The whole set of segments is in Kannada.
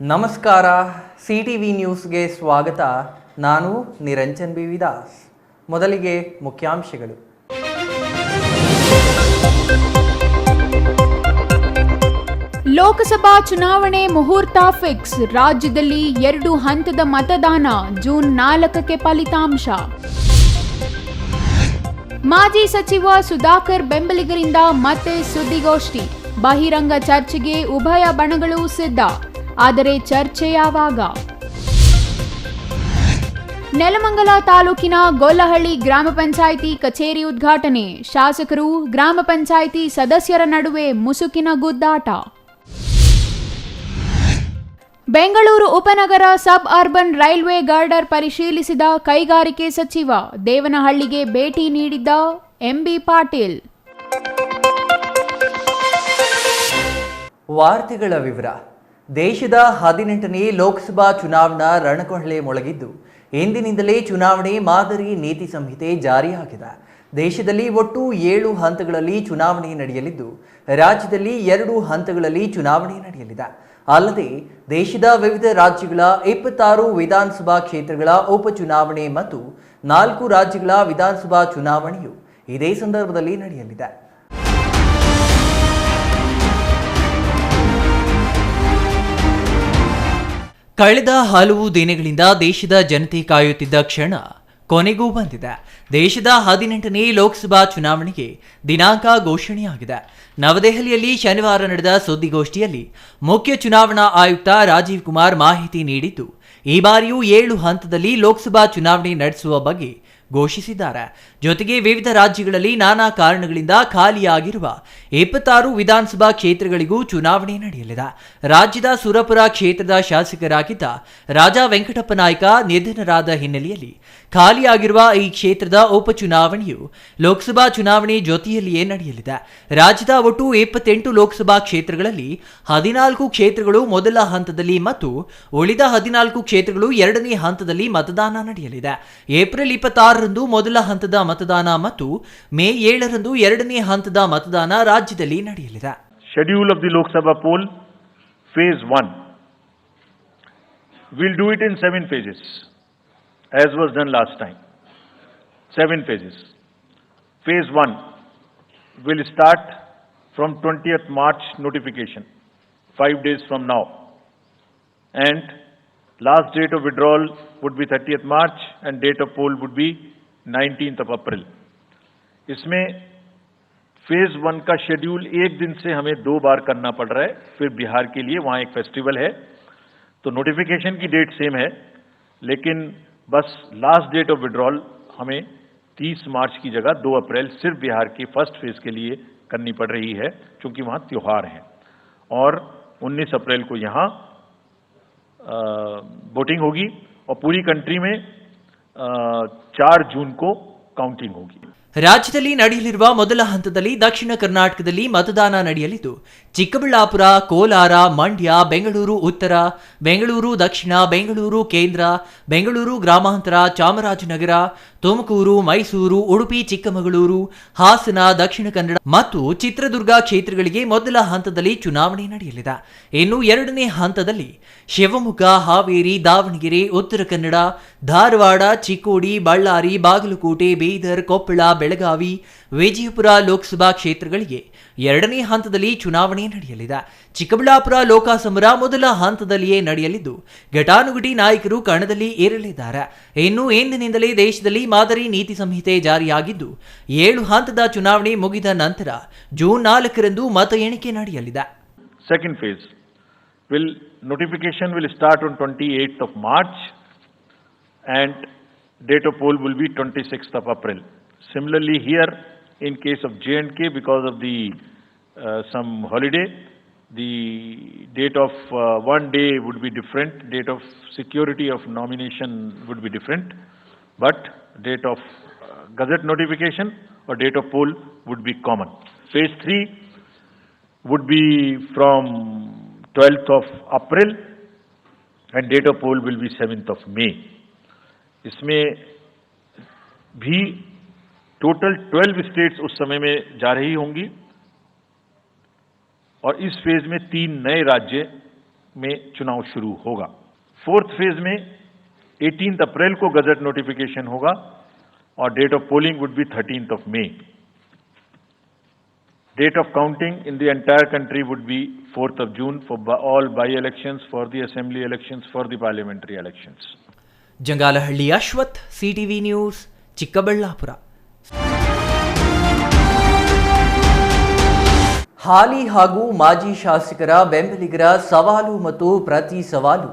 ನಮಸ್ಕಾರ. CTV ನ್ಯೂಸ್ಗೆ ಸ್ವಾಗತ. ನಾನು ನಿರಂಜನ್ ಬಿ ವಿದಾಸ್. ಮೊದಲಿಗೆ ಮುಖ್ಯಾಂಶಗಳು. ಲೋಕಸಭಾ ಚುನಾವಣೆ ಮುಹೂರ್ತ ಫಿಕ್ಸ್. ರಾಜ್ಯದಲ್ಲಿ 2 ಹಂತದ ಮತದಾನ. ಜೂನ್ 4ಕ್ಕೆ ಫಲಿತಾಂಶ. ಮಾಜಿ ಸಚಿವ ಸುಧಾಕರ್ ಬೆಂಬಲಿಗರಿಂದ ಮತ್ತೆ ಸುದ್ದಿಗೋಷ್ಠಿ. ಬಹಿರಂಗ ಚರ್ಚೆಗೆ ಉಭಯ ಬಣಗಳು ಸಿದ್ಧ. ಆದರೆ ಚರ್ಚೆ ಯಾವಾಗ? ನೆಲಮಂಗಲ ತಾಲೂಕಿನ ಗೊಲ್ಲಹಳ್ಳಿ ಗ್ರಾಮ ಪಂಚಾಯಿತಿ ಕಚೇರಿ ಉದ್ಘಾಟನೆ. ಶಾಸಕರು, ಗ್ರಾಮ ಪಂಚಾಯಿತಿ ಸದಸ್ಯರ ನಡುವೆ ಮುಸುಕಿನ ಗುದ್ದಾಟ. ಬೆಂಗಳೂರು ಉಪನಗರ ಸಬ್ ಅರ್ಬನ್ ರೈಲ್ವೆ ಗರ್ಡರ್ ಪರಿಶೀಲಿಸಿದ ಕೈಗಾರಿಕೆ ಸಚಿವ. ದೇವನಹಳ್ಳಿಗೆ ಭೇಟಿ ನೀಡಿದ್ದ MB ಪಾಟೀಲ್. ವಾರ್ತೆಗಳ ವಿವರ. ದೇಶದ 18ನೇ ಲೋಕಸಭಾ ಚುನಾವಣಾ ರಣಕೊಹಳೆ ಮೊಳಗಿದ್ದು, ಇಂದಿನಿಂದಲೇ ಚುನಾವಣೆ ಮಾದರಿ ನೀತಿ ಸಂಹಿತೆ ಜಾರಿಯಾಗಿದೆ. ದೇಶದಲ್ಲಿ ಒಟ್ಟು 7 ಹಂತಗಳಲ್ಲಿ ಚುನಾವಣೆ ನಡೆಯಲಿದ್ದು, ರಾಜ್ಯದಲ್ಲಿ 2 ಹಂತಗಳಲ್ಲಿ ಚುನಾವಣೆ ನಡೆಯಲಿದೆ. ಅಲ್ಲದೆ ದೇಶದ ವಿವಿಧ ರಾಜ್ಯಗಳ 26 ವಿಧಾನಸಭಾ ಕ್ಷೇತ್ರಗಳ ಉಪಚುನಾವಣೆ ಮತ್ತು 4 ರಾಜ್ಯಗಳ ವಿಧಾನಸಭಾ ಚುನಾವಣೆಯು ಇದೇ ಸಂದರ್ಭದಲ್ಲಿ ನಡೆಯಲಿದೆ. ಕಳೆದ ಹಲವು ದಿನಗಳಿಂದ ದೇಶದ ಜನತೆ ಕಾಯುತ್ತಿದ್ದ ಕ್ಷಣ ಕೊನೆಗೂ ಬಂದಿದೆ. ದೇಶದ 18ನೇ ಲೋಕಸಭಾ ಚುನಾವಣೆಗೆ ದಿನಾಂಕ ಘೋಷಣೆಯಾಗಿದೆ. ನವದೆಹಲಿಯಲ್ಲಿ ಶನಿವಾರ ನಡೆದ ಸುದ್ದಿಗೋಷ್ಠಿಯಲ್ಲಿ ಮುಖ್ಯ ಚುನಾವಣಾ ಆಯುಕ್ತ ರಾಜೀವ್ ಕುಮಾರ್ ಮಾಹಿತಿ ನೀಡಿದ್ದು, ಈ ಬಾರಿಯೂ 7 ಹಂತದಲ್ಲಿ ಲೋಕಸಭಾ ಚುನಾವಣೆ ನಡೆಸುವ ಬಗ್ಗೆ ಘೋಷಿಸಿದ್ದಾರೆ. ಜೊತೆಗೆ ವಿವಿಧ ರಾಜ್ಯಗಳಲ್ಲಿ ನಾನಾ ಕಾರಣಗಳಿಂದ ಖಾಲಿಯಾಗಿರುವ 26 ವಿಧಾನಸಭಾ ಕ್ಷೇತ್ರಗಳಿಗೂ ಚುನಾವಣೆ ನಡೆಯಲಿದೆ. ರಾಜ್ಯದ ಸುರಪುರ ಕ್ಷೇತ್ರದ ಶಾಸಕರಾಗಿದ್ದ ರಾಜಾ ವೆಂಕಟಪ್ಪ ನಾಯ್ಕ ನಿಧನರಾದ ಹಿನ್ನೆಲೆಯಲ್ಲಿ ಖಾಲಿಯಾಗಿರುವ ಈ ಕ್ಷೇತ್ರದ ಉಪಚುನಾವಣೆಯು ಲೋಕಸಭಾ ಚುನಾವಣೆ ಜೊತೆಯಲ್ಲಿಯೇ ನಡೆಯಲಿದೆ. ರಾಜ್ಯದ ಒಟ್ಟು 28 ಲೋಕಸಭಾ ಕ್ಷೇತ್ರಗಳಲ್ಲಿ 14 ಕ್ಷೇತ್ರಗಳು ಮೊದಲ ಹಂತದಲ್ಲಿ ಮತ್ತು ಉಳಿದ 14 ಕ್ಷೇತ್ರಗಳು 2ನೇ ಹಂತದಲ್ಲಿ ಮತದಾನ ನಡೆಯಲಿದೆ. ಏಪ್ರಿಲ್ 26ರಂದು ಮೊದಲ ಹಂತದ ಮತದಾನ ಮತ್ತು ಮೇ 7ರಂದು 2ನೇ ಹಂತದ ಮತದಾನ ರಾಜ್ಯದಲ್ಲಿ ನಡೆಯಲಿದೆ. Schedule of the Lok Sabha poll, phase 1. We'll do it in 7 phases, as was done last time. 7 phases. Phase 1 will start from 20th March notification, 5 days from now. And last date of withdrawal would be 30th March and date of poll would be 19th of April. इसमें फेज 1 का शेड्यूल एक दिन से हमें 2 बार करना पड़ रहा है. फिर बिहार के लिए वहाँ एक फेस्टिवल है, तो नोटिफिकेशन की डेट सेम है, लेकिन बस लास्ट डेट ऑफ विड्रॉल हमें 30 मार्च की जगह 2 अप्रैल सिर्फ बिहार के फर्स्ट फेज के लिए करनी पड़ रही है, क्योंकि वहाँ त्योहार हैं. और 19 अप्रैल को यहाँ वोटिंग होगी और पूरी कंट्री में 4 जून को काउंटिंग होगी. ರಾಜ್ಯದಲ್ಲಿ ನಡೆಯಲಿರುವ ಮೊದಲ ಹಂತದಲ್ಲಿ ದಕ್ಷಿಣ ಕರ್ನಾಟಕದಲ್ಲಿ ಮತದಾನ ನಡೆಯಲಿದ್ದು, ಚಿಕ್ಕಬಳ್ಳಾಪುರ, ಕೋಲಾರ, ಮಂಡ್ಯ, ಬೆಂಗಳೂರು ಉತ್ತರ, ಬೆಂಗಳೂರು ದಕ್ಷಿಣ, ಬೆಂಗಳೂರು ಕೇಂದ್ರ, ಬೆಂಗಳೂರು ಗ್ರಾಮಾಂತರ, ಚಾಮರಾಜನಗರ, ತುಮಕೂರು, ಮೈಸೂರು, ಉಡುಪಿ, ಚಿಕ್ಕಮಗಳೂರು, ಹಾಸನ, ದಕ್ಷಿಣ ಕನ್ನಡ ಮತ್ತು ಚಿತ್ರದುರ್ಗ ಕ್ಷೇತ್ರಗಳಿಗೆ ಮೊದಲ ಹಂತದಲ್ಲಿ ಚುನಾವಣೆ ನಡೆಯಲಿದೆ. ಇನ್ನು 2ನೇ ಹಂತದಲ್ಲಿ ಶಿವಮೊಗ್ಗ, ಹಾವೇರಿ, ದಾವಣಗೆರೆ, ಉತ್ತರ ಕನ್ನಡ, ಧಾರವಾಡ, ಚಿಕ್ಕೋಡಿ, ಬಳ್ಳಾರಿ, ಬಾಗಲಕೋಟೆ, ಬೀದರ್, ಕೊಪ್ಪಳ, ಬೆಳಗಾವಿ, ವಿಜಯಪುರ ಲೋಕಸಭಾ ಕ್ಷೇತ್ರಗಳಿಗೆ 2ನೇ ಹಂತದಲ್ಲಿ ಚುನಾವಣೆ ನಡೆಯಲಿದೆ. ಚಿಕ್ಕಬಳ್ಳಾಪುರ ಲೋಕಸಮರ ಮೊದಲ ಹಂತದಲ್ಲಿಯೇ ನಡೆಯಲಿದ್ದು, ಘಟಾನುಘಟಿ ನಾಯಕರು ಕಣದಲ್ಲಿ ಏರಲಿದ್ದಾರೆ. ಇನ್ನು ಇಂದಿನಿಂದಲೇ ದೇಶದಲ್ಲಿ ಮಾದರಿ ನೀತಿ ಸಂಹಿತೆ ಜಾರಿಯಾಗಿದ್ದು, 7 ಹಂತದ ಚುನಾವಣೆ ಮುಗಿದ ನಂತರ ಜೂನ್ 4ರಂದು ಮತ ಎಣಿಕೆ ನಡೆಯಲಿದೆ. Second phase notification will start on 28th of March and date of poll will be 26th of April. Similarly here in case of J&K, because of the some holiday, the date of one day would be different, date of security of nomination would be different, but date of gazette notification or date of poll would be common. Phase 3 would be from 12th of April and date of poll will be 7th of May. इसमें भी टोटल 12 स्टेट्स उस समय में जा रही होंगी और इस फेज में 3 नए राज्य में चुनाव शुरू होगा। फोर्थ फेज में 18 अप्रैल को गजट नोटिफिकेशन होगा और date of polling would be 13 मई। Date of counting in the entire country would be 4th of June for all by-elections, for the assembly elections, for the parliamentary elections. Jangalahalli Ashwath, CTV news, Chikkaballapur. ಹಾಲಿ ಹಾಗೂ ಮಾಜಿ ಶಾಸಕರ ಬೆಂಬಲಿಗರ ಸವಾಲು ಮತ್ತು ಪ್ರತಿ ಸವಾಲು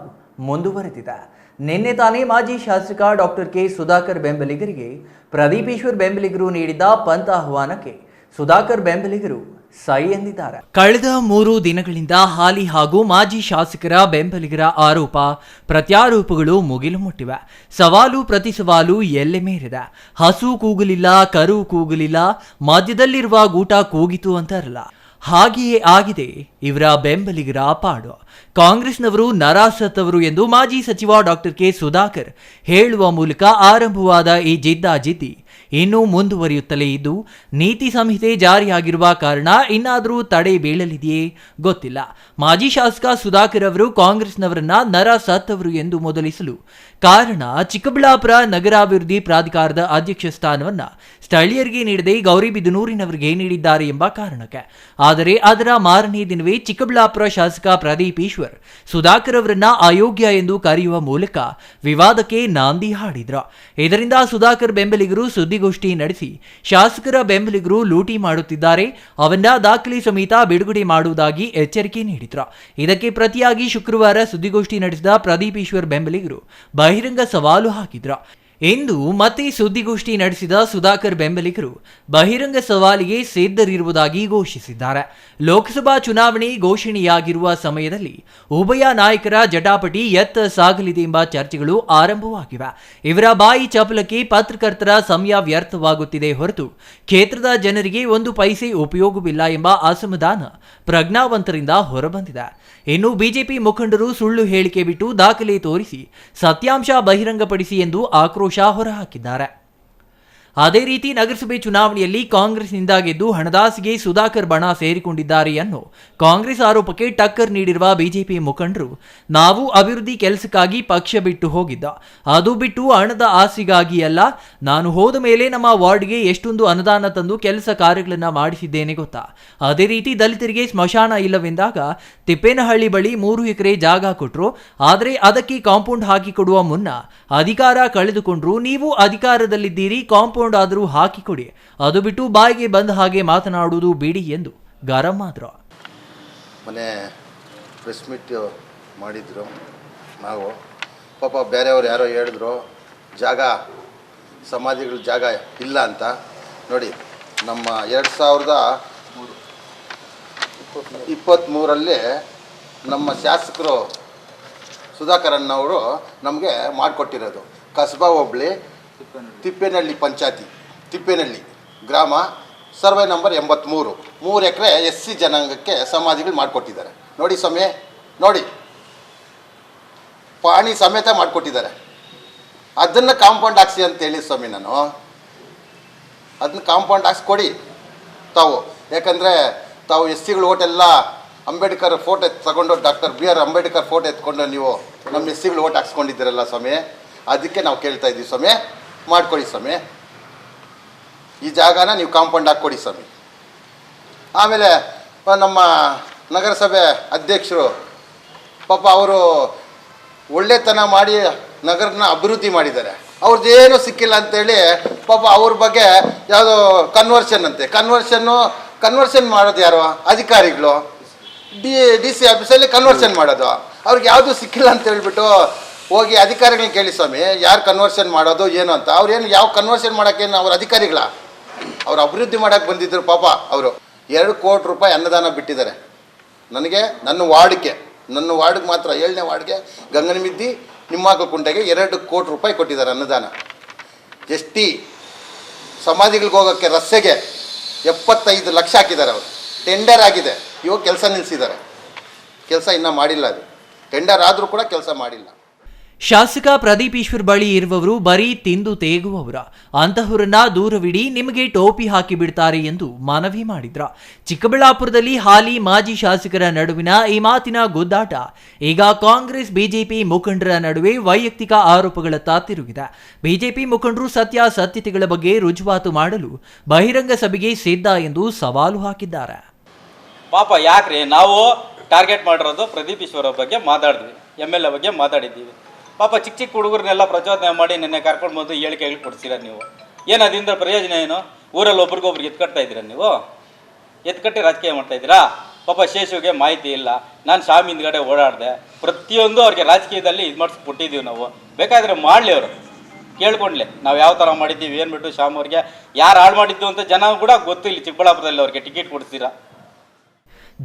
ಮುಂದುವರೆದಿದೆ. ನಿನ್ನೆ ತಾನೇ ಮಾಜಿ ಶಾಸಕ ಡಾಕ್ಟರ್ ಕೆ ಸುಧಾಕರ್ ಬೆಂಬಲಿಗರಿಗೆ ಪ್ರದೀಪ್ ಈಶ್ವರ್ ಬೆಂಬಲಿಗರು ನೀಡಿದ ಪಂಥಾಹ್ವಾನಕ್ಕೆ ಸುಧಾಕರ್ ಬೆಂಬಲಿಗರು ಸೈ ಎಂದಿದ್ದಾರೆ. ಕಳೆದ 3 ದಿನಗಳಿಂದ ಹಾಲಿ ಹಾಗೂ ಮಾಜಿ ಶಾಸಕರ ಬೆಂಬಲಿಗರ ಆರೋಪ ಪ್ರತ್ಯಾರೋಪಗಳು ಮುಗಿಲು ಮುಟ್ಟಿವೆ. ಸವಾಲು ಪ್ರತಿ ಸವಾಲು ಎಲ್ಲೆ ಮೇರಿದೆ. ಹಸು ಕೂಗಲಿಲ್ಲ, ಕರು ಕೂಗಲಿಲ್ಲ, ಮಧ್ಯದಲ್ಲಿರುವ ಗೂಟ ಕೂಗಿತು ಅಂತಾರಲ್ಲ, ಹಾಗೆಯೇ ಆಗಿದೆ ಇವರ ಬೆಂಬಲಿಗರ ಪಾಡು. ಕಾಂಗ್ರೆಸ್ನವರು ನರಾಸತ್ತವರು ಎಂದು ಮಾಜಿ ಸಚಿವ ಡಾಕ್ಟರ್ ಕೆ ಸುಧಾಕರ್ ಹೇಳುವ ಮೂಲಕ ಆರಂಭವಾದ ಈ ಜಿದ್ದಾಜಿದ್ದಿ ಇನ್ನೂ ಮುಂದುವರಿಯುತ್ತಲೇ ಇದ್ದು, ನೀತಿ ಸಂಹಿತೆ ಜಾರಿಯಾಗಿರುವ ಕಾರಣ ಇನ್ನಾದರೂ ತಡೆ ಬೀಳಲಿದೆಯೇ ಗೊತ್ತಿಲ್ಲ. ಮಾಜಿ ಶಾಸಕ ಸುಧಾಕರ್ ಅವರು ಕಾಂಗ್ರೆಸ್ನವರನ್ನ ನರಾಸತ್ತವರು ಎಂದು ಮೊದಲಿಸಲು ಕಾರಣ ಚಿಕ್ಕಬಳ್ಳಾಪುರ ನಗರಾಭಿವೃದ್ಧಿ ಪ್ರಾಧಿಕಾರದ ಅಧ್ಯಕ್ಷ ಸ್ಥಾನವನ್ನ ಸ್ಥಳೀಯರಿಗೆ ನೀಡದೆ ಗೌರಿಬಿದನೂರಿನವರಿಗೆ ನೀಡಿದ್ದಾರೆ ಎಂಬ ಕಾರಣಕ್ಕೆ. ಆದರೆ ಅದರ ಮಾರನೇ ದಿನವೇ ಚಿಕ್ಕಬಳ್ಳಾಪುರ ಶಾಸಕ ಪ್ರದೀಪ್ ಈಶ್ವರ್ ಸುಧಾಕರ್ ಅವರನ್ನ ಅಯೋಗ್ಯ ಎಂದು ಕರೆಯುವ ಮೂಲಕ ವಿವಾದಕ್ಕೆ ನಾಂದಿ ಹಾಡಿದ್ರು. ಇದರಿಂದ ಸುಧಾಕರ್ ಬೆಂಬಲಿಗರು ಸುದ್ದಿಗೋಷ್ಠಿ ನಡೆಸಿ ಶಾಸಕರ ಬೆಂಬಲಿಗರು ಲೂಟಿ ಮಾಡುತ್ತಿದ್ದಾರೆ, ಅವನ್ನ ದಾಖಲೆ ಸಮೇತ ಬಿಡುಗಡೆ ಮಾಡುವುದಾಗಿ ಎಚ್ಚರಿಕೆ ನೀಡಿದ್ರು. ಇದಕ್ಕೆ ಪ್ರತಿಯಾಗಿ ಶುಕ್ರವಾರ ಸುದ್ದಿಗೋಷ್ಠಿ ನಡೆಸಿದ ಪ್ರದೀಪ್ ಈಶ್ವರ್ ಬೆಂಬಲಿಗರು ಬಹಿರಂಗ ಸವಾಲು ಹಾಕಿದ್ರು. ಇಂದು ಮತ್ತೆ ಸುದ್ದಿಗೋಷ್ಠಿ ನಡೆಸಿದ ಸುಧಾಕರ್ ಬೆಂಬಲಿಗರು ಬಹಿರಂಗ ಸವಾಲಿಗೆ ಸಿದ್ಧರಿರುವುದಾಗಿ ಘೋಷಿಸಿದ್ದಾರೆ. ಲೋಕಸಭಾ ಚುನಾವಣೆ ಘೋಷಣೆಯಾಗಿರುವ ಸಮಯದಲ್ಲಿ ಉಭಯ ನಾಯಕರ ಜಟಾಪಟಿ ಎತ್ತ ಸಾಗಲಿದೆ ಎಂಬ ಚರ್ಚೆಗಳು ಆರಂಭವಾಗಿವೆ. ಇವರ ಬಾಯಿ ಚಪಲಕ್ಕೆ ಪತ್ರಕರ್ತರ ಸಮಯ ವ್ಯರ್ಥವಾಗುತ್ತಿದೆ ಹೊರತು ಕ್ಷೇತ್ರದ ಜನರಿಗೆ 1 ಪೈಸೆ ಉಪಯೋಗವಿಲ್ಲ ಎಂಬ ಅಸಮಾಧಾನ ಪ್ರಜ್ಞಾವಂತರಿಂದ ಹೊರಬಂದಿದೆ. ಇನ್ನು ಬಿಜೆಪಿ ಮುಖಂಡರು ಸುಳ್ಳು ಹೇಳಿಕೆ ಬಿಟ್ಟು ದಾಖಲೆ ತೋರಿಸಿ ಸತ್ಯಾಂಶ ಬಹಿರಂಗಪಡಿಸಿ ಎಂದು ಆಕ್ರೋಶ ಹೊರಹಾಕಿದ್ದಾರೆ. ಅದೇ ರೀತಿ ನಗರಸಭೆ ಚುನಾವಣೆಯಲ್ಲಿ ಕಾಂಗ್ರೆಸ್ನಿಂದ ಗೆದ್ದು ಹಣದಾಸಿಗೆ ಸುಧಾಕರ್ ಬಣ ಸೇರಿಕೊಂಡಿದ್ದಾರೆ ಅನ್ನೋ ಕಾಂಗ್ರೆಸ್ ಆರೋಪಕ್ಕೆ ಟಕ್ಕರ್ ನೀಡಿರುವ ಬಿಜೆಪಿ ಮುಖಂಡರು, ನಾವು ಅಭಿವೃದ್ಧಿ ಕೆಲಸಕ್ಕಾಗಿ ಪಕ್ಷ ಬಿಟ್ಟು ಹೋಗಿದ್ದ, ಅದು ಬಿಟ್ಟು ಹಣದ ಆಸೆಗಾಗಿ ಅಲ್ಲ. ನಾನು ಹೋದ ಮೇಲೆ ನಮ್ಮ ವಾರ್ಡ್ಗೆ ಎಷ್ಟೊಂದು ಅನುದಾನ ತಂದು ಕೆಲಸ ಕಾರ್ಯಗಳನ್ನು ಮಾಡಿಸಿದ್ದೇನೆ ಗೊತ್ತಾ. ಅದೇ ರೀತಿ ದಲಿತರಿಗೆ ಸ್ಮಶಾನ ಇಲ್ಲವೆಂದಾಗ ತಿಪ್ಪೇನಹಳ್ಳಿ ಬಳಿ 3 ಎಕರೆ ಜಾಗ ಕೊಟ್ಟರು, ಆದರೆ ಅದಕ್ಕೆ ಕಾಂಪೌಂಡ್ ಹಾಕಿಕೊಡುವ ಮುನ್ನ ಅಧಿಕಾರ ಕಳೆದುಕೊಂಡ್ರು. ನೀವು ಅಧಿಕಾರದಲ್ಲಿದ್ದೀರಿ, ಕಾಂಪೌಂಡ್ ಆದರೂ ಹಾಕಿಕೊಡಿ, ಅದು ಬಿಟ್ಟು ಬಾಯಿಗೆ ಬಂದ ಹಾಗೆ ಮಾತನಾಡುವುದು ಬಿಡಿ ಎಂದು ಗರಂ ಆದ್ರು. ಮನೆ ಪ್ರೆಸ್ ಮೀಟ್ ಮಾಡಿದ್ರು. ನಾವು ಪಾಪ ಬೇರೆಯವ್ರು ಯಾರೋ ಹೇಳಿದ್ರು ಜಾಗ ಸಮಾಧಿಗಳ ಜಾಗ ಇಲ್ಲ ಅಂತ. ನೋಡಿ, ನಮ್ಮ 2023ರಲ್ಲಿ ನಮ್ಮ ಶಾಸಕರು ಸುಧಾಕರಣ್ಣವರು ನಮಗೆ ಮಾಡಿಕೊಟ್ಟಿರೋದು ಕಸಬಾ ಹೋಬಳಿ ತಿಪ್ಪೇನಹಳ್ಳಿ ಪಂಚಾಯತಿ, ತಿಪ್ಪೇನಹಳ್ಳಿ ಗ್ರಾಮ, ಸರ್ವೆ ನಂಬರ್ 83, 3 ಎಕರೆ SC ಜನಾಂಗಕ್ಕೆ ಸಮಾಧಿಗಳು ಮಾಡಿಕೊಟ್ಟಿದ್ದಾರೆ. ನೋಡಿ ಸ್ವಾಮಿ, ನೋಡಿ ಪಾಣಿ ಸಮೇತ ಮಾಡಿಕೊಟ್ಟಿದ್ದಾರೆ. ಅದನ್ನು ಕಾಂಪೌಂಡ್ ಹಾಕ್ಸಿ ಅಂತೇಳಿ ಸ್ವಾಮಿ, ನಾನು ಅದನ್ನ ಕಾಂಪೌಂಡ್ ಹಾಕ್ಸ್ಕೊಡಿ ತಾವು. ಯಾಕಂದರೆ ತಾವು SCಗಳ ಓಟೆಲ್ಲ ಅಂಬೇಡ್ಕರ್ ಫೋಟೋ ತಗೊಂಡು, ಡಾಕ್ಟರ್ BR ಅಂಬೇಡ್ಕರ್ ಫೋಟೋ ಎತ್ಕೊಂಡು ನೀವು ನಮ್ಮ SCಗಳ ಓಟ್ ಹಾಕ್ಸ್ಕೊಂಡಿದ್ದೀರಲ್ಲ ಸ್ವಾಮಿ, ಅದಕ್ಕೆ ನಾವು ಕೇಳ್ತಾ ಇದ್ದೀವಿ ಸ್ವಾಮಿ, ಮಾಡಿಕೊಡಿ ಸ್ವಾಮಿ, ಈ ಜಾಗನ ನೀವು ಕಾಂಪೌಂಡ್ ಹಾಕ್ಕೊಡಿ ಸ್ವಾಮಿ. ಆಮೇಲೆ ನಮ್ಮ ನಗರಸಭೆ ಅಧ್ಯಕ್ಷರು ಪಾಪ ಅವರು ಒಳ್ಳೆತನ ಮಾಡಿ ನಗರನ ಅಭಿವೃದ್ಧಿ ಮಾಡಿದ್ದಾರೆ. ಅವ್ರದ್ದೇನೂ ಸಿಕ್ಕಿಲ್ಲ ಅಂತೇಳಿ ಪಾಪ ಅವ್ರ ಬಗ್ಗೆ ಯಾವುದೋ ಕನ್ವರ್ಷನ್ ಅಂತೆ, ಕನ್ವರ್ಷನ್ ಮಾಡೋದು ಯಾರು? ಅಧಿಕಾರಿಗಳು, DC ಆಫೀಸಲ್ಲಿ ಕನ್ವರ್ಷನ್ ಮಾಡೋದು. ಅವ್ರಿಗೆ ಯಾವುದೂ ಸಿಕ್ಕಿಲ್ಲ ಅಂತ ಹೇಳ್ಬಿಟ್ಟು ಹೋಗಿ ಅಧಿಕಾರಿಗಳನ್ನ ಕೇಳಿ ಸ್ವಾಮಿ, ಯಾರು ಕನ್ವರ್ಷನ್ ಮಾಡೋದು ಏನು ಅಂತ. ಅವ್ರೇನು ಯಾವ ಕನ್ವರ್ಷನ್ ಮಾಡೋಕ್ಕೇನು ಅವ್ರ ಅಧಿಕಾರಿಗಳ? ಅವ್ರು ಅಭಿವೃದ್ಧಿ ಮಾಡೋಕ್ಕೆ ಬಂದಿದ್ದರು ಪಾಪ. ಅವರು 2 ಕೋಟಿ ರೂಪಾಯಿ ಅನ್ನದಾನ ಬಿಟ್ಟಿದ್ದಾರೆ ನನಗೆ, ನನ್ನ ವಾರ್ಡ್ಗೆ ಮಾತ್ರ, 7ನೇ ವಾರ್ಡ್ಗೆ ಗಂಗನಮಿದ್ದಿ ನಿಮ್ಮಾಕುಂಟೆಗೆ 2 ಕೋಟಿ ರೂಪಾಯಿ ಕೊಟ್ಟಿದ್ದಾರೆ ಅನ್ನದಾನ. ST ಸಮಾಧಿಗಳಿಗೆ ಹೋಗೋಕ್ಕೆ ರಸ್ತೆಗೆ 75 ಲಕ್ಷ ಹಾಕಿದ್ದಾರೆ. ಅವರು ಟೆಂಡರ್ ಆಗಿದೆ, ಇವಾಗ ಕೆಲಸ ನಿಲ್ಲಿಸಿದ್ದಾರೆ. ಕೆಲಸ ಇನ್ನೂ ಮಾಡಿಲ್ಲ, ಅದು ಟೆಂಡರ್ ಆದರೂ ಕೂಡ ಕೆಲಸ ಮಾಡಿಲ್ಲ. ಶಾಸಕ ಪ್ರದೀಪ್ ಈಶ್ವರ್ ಬಳಿ ಇರುವವರು ಬರೀ ತಿಂದು ತೇಗುವವರ, ಅಂತಹವರನ್ನ ದೂರವಿಡಿ, ನಿಮಗೆ ಟೋಪಿ ಹಾಕಿ ಬಿಡ್ತಾರೆ ಎಂದು ಮನವಿ ಮಾಡಿದ್ರ. ಚಿಕ್ಕಬಳ್ಳಾಪುರದಲ್ಲಿ ಹಾಲಿ ಮಾಜಿ ಶಾಸಕರ ನಡುವಿನ ಈ ಮಾತಿನ ಗುದ್ದಾಟ ಈಗ ಕಾಂಗ್ರೆಸ್ ಬಿಜೆಪಿ ಮುಖಂಡರ ನಡುವೆ ವೈಯಕ್ತಿಕ ಆರೋಪಗಳತ್ತ ತಿರುಗಿದೆ. ಬಿಜೆಪಿ ಮುಖಂಡರು ಸತ್ಯಾಸತ್ಯತೆಗಳ ಬಗ್ಗೆ ರುಜುವಾತು ಮಾಡಲು ಬಹಿರಂಗ ಸಭೆಗೆ ಸಿದ್ಧ ಎಂದು ಸವಾಲು ಹಾಕಿದ್ದಾರೆ. ಪಾಪ ಯಾಕ್ರಿ ನಾವು ಟಾರ್ಗೆಟ್ ಮಾಡಿರೋದು ಪ್ರದೀಪ್ ಈಶ್ವರ್ ಬಗ್ಗೆ ಮಾತಾಡಿದ್ವಿ, MLA ಬಗ್ಗೆ ಮಾತಾಡಿದ್ದೀವಿ. ಪಾಪ ಚಿಕ್ಕ ಚಿಕ್ಕ ಹುಡುಗರನ್ನೆಲ್ಲ ಪ್ರಚೋದನೆ ಮಾಡಿ ನಿನ್ನೆ ಕರ್ಕೊಂಡು ಬಂದು ಹೇಳಿಕೆಗಳು ಕೊಡ್ತೀರ ನೀವು. ಏನು ಅದರಿಂದ ಪ್ರಯೋಜನ ಏನು? ಊರಲ್ಲಿ ಒಬ್ರಿಗೊಬ್ರಿಗೆ ಎತ್ಕಟ್ತಾ ಇದ್ದೀರಾ ನೀವು? ಎತ್ಕಟ್ಟಿ ರಾಜಕೀಯ ಮಾಡ್ತಾ ಇದ್ದೀರಾ? ಪಾಪ ಶೇಷುಗೆ ಮಾಹಿತಿ ಇಲ್ಲ. ನಾನು ಶಾಮಿ ಹಿಂದ್ಗಡೆ ಓಡಾಡಿದೆ, ಪ್ರತಿಯೊಂದು ಅವ್ರಿಗೆ ರಾಜಕೀಯದಲ್ಲಿ ಇದು ಮಾಡಿಸ್ಬಿಟ್ಟಿದ್ದೀವಿ ನಾವು. ಬೇಕಾದರೆ ಮಾಡಲಿ, ಅವರು ಕೇಳ್ಕೊಂಡ್ಲಿ ನಾವು ಯಾವ ಥರ ಮಾಡಿದ್ದೀವಿ ಏನ್ಬಿಟ್ಟು. ಶಾಮ್ ಅವ್ರಿಗೆ ಯಾರು ಹಾಳು ಮಾಡಿದ್ದು ಅಂತ ಜನ ಕೂಡ ಗೊತ್ತು. ಇಲ್ಲಿ ಚಿಕ್ಕಬಳ್ಳಾಪುರದಲ್ಲಿ ಅವ್ರಿಗೆ ಟಿಕೆಟ್ ಕೊಡ್ತೀರಾ?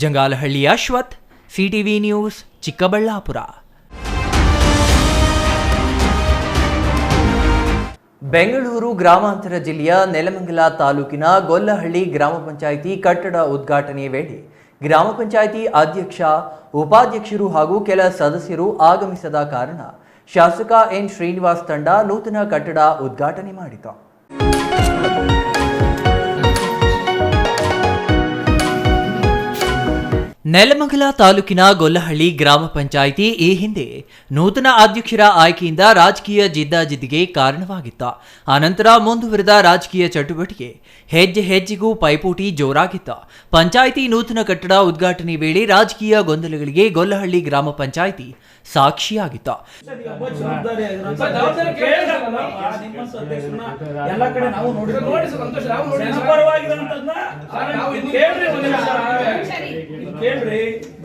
Jangalahalli Ashwath, CTV news, Chikkaballapur. ಬೆಂಗಳೂರು ಗ್ರಾಮಾಂತರ ಜಿಲ್ಲೆಯ ನೆಲಮಂಗಲ ತಾಲೂಕಿನ ಗೊಲ್ಲಹಳ್ಳಿ ಗ್ರಾಮ ಪಂಚಾಯಿತಿ ಕಟ್ಟಡ ಉದ್ಘಾಟನೆ ವೇಳೆ ಗ್ರಾಮ ಪಂಚಾಯಿತಿ ಅಧ್ಯಕ್ಷ, ಉಪಾಧ್ಯಕ್ಷರು ಹಾಗೂ ಕೆಲ ಸದಸ್ಯರು ಆಗಮಿಸದ ಕಾರಣ ಶಾಸಕ ಎನ್ ಶ್ರೀನಿವಾಸ್ ತಂಡ ನೂತನ ಕಟ್ಟಡ ಉದ್ಘಾಟನೆ ಮಾಡಿತು. ನೆಲಮಂಗಲ ತಾಲೂಕಿನ ಗೊಲ್ಲಹಳ್ಳಿ ಗ್ರಾಮ ಪಂಚಾಯಿತಿ ಈ ಹಿಂದೆ ನೂತನ ಅಧ್ಯಕ್ಷರ ಆಯ್ಕೆಯಿಂದ ರಾಜಕೀಯ ಜಿದ್ದಾಜಿದ್ದಿಗೆ ಕಾರಣವಾಗಿತ್ತು. ಆನಂತರ ಮುಂದುವರೆದ ರಾಜಕೀಯ ಚಟುವಟಿಕೆ ಹೆಜ್ಜೆ ಹೆಜ್ಜೆಗೂ ಪೈಪೋಟಿ ಜೋರಾಗಿತ್ತು. ಪಂಚಾಯಿತಿ ನೂತನ ಕಟ್ಟಡ ಉದ್ಘಾಟನೆ ವೇಳೆ ರಾಜಕೀಯ ಗೊಂದಲಗಳಿಗೆ ಗೊಲ್ಲಹಳ್ಳಿ ಗ್ರಾಮ ಪಂಚಾಯಿತಿ ಸಾಕ್ಷಿಯಾಗಿತ್ತು.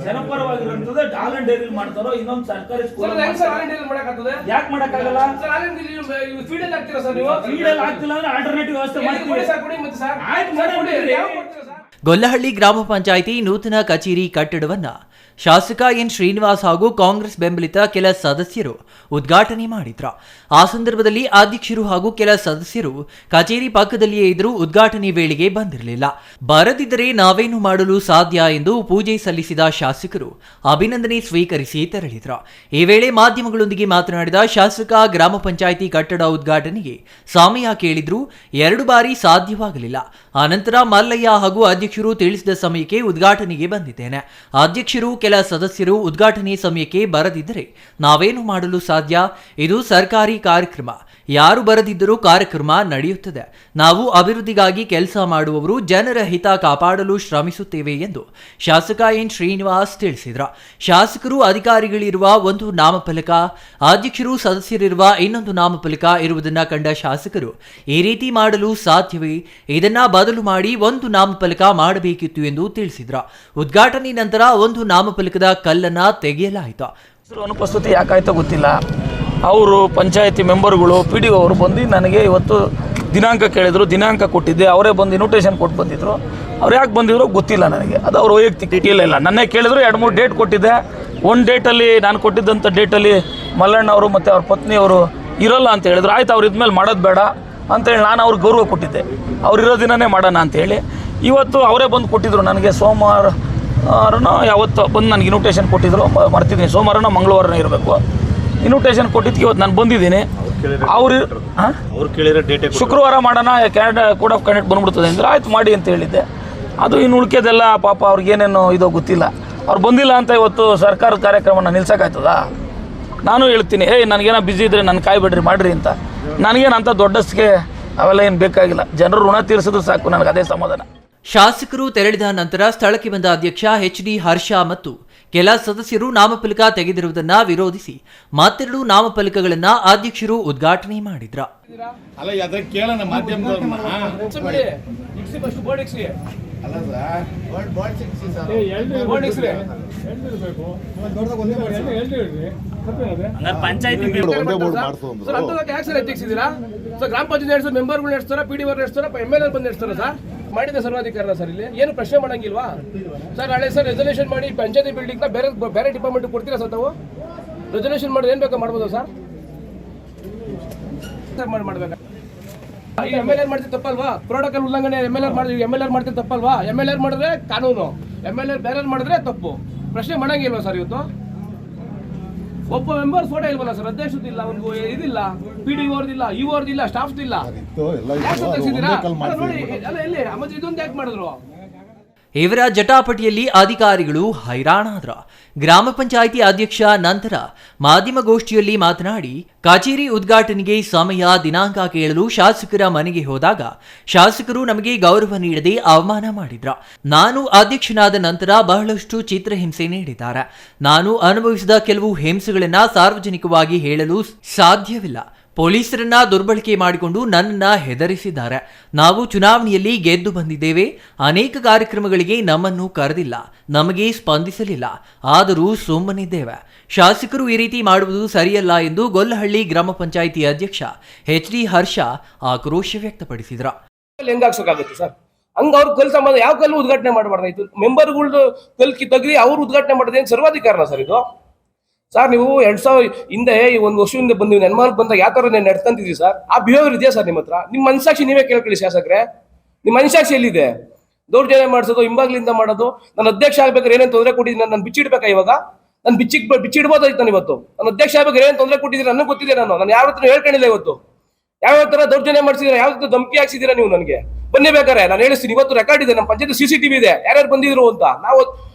ಜನಪರವಾಗಿರುವಂತದ್ದು ಡಾಲನ್ ಡೈರಿ ಮಾಡ್ತಾರೋ ಇನ್ನೊಂದು ಸರ್ಕಾರಿ ಸ್ಕೂಲ್ ಯಾಕೆ ಮಾಡಕ್ಕಾಗಲ್ಲ? ಫೀಡಲ್ ಆಗ್ತಿಲ್ಲ ಸರ್, ನೀವು ಫೀಡಲ್ ಆಗ್ತಿಲ್ಲ ಅಂದ್ರೆ ಆಲ್ಟರ್ನೇಟಿವ್ ವ್ಯವಸ್ಥೆ ಮಾಡ್ತೀವಿ. ಗೊಲ್ಲಹಳ್ಳಿ ಗ್ರಾಮ ಪಂಚಾಯಿತಿ ನೂತನ ಕಚೇರಿ ಕಟ್ಟಡವನ್ನ ಶಾಸಕ ಎನ್ ಶ್ರೀನಿವಾಸ್ ಹಾಗೂ ಕಾಂಗ್ರೆಸ್ ಬೆಂಬಲಿತ ಕೆಲ ಸದಸ್ಯರು ಉದ್ಘಾಟನೆ ಮಾಡಿದ್ರು. ಆ ಸಂದರ್ಭದಲ್ಲಿ ಅಧ್ಯಕ್ಷರು ಹಾಗೂ ಕೆಲ ಸದಸ್ಯರು ಕಚೇರಿ ಪಕ್ಕದಲ್ಲಿಯೇ ಇದ್ದರೂ ಉದ್ಘಾಟನೆ ವೇಳೆಗೆ ಬಂದಿರಲಿಲ್ಲ. ಬರದಿದ್ದರೆ ನಾವೇನು ಮಾಡಲು ಸಾಧ್ಯ ಎಂದು ಪೂಜೆ ಸಲ್ಲಿಸಿದ ಶಾಸಕರು ಅಭಿನಂದನೆ ಸ್ವೀಕರಿಸಿ ತೆರಳಿದ್ರು. ಈ ವೇಳೆ ಮಾಧ್ಯಮಗಳೊಂದಿಗೆ ಮಾತನಾಡಿದ ಶಾಸಕ ಗ್ರಾಮ ಪಂಚಾಯಿತಿ ಕಟ್ಟಡ ಉದ್ಘಾಟನೆಗೆ ಸಮಯ ಕೇಳಿದ್ರು 2 ಬಾರಿ ಸಾಧ್ಯವಾಗಲಿಲ್ಲ. ಆನಂತರ ಮಲ್ಲಯ್ಯ ಹಾಗೂ ಅಧ್ಯಕ್ಷರು ತಿಳಿಸಿದ ಸಮಯಕ್ಕೆ ಉದ್ಘಾಟನೆಗೆ ಬಂದಿದ್ದೇನೆ. ಅಧ್ಯಕ್ಷರು ಕೆಲ ಸದಸ್ಯರು ಉದ್ಘಾಟನೆ ಸಮಯಕ್ಕೆ ಬರದಿದ್ದರೆ ನಾವೇನು ಮಾಡಲು ಸಾಧ್ಯ? ಇದು ಸರ್ಕಾರಿ ಕಾರ್ಯಕ್ರಮ, ಯಾರು ಬರದಿದ್ದರೂ ಕಾರ್ಯಕ್ರಮ ನಡೆಯುತ್ತದೆ. ನಾವು ಅಭಿವೃದ್ಧಿಗಾಗಿ ಕೆಲಸ ಮಾಡುವವರು, ಜನರ ಹಿತ ಕಾಪಾಡಲು ಶ್ರಮಿಸುತ್ತೇವೆ ಎಂದು ಶಾಸಕ ಎನ್ ಶ್ರೀನಿವಾಸ್ ತಿಳಿಸಿದರು. ಶಾಸಕರು ಅಧಿಕಾರಿಗಳಿರುವ ಒಂದು ನಾಮಫಲಕ, ಅಧ್ಯಕ್ಷರು ಸದಸ್ಯರಿರುವ ಇನ್ನೊಂದು ನಾಮಫಲಕ ಇರುವುದನ್ನು ಕಂಡ ಶಾಸಕರು ಈ ರೀತಿ ಮಾಡಲು ಸಾಧ್ಯವೇ? ಇದನ್ನ ಬದಲು ಮಾಡಿ ಒಂದು ನಾಮಫಲಕ ಮಾಡಬೇಕಿತ್ತು ಎಂದು ತಿಳಿಸಿದರು. ಉದ್ಘಾಟನೆ ನಂತರ ಒಂದು ನಾಮಫಲಕದ ಕಲ್ಲನ್ನ ತೆಗೆಯಲಾಯಿತು. ಅನುಪಸ್ಥಿತಿ ಯಾಕಾಯ್ತೋ ಗೊತ್ತಿಲ್ಲ. ಅವರು ಪಂಚಾಯತಿ ಮೆಂಬರ್ಗಳು, PDO ಅವರು ಬಂದು ನನಗೆ ಇವತ್ತು ದಿನಾಂಕ ಕೇಳಿದ್ರು, ದಿನಾಂಕ ಕೊಟ್ಟಿದ್ದೆ. ಅವರೇ ಬಂದು ಇನ್ವಿಟೇಷನ್ ಕೊಟ್ಟು ಬಂದಿದ್ರು. ಅವ್ರು ಯಾಕೆ ಬಂದಿದ್ರು ಗೊತ್ತಿಲ್ಲ ನನಗೆ, ಅದು ಅವ್ರ ವೈಯಕ್ತಿಕ ಇಲ್ಲ. ನನ್ನೇ ಕೇಳಿದ್ರು, 2-3 ಡೇಟ್ ಕೊಟ್ಟಿದ್ದೆ. ಒಂದು ಡೇಟಲ್ಲಿ ನಾನು ಕೊಟ್ಟಿದ್ದಂಥ ಡೇಟಲ್ಲಿ ಮಲ್ಲಣ್ಣ ಅವರು ಮತ್ತು ಅವ್ರ ಪತ್ನಿಯವರು ಇರೋಲ್ಲ ಅಂತ ಹೇಳಿದ್ರು. ಆಯ್ತು, ಅವ್ರು ಇದ್ಮೇಲೆ ಮಾಡೋದು ಬೇಡ ಅಂತೇಳಿ ನಾನು ಅವ್ರಿಗೆ ಗೌರವ ಕೊಟ್ಟಿದ್ದೆ. ಅವ್ರು ಇರೋ ದಿನವೇ ಮಾಡೋಣ ಅಂತೇಳಿ. ಇವತ್ತು ಅವರೇ ಬಂದು ಕೊಟ್ಟಿದ್ರು ನನಗೆ. ಸೋಮವಾರನ ಯಾವತ್ತು ಬಂದು ನನಗೆ ಇನ್ವಿಟೇಷನ್ ಕೊಟ್ಟಿದ್ರು, ಮರ್ತಿದ್ದೀನಿ. ಸೋಮವಾರನ ಮಂಗಳವಾರನ ಇರಬೇಕು. ಇನ್ವಿಟೇಷನ್ ಕೊಟ್ಟಿದ್ದಕ್ಕೆ ಇವತ್ತು ನಾನು ಬಂದಿದ್ದೀನಿ. ಅವ್ರು ಕೇಳಿರೋ ಡೇಟ್ ಶುಕ್ರವಾರ ಮಾಡೋಣ, ಕ್ಯಾಂಡಿಡೇಟ್ ಕೋಡ್ ಆಫ್ ಕಂಡಕ್ಟ್ ಬಂದ್ಬಿಡ್ತದೆ ಅಂದರೆ ಆಯ್ತು ಮಾಡಿ ಅಂತ ಹೇಳಿದ್ದೆ. ಅದು ಇನ್ನು ಉಳ್ಕೆದೆಲ್ಲ ಪಾಪ ಅವ್ರಿಗೇನೇನು ಇದೋ ಗೊತ್ತಿಲ್ಲ. ಅವ್ರು ಬಂದಿಲ್ಲ ಅಂತ ಇವತ್ತು ಸರ್ಕಾರದ ಕಾರ್ಯಕ್ರಮನ ನಿಲ್ಸೋಕ್ಕಾಯ್ತದ? ನಾನು ಹೇಳ್ತೀನಿ, ನನಗೇನೋ ಬ್ಯುಸಿ ಇದ್ದರೆ ನನ್ನ ಕಾಯ್ಬಿಡ್ರಿ ಮಾಡಿರಿ ಅಂತ. ನನಗೇನಂತ ದೊಡ್ಡಸ್ಗೆ ಅವೆಲ್ಲ ಏನು ಬೇಕಾಗಿಲ್ಲ. ಜನರು ಋಣ ತೀರಿಸಿದ್ರು ಸಾಕು, ನನಗೆ ಅದೇ ಸಮಾಧಾನ. ಶಾಸಕರು ತೆರಳಿದ ನಂತರ ಸ್ಥಳಕ್ಕೆ ಬಂದ ಅಧ್ಯಕ್ಷ HD ಹರ್ಷ ಮತ್ತು ಕೆಲ ಸದಸ್ಯರು ನಾಮಫಲಕ ತೆಗೆದಿರುವುದನ್ನು ವಿರೋಧಿಸಿ ಮತ್ತೆರಡು ನಾಮಫಲಕಗಳನ್ನ ಅಧ್ಯಕ್ಷರು ಉದ್ಘಾಟನೆ ಮಾಡಿದ್ರು. ಗ್ರಾಮ ಪಂಚಾಯತ್ ಮೆಂಬರ್ಗಳು ನಡೆಸ್ತಾರ, PDO ನಡೆಸ್ತಾರ, MLA ಬಂದು ನಡೆಸ್ತಾರ ಸರ್. ಮಾಡಿದ ಸರ್ವಾಧಿಕಾರ ಸರ್, ಇಲ್ಲಿ ಏನು ಪ್ರಶ್ನೆ ಮಾಡಂಗಿಲ್ವಾ ಸರ್? ನಾಳೆ ಸರ್ ರೆಸಲ್ಯೂಷನ್ ಮಾಡಿ ಪಂಚಾಯತಿ ಬಿಲ್ಡಿಂಗ್ನ ಬೇರೆ ಡಿಪಾರ್ಟ್ಮೆಂಟ್ ಕೊಡ್ತೀರಾ ಸರ್? ತಾವು ರೆಸಲ್ಯೂಷನ್ ಮಾಡೋದು ಏನು ಬೇಕಾ ಮಾಡ್ಬೋದು ಸರ್? ಮಾಡ್ಬೇಕಾ? ಈ MLA ಮಾಡ್ತಿದ್ದು ತಪ್ಪಲ್ವಾ? ಪ್ರೋಟೋಕಾಲ್ ಉಲ್ಲಂಘನೆ MLA ಮಾಡ್ತಿದ್ದು ತಪ್ಪಲ್ವಾ? MLA ಮಾಡಿದ್ರೆ ಕಾನೂನು, MLA ಬೇರೆ ಮಾಡಿದ್ರೆ ತಪ್ಪು. ಪ್ರಶ್ನೆ ಮಾಡಂಗಿಲ್ವಾ ಸರ್? ಇವತ್ತು ಒಬ್ಬ ಮೆಂಬರ್ ಫೋಟೋ ಇಲ್ವಲ್ಲ ಸರ್? ಅಧ್ಯಕ್ಷದಿಲ್ಲ, ಒಂದು ಇದಿಲ್ಲ, PDO ಇವ್ರದಿಲ್ಲ, ಸ್ಟಾಫ್ದಿಲ್ಲ. ನೋಡಿ ಅಲ್ಲ, ಎಲ್ಲಿ ಮತ್ತೆ ಇದೊಂದು ಯಾಕೆ ಮಾಡಿದ್ರು? ಇವರ ಜಟಾಪಟಿಯಲ್ಲಿ ಅಧಿಕಾರಿಗಳು ಹೈರಾಣಾದ್ರ. ಗ್ರಾಮ ಪಂಚಾಯಿತಿ ಅಧ್ಯಕ್ಷ ನಂತರ ಮಾಧ್ಯಮಗೋಷ್ಠಿಯಲ್ಲಿ ಮಾತನಾಡಿ, ಕಚೇರಿ ಉದ್ಘಾಟನೆಗೆ ಸಮಯ ದಿನಾಂಕ ಕೇಳಲು ಶಾಸಕರ ಮನೆಗೆ ಹೋದಾಗ ಶಾಸಕರು ನಮಗೆ ಗೌರವ ನೀಡದೆ ಅವಮಾನ ಮಾಡಿದ್ರ. ನಾನು ಅಧ್ಯಕ್ಷನಾದ ನಂತರ ಬಹಳಷ್ಟು ಚಿತ್ರಹಿಂಸೆ ನೀಡಿದ್ದಾರೆ. ನಾನು ಅನುಭವಿಸಿದ ಕೆಲವು ಹಿಂಸೆಗಳನ್ನ ಸಾರ್ವಜನಿಕವಾಗಿ ಹೇಳಲು ಸಾಧ್ಯವಿಲ್ಲ. ಪೊಲೀಸರನ್ನ ದುರ್ಬಳಕೆ ಮಾಡಿಕೊಂಡು ನನ್ನನ್ನ ಹೆದರಿಸಿದ್ದಾರೆ. ನಾವು ಚುನಾವಣೆಯಲ್ಲಿ ಗೆದ್ದು ಬಂದಿದ್ದೇವೆ. ಅನೇಕ ಕಾರ್ಯಕ್ರಮಗಳಿಗೆ ನಮ್ಮನ್ನು ಕರೆದಿಲ್ಲ, ನಮಗೆ ಸ್ಪಂದಿಸಲಿಲ್ಲ. ಆದರೂ ಸುಮ್ಮನಿದ್ದೇವೆ. ಶಾಸಕರು ಈ ರೀತಿ ಮಾಡುವುದು ಸರಿಯಲ್ಲ ಎಂದು ಗೊಲ್ಲಹಳ್ಳಿ ಗ್ರಾಮ ಪಂಚಾಯಿತಿ ಅಧ್ಯಕ್ಷ HD ಹರ್ಷ ಆಕ್ರೋಶ ವ್ಯಕ್ತಪಡಿಸಿದ್ರು. ಹೆಂಗಾಗ್ಸೋಕ್ಕಾಗುತ್ತೆ ಸರ್? ಹಂಗ ಅವ್ರ ಕಲ್ ಸಂಬಂಧ ಯಾವ ಕಲ್ಲು ಉದ್ಘಾಟನೆ ಮಾಡಬಾರ್ದಾಯ್ತು? ಮೆಂಬರ್ಗಳು ಕಲ್ ತೆಗ್ರಿ ಅವ್ರು ಉದ್ಘಾಟನೆ ಮಾಡೋದು ಏನು ಸರ್ವಾಧಿಕಾರನ ಸರ್ ಇದು? ಸರ್ ನೀವು 2000 ಹಿಂದೆ ಒಂದು ವರ್ಷದಿಂದ ಬಂದು ನೆನ್ಮಾರ್ಕ್ ಬಂದಾಗ ಯಾವ ಥರ ನಾನು ನಡ್ಕೊಂತಿದ್ವಿ ಸರ್? ಆ ಬಿಹೇವಿಯರ್ ಇದೆಯಾ ಸರ್ ನಿಮ್ಮ ಹತ್ರ? ನಿಮ್ಮ ಮನಸ್ಸಾಕ್ಷಿ ನೀವೇ ಕೇಳ್ಕೊಳ್ಳಿ ಶಾಸಕರೇ. ನಿಮ್ಮ ಮನಸ್ಸಾಕ್ಷಿ ಎಲ್ಲಿದೆ? ದೌರ್ಜನ್ಯ ಮಾಡಿಸೋದು, ಹಿಂಬಾಗ್ಲಿಂದ ಮಾಡೋದು. ನಾನು ಅಧ್ಯಕ್ಷ ಆಗ್ಬೇಕಾದ್ರೆ ಏನೇನು ತೊಂದರೆ ಕೊಟ್ಟಿದ್ದೀನಿ? ನಾನು ಬಿಚ್ಚಿಡ್ಬೇಕಾ ಇವಾಗ? ನಾನು ಬಿಚ್ಚಿಡ್ಬೋದಾಯ್ತು ನಾನು ಇವತ್ತು? ನಾನು ಅಧ್ಯಕ್ಷ ಆಗ್ಬೇಕಾದ್ರೆ ಏನೇನು ತೊಂದರೆ ಕೊಟ್ಟಿದ್ದೀನಿ ನನಗೆ ಗೊತ್ತಿದೆ. ನಾನು ಯಾವ ಹತ್ರ ಹೇಳ್ಕೊಂಡಿಲ್ಲ ಇವತ್ತು. ಯಾವ ಥರ ದೌರ್ಜನ್ಯ ಮಾಡಿಸಿದ್ರೆ, ಯಾವ ಥರ ಧಮಕಿ ಹಾಕ್ಸಿದ್ದೀರಾ ನೀವು ನನಗೆ? ಬನ್ನಿ ಬೇಕಾರೆ ನಾನು ಹೇಳಿಸ್ತೀನಿ. ಇವತ್ತು ರೆಕಾರ್ಡ್ ಇದೆ, ನಮ್ಮ ಪಂಚಾಯತ್ CCTV ಇದೆ, ಯಾರ್ಯಾರು ಬಂದಿದ್ರು ಅಂತ. ನಾವು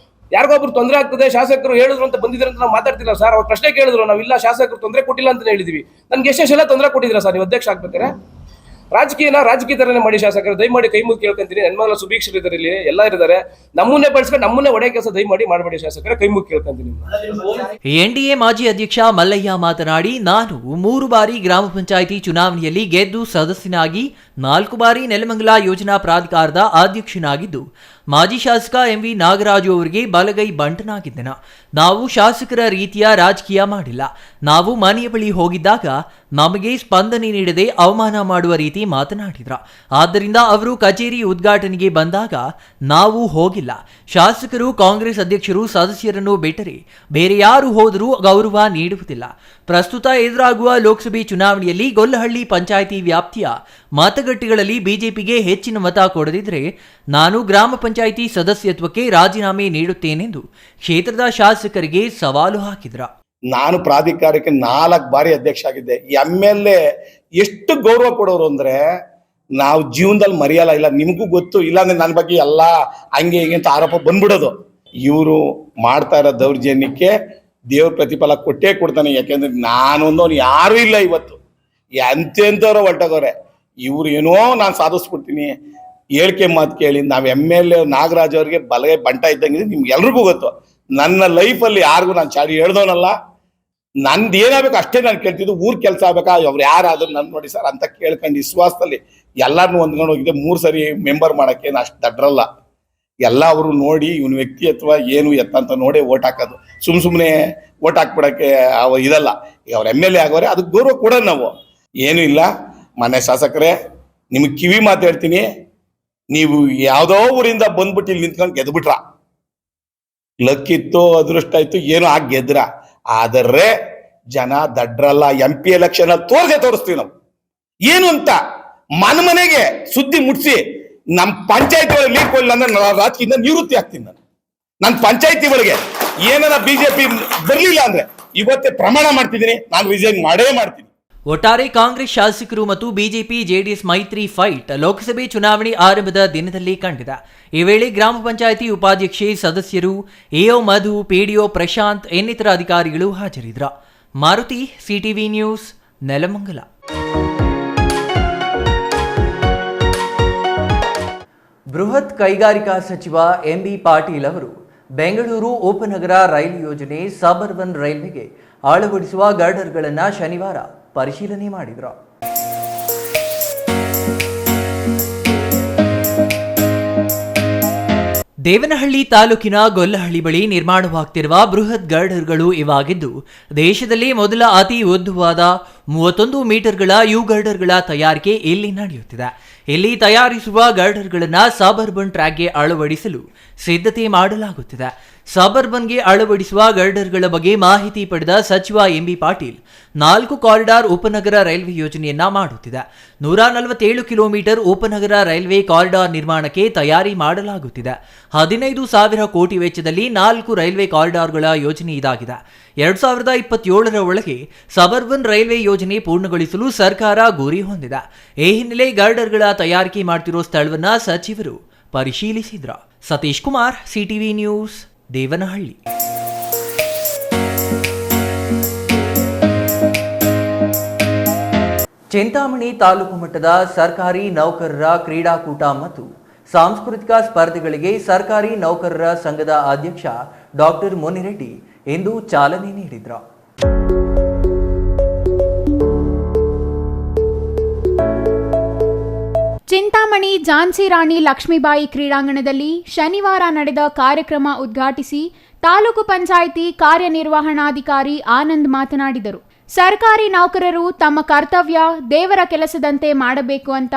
ಯಾರಿಗೊಬ್ರು ತೊಂದರೆ ಆಗ್ತದೆ, ಶಾಸಕರು ಹೇಳಿದ್ರು ಅಂತ ಬಂದಿದ್ರೆ ಅಂತ ನಾವು ಮಾತಾಡ್ತಿಲ್ಲ ಸರ್. ಅವ್ರು ಪ್ರಶ್ನೆ ಕೇಳಿದ್ರು, ನಾವಿಲ್ಲ ಶಾಸಕರು ತೊಂದರೆ ಕೊಟ್ಟಿಲ್ಲ ಅಂತ ಹೇಳಿದ್ವಿ. ನನ್ಗೆ ಎಷ್ಟೆಲ್ಲ ತೊಂದರೆ ಕೊಟ್ಟಿದ್ದೀರಾ ಸರ್ ನೀವು ಅಧ್ಯಕ್ಷ ಆಗ್ಬೇಕಾರೆ? ರಾಜಕೀಯ ತರನೇ ಮಾಡಿ ಶಾಸಕರು. ದಯಮಾಡಿ ಕೈ ಮುಗಿ ಕೇಳ್ಕೊಂತೀನಿ. ಹೆಣ್ಮಗಳ ಸುಭೀಕ್ಷರಿದ್ದಾರೆ, ಇಲ್ಲಿ ಎಲ್ಲ ಇದ್ದಾರೆ. ನಮ್ಮನ್ನೇ ಬಳಸ್ಕೊಂಡು ನಮ್ಮನ್ನೇ ಒಡೆ ಕೆಲಸ ದಯಮಾಡಿ ಮಾಡಬೇಡಿ ಶಾಸಕರೇ, ಕೈ ಮುಗಿ ಕೇಳ್ಕೊಂತೀನಿ. NDA ಮಾಜಿ ಅಧ್ಯಕ್ಷ ಮಲ್ಲಯ್ಯ ಮಾತನಾಡಿ, ನಾನು 3 ಬಾರಿ ಗ್ರಾಮ ಪಂಚಾಯಿತಿ ಚುನಾವಣೆಯಲ್ಲಿ ಗೆದ್ದು ಸದಸ್ಯನಾಗಿ 4 ಬಾರಿ ನೆಲಮಂಗಲ ಯೋಜನಾ ಪ್ರಾಧಿಕಾರದ ಅಧ್ಯಕ್ಷನಾಗಿದ್ದು, ಮಾಜಿ ಶಾಸಕ MV ನಾಗರಾಜು ಅವರಿಗೆ ಬಲಗೈ ಬಂಟನಾಗಿದ್ದೆನು. ನಾವು ಶಾಸಕರ ರೀತಿಯ ರಾಜಕೀಯ ಮಾಡಿಲ್ಲ. ನಾವು ಮನೆಯ ಬಳಿ ಹೋಗಿದ್ದಾಗ ನಮಗೆ ಸ್ಪಂದನೆ ನೀಡದೆ ಅವಮಾನ ಮಾಡುವ ರೀತಿ ಮಾತನಾಡಿದ್ರ. ಆದ್ದರಿಂದ ಅವರು ಕಚೇರಿ ಉದ್ಘಾಟನೆಗೆ ಬಂದಾಗ ನಾವು ಹೋಗಿಲ್ಲ. ಶಾಸಕರು, ಕಾಂಗ್ರೆಸ್ ಅಧ್ಯಕ್ಷರು, ಸದಸ್ಯರನ್ನು ಬಿಟ್ಟರೆ ಬೇರೆ ಯಾರು ಹೋದರೂ ಗೌರವ ನೀಡುವುದಿಲ್ಲ. ಪ್ರಸ್ತುತ ಎದುರಾಗುವ ಲೋಕಸಭೆ ಚುನಾವಣೆಯಲ್ಲಿ ಗೊಲ್ಲಹಳ್ಳಿ ಪಂಚಾಯಿತಿ ವ್ಯಾಪ್ತಿಯ ಮತಗಟ್ಟೆಗಳಲ್ಲಿ ಬಿಜೆಪಿಗೆ ಹೆಚ್ಚಿನ ಮತ ಕೊಡದಿದ್ರೆ ನಾನು ಗ್ರಾಮ ಪಂಚಾಯಿತಿ ಸದಸ್ಯತ್ವಕ್ಕೆ ರಾಜೀನಾಮೆ ನೀಡುತ್ತೇನೆಂದು ಕ್ಷೇತ್ರದ ಶಾಸಕರಿಗೆ ಸವಾಲು ಹಾಕಿದ್ರ. ನಾನು ಪ್ರಾಧಿಕಾರಕ್ಕೆ 4 ಬಾರಿ ಅಧ್ಯಕ್ಷ ಆಗಿದ್ದೆ. MLA ಎಷ್ಟು ಗೌರವ ಕೊಡೋರು ಅಂದ್ರೆ ನಾವು ಜೀವನದಲ್ಲಿ ಮರೆಯಲ್ಲ. ಇಲ್ಲ ನಿಮಗೂ ಗೊತ್ತು, ಇಲ್ಲಾಂದ್ರೆ ನನ್ನ ಬಗ್ಗೆ ಎಲ್ಲ ಹಂಗೆ ಹಿಂಗೆ ಅಂತ ಆರೋಪ ಬಂದ್ಬಿಡೋದು. ಇವರು ಮಾಡ್ತಾ ಇರೋ ದೌರ್ಜನ್ಯಕ್ಕೆ ದೇವ್ರ ಪ್ರತಿಫಲ ಕೊಟ್ಟೇ ಕೊಡ್ತಾನೆ. ಯಾಕೆಂದ್ರೆ ನಾನೊಂದವನು ಯಾರು ಇಲ್ಲ ಇವತ್ತು. ಎಂತೆಂಥವ್ರು ಹೊರಟೋಗವ್ರೆ. ಇವ್ರು ಏನೋ ನಾನು ಸಾಧಿಸ್ಬಿಡ್ತೀನಿ ಹೇಳಿಕೆ ಮಾತು ಕೇಳಿ. ನಾವು MLA ನಾಗರಾಜ್ ಅವ್ರಿಗೆ ಬಲಗೈ ಬಂಟ ಇದ್ದಂಗಿದೆ, ನಿಮ್ಗೆ ಎಲ್ರಿಗೂ ಗೊತ್ತು. ನನ್ನ ಲೈಫಲ್ಲಿ ಯಾರಿಗೂ ನಾನು ಚಾಡಿ ಹೇಳ್ದವನಲ್ಲ. ನಂದು ಏನಾಗಬೇಕು ಅಷ್ಟೇ ನಾನು ಕೇಳ್ತಿದ್ದು. ಊರ್ ಕೆಲಸ ಆಗ್ಬೇಕಾ, ಅವ್ರು ಯಾರಾದ್ರೂ ನನ್ ನೋಡಿ ಸರ್ ಅಂತ ಕೇಳ್ಕೊಂಡು ವಿಶ್ವಾಸದಲ್ಲಿ ಎಲ್ಲಾರನ್ನೂ ಹೊಂದ್ಕೊಂಡು ಹೋಗಿದ್ದೆ. 3 ಸರಿ ಮೆಂಬರ್ ಮಾಡಕ್ಕೆ ಅಷ್ಟು ದಡ್ರಲ್ಲ. ಎಲ್ಲ ಅವರು ನೋಡಿ ಇವನ್ ವ್ಯಕ್ತಿ ಅಥವಾ ಏನು ಎತ್ತಂತ ನೋಡಿ ಓಟ್ ಹಾಕೋದು. ಸುಮ್ಮನೆ ಓಟ್ ಹಾಕ್ಬಿಡಕ್ಕೆ ಇದಲ್ಲ. ಈಗ ಅವ್ರ MLA ಆಗೋರೆ, ಅದಕ್ಕೆ ಗೌರವ ಕೊಡೋಣ ನಾವು. ಏನೂ ಇಲ್ಲ. ಮನೆ ಶಾಸಕರೇ, ನಿಮಗೆ ಕಿವಿ ಮಾತಾಡ್ತೀನಿ. ನೀವು ಯಾವುದೋ ಊರಿಂದ ಬಂದ್ಬಿಟ್ಟು ಇಲ್ಲಿ ನಿಂತ್ಕೊಂಡು ಗೆದ್ಬಿಟ್ರ, ಲಕ್ಕಿತ್ತು, ಅದೃಷ್ಟ ಇತ್ತು, ಏನೋ ಆಗಿ ಗೆದ್ರ. ಆದರೆ ಜನ ದಡ್ರಲ್ಲ. MP ಎಲೆಕ್ಷನ್ ಅಲ್ಲಿ ತೋರಿಸ್ತೀವಿ ನಾವು ಏನು ಅಂತ. ಮನೆಗೆ ಸುದ್ದಿ ಮುಟ್ಸಿ ನಮ್ಮ ಪಂಚಾಯತಿ ಒಳಗೆ ಲೀಕ್ ಕೊಡಲಿಲ್ಲ ಅಂದ್ರೆ ರಾಜಕೀಯದಿಂದ ನಿವೃತ್ತಿ ಆಗ್ತೀನಿ ನಾನು. ನನ್ನ ಪಂಚಾಯತಿ ಒಳಗೆ ಏನಾರ BJP ಬರ್ಲಿಲ್ಲ ಅಂದ್ರೆ ಇವತ್ತೇ ಪ್ರಮಾಣ ಮಾಡ್ತಿದ್ದೀನಿ, ನಾನು ರಿಸೈನ್ ಮಾಡೇ ಮಾಡ್ತೀನಿ. ಒಟ್ಟಾರೆ ಕಾಂಗ್ರೆಸ್ ಶಾಸಕರು ಮತ್ತು ಬಿಜೆಪಿ ಜೆಡಿಎಸ್ ಮೈತ್ರಿ ಫೈಟ್ ಲೋಕಸಭೆ ಚುನಾವಣೆ ಆರಂಭದ ದಿನದಲ್ಲಿ ಕಂಡಿದೆ. ಈ ವೇಳೆ ಗ್ರಾಮ ಪಂಚಾಯಿತಿ ಉಪಾಧ್ಯಕ್ಷೆ, ಸದಸ್ಯರು, AO ಮಧು, PDO ಪ್ರಶಾಂತ್ ಇನ್ನಿತರ ಅಧಿಕಾರಿಗಳು ಹಾಜರಿದ್ದರು. Maruti, CTV news, Nelamangala. ಬೃಹತ್ ಕೈಗಾರಿಕಾ ಸಚಿವ MB ಪಾಟೀಲ್ ಅವರು ಬೆಂಗಳೂರು ಉಪನಗರ ರೈಲು ಯೋಜನೆ ಸಬರ್ಬನ್ ರೈಲ್ವೆಗೆ ಅಳವಡಿಸುವ ಗರ್ಡರ್ಗಳನ್ನು ಶನಿವಾರ ಪರಿಶೀಲನೆ ಮಾಡಿದರು. ದೇವನಹಳ್ಳಿ ತಾಲೂಕಿನ ಗೊಲ್ಲಹಳ್ಳಿ ಬಳಿ ನಿರ್ಮಾಣವಾಗ್ತಿರುವ ಬೃಹತ್ ಗರ್ಡರ್ಗಳು ಇವಾಗಿದ್ದು, ದೇಶದಲ್ಲಿ ಮೊದಲ ಅತಿ ಉದ್ದವಾದ 31 ಮೀಟರ್ಗಳ ಯು ಗರ್ಡರ್ಗಳ ತಯಾರಿಕೆ ಇಲ್ಲಿ ನಡೆಯುತ್ತಿದೆ. ಇಲ್ಲಿ ತಯಾರಿಸುವ ಗರ್ಡರ್ಗಳನ್ನು ಸಬರ್ಬನ್ ಟ್ರ್ಯಾಕ್ಗೆ ಅಳವಡಿಸಲು ಸಿದ್ಧತೆ ಮಾಡಲಾಗುತ್ತಿದೆ. ಸಬರ್ಬನ್ಗೆ ಅಳವಡಿಸುವ ಗರ್ಡರ್ಗಳ ಬಗ್ಗೆ ಮಾಹಿತಿ ಪಡೆದ ಸಚಿವ MB ಪಾಟೀಲ್ 4 ಕಾರಿಡಾರ್ ಉಪನಗರ ರೈಲ್ವೆ ಯೋಜನೆಯನ್ನ ಮಾಡುತ್ತಿದೆ. 147 ಕಿಲೋಮೀಟರ್ ಉಪನಗರ ರೈಲ್ವೆ ಕಾರಿಡಾರ್ ನಿರ್ಮಾಣಕ್ಕೆ ತಯಾರಿ ಮಾಡಲಾಗುತ್ತಿದೆ. 15,000 ಕೋಟಿ ವೆಚ್ಚದಲ್ಲಿ 4 ರೈಲ್ವೆ ಕಾರಿಡಾರ್ಗಳ ಯೋಜನೆ ಇದಾಗಿದೆ. 2027ರ ಒಳಗೆ ಸಬರ್ಬನ್ ರೈಲ್ವೆ ಯೋಜನೆ ಪೂರ್ಣಗೊಳಿಸಲು ಸರ್ಕಾರ ಗುರಿ ಹೊಂದಿದೆ. ಈ ಹಿನ್ನೆಲೆ ಗರ್ಡರ್ಗಳ ತಯಾರಿಕೆ ಮಾಡ್ತಿರೋ ಸ್ಥಳವನ್ನ ಸಚಿವರು ಪರಿಶೀಲಿಸಿದ್ರು. Satish Kumar, CTV news, Devanahalli. ಚಿಂತಾಮಣಿ ತಾಲೂಕು ಮಟ್ಟದ ಸರ್ಕಾರಿ ನೌಕರರ ಕ್ರೀಡಾಕೂಟ ಮತ್ತು ಸಾಂಸ್ಕೃತಿಕ ಸ್ಪರ್ಧೆಗಳಿಗೆ ಸರ್ಕಾರಿ ನೌಕರರ ಸಂಘದ ಅಧ್ಯಕ್ಷ ಡಾಕ್ಟರ್ ಮುನಿರೆಡ್ಡಿ ಇಂದು ಚಾಲನೆ ನೀಡಿದರು. ಚಿಂತಾಮಣಿ ಝಾನ್ಸಿ ರಾಣಿ ಲಕ್ಷ್ಮೀಬಾಯಿ ಕ್ರೀಡಾಂಗಣದಲ್ಲಿ ಶನಿವಾರ ನಡೆದ ಕಾರ್ಯಕ್ರಮ ಉದ್ಘಾಟಿಸಿ ತಾಲೂಕು ಪಂಚಾಯಿತಿ ಕಾರ್ಯನಿರ್ವಹಣಾಧಿಕಾರಿ ಆನಂದ್ ಮಾತನಾಡಿದರು. ಸರ್ಕಾರಿ ನೌಕರರು ತಮ್ಮ ಕರ್ತವ್ಯ ದೇವರ ಕೆಲಸದಂತೆ ಮಾಡಬೇಕು ಅಂತ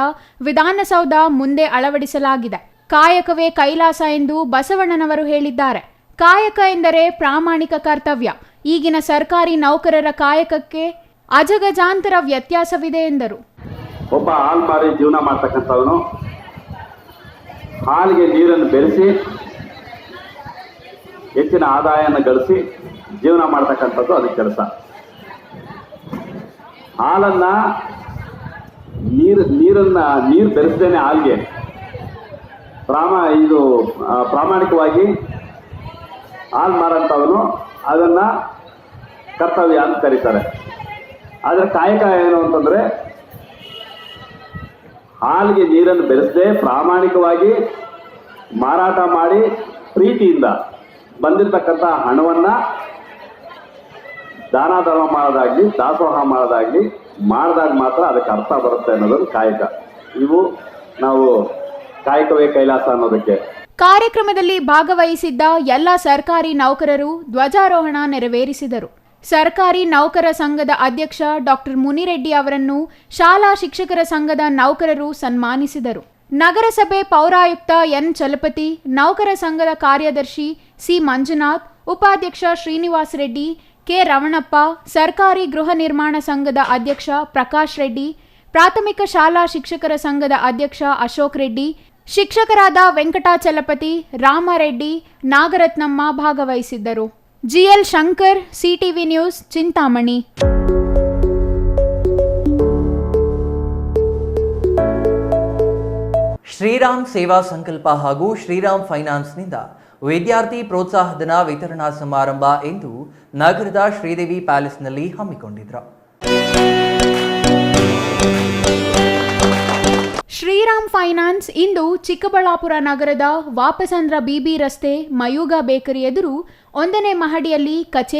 ವಿಧಾನಸೌಧ ಮುಂದೆ ಅಳವಡಿಸಲಾಗಿದೆ. ಕಾಯಕವೇ ಕೈಲಾಸ ಎಂದು ಬಸವಣ್ಣನವರು ಹೇಳಿದ್ದಾರೆ. ಕಾಯಕ ಎಂದರೆ ಪ್ರಾಮಾಣಿಕ ಕರ್ತವ್ಯ. ಈಗಿನ ಸರ್ಕಾರಿ ನೌಕರರ ಕಾಯಕಕ್ಕೆ ಅಜಗಜಾಂತರ ವ್ಯತ್ಯಾಸವಿದೆ ಎಂದರು. ಒಬ್ಬ ಹಾಲು ಮಾರಿ ಜೀವನ ಮಾಡ್ತಕ್ಕಂಥವನು ಹಾಲಿಗೆ ನೀರನ್ನು ಬೆರೆಸಿ ಹೆಚ್ಚಿನ ಆದಾಯವನ್ನು ಗಳಿಸಿ ಜೀವನ ಮಾಡ್ತಕ್ಕಂಥದ್ದು ಅದು ಕೆಲಸ. ಹಾಲನ್ನ ನೀರು ಬೆರೆಸದೇನೆ ಹಾಲಿಗೆ ಪ್ರಾಮಾಣಿಕವಾಗಿ ಹಾಲು ಮಾರಂಥವನು ಅದನ್ನ ಕರ್ತವ್ಯ ಅಂತ ಕರೀತಾರೆ. ಆದರೆ ಕಾಯಕ ಏನು ಅಂತಂದ್ರೆ ಹಾಲಿಗೆ ನೀರನ್ನು ಬೆರೆಸದೆ ಪ್ರಾಮಾಣಿಕವಾಗಿ ಮಾರಾಟ ಮಾಡಿ ಪ್ರೀತಿಯಿಂದ ಬಂದಿರತಕ್ಕಂಥ ಹಣವನ್ನ ದಾನ ಧರ್ಮ ಮಾಡೋದಾಗ್ಲಿ ದಾಸೋಹ ಮಾಡೋದಾಗ್ಲಿ ಮಾಡಿದಾಗ ಮಾತ್ರ ಅದಕ್ಕೆ ಅರ್ಥ ಬರುತ್ತೆ ಅನ್ನೋದು ಕಾಯಕ. ಇವು ನಾವು ಕಾಯಕವೇ ಕೈಲಾಸ ಅನ್ನೋದಕ್ಕೆ. ಕಾರ್ಯಕ್ರಮದಲ್ಲಿ ಭಾಗವಹಿಸಿದ್ದ ಎಲ್ಲ ಸರ್ಕಾರಿ ನೌಕರರು ಧ್ವಜಾರೋಹಣ ನೆರವೇರಿಸಿದರು. ಸರ್ಕಾರಿ ನೌಕರ ಸಂಘದ ಅಧ್ಯಕ್ಷ ಡಾಕ್ಟರ್ ಮುನಿರೆಡ್ಡಿ ಅವರನ್ನು ಶಾಲಾ ಶಿಕ್ಷಕರ ಸಂಘದ ನೌಕರರು ಸನ್ಮಾನಿಸಿದರು. ನಗರಸಭೆ ಪೌರಾಯುಕ್ತ ಎನ್ ಚಲಪತಿ, ನೌಕರ ಸಂಘದ ಕಾರ್ಯದರ್ಶಿ ಸಿ ಮಂಜುನಾಥ್, ಉಪಾಧ್ಯಕ್ಷ ಶ್ರೀನಿವಾಸ್ ರೆಡ್ಡಿ, ಕೆ ರಮಣಪ್ಪ, ಸರ್ಕಾರಿ ಗೃಹ ನಿರ್ಮಾಣ ಸಂಘದ ಅಧ್ಯಕ್ಷ ಪ್ರಕಾಶ್ ರೆಡ್ಡಿ, ಪ್ರಾಥಮಿಕ ಶಾಲಾ ಶಿಕ್ಷಕರ ಸಂಘದ ಅಧ್ಯಕ್ಷ ಅಶೋಕ್ ರೆಡ್ಡಿ, ಶಿಕ್ಷಕರಾದ ವೆಂಕಟಾಚಲಪತಿ, ರಾಮರೆಡ್ಡಿ, ನಾಗರತ್ನಮ್ಮ ಭಾಗವಹಿಸಿದ್ದರು. G L Shankar, CTV news, Chintamani. Shriram Seva Sankalpa ಹಾಗೂ ಶ್ರೀರಾಮ್ ಫೈನಾನ್ಸ್ನಿಂದ ವಿದ್ಯಾರ್ಥಿ ಪ್ರೋತ್ಸಾಹಧನ ವಿತರಣಾ ಸಮಾರಂಭ ಎಂದು ನಗರದ ಶ್ರೀದೇವಿ ಪ್ಯಾಲೇಸ್ನಲ್ಲಿ ಹಮ್ಮಿಕೊಂಡಿದ್ರು. ಶ್ರೀರಾಮ್ ಫೈನಾನ್ಸ್ ಇಂದು ಚಿಕ್ಕಬಳ್ಳಾಪುರ ನಗರದ ವಾಪಸಂದ್ರ ಬಿಬಿ ರಸ್ತೆ ಮಯೂಗ ಬೇಕರಿ ಎದುರು 1ನೇ ಮಹಡಿಯಲ್ಲಿ ಕಚೇರಿ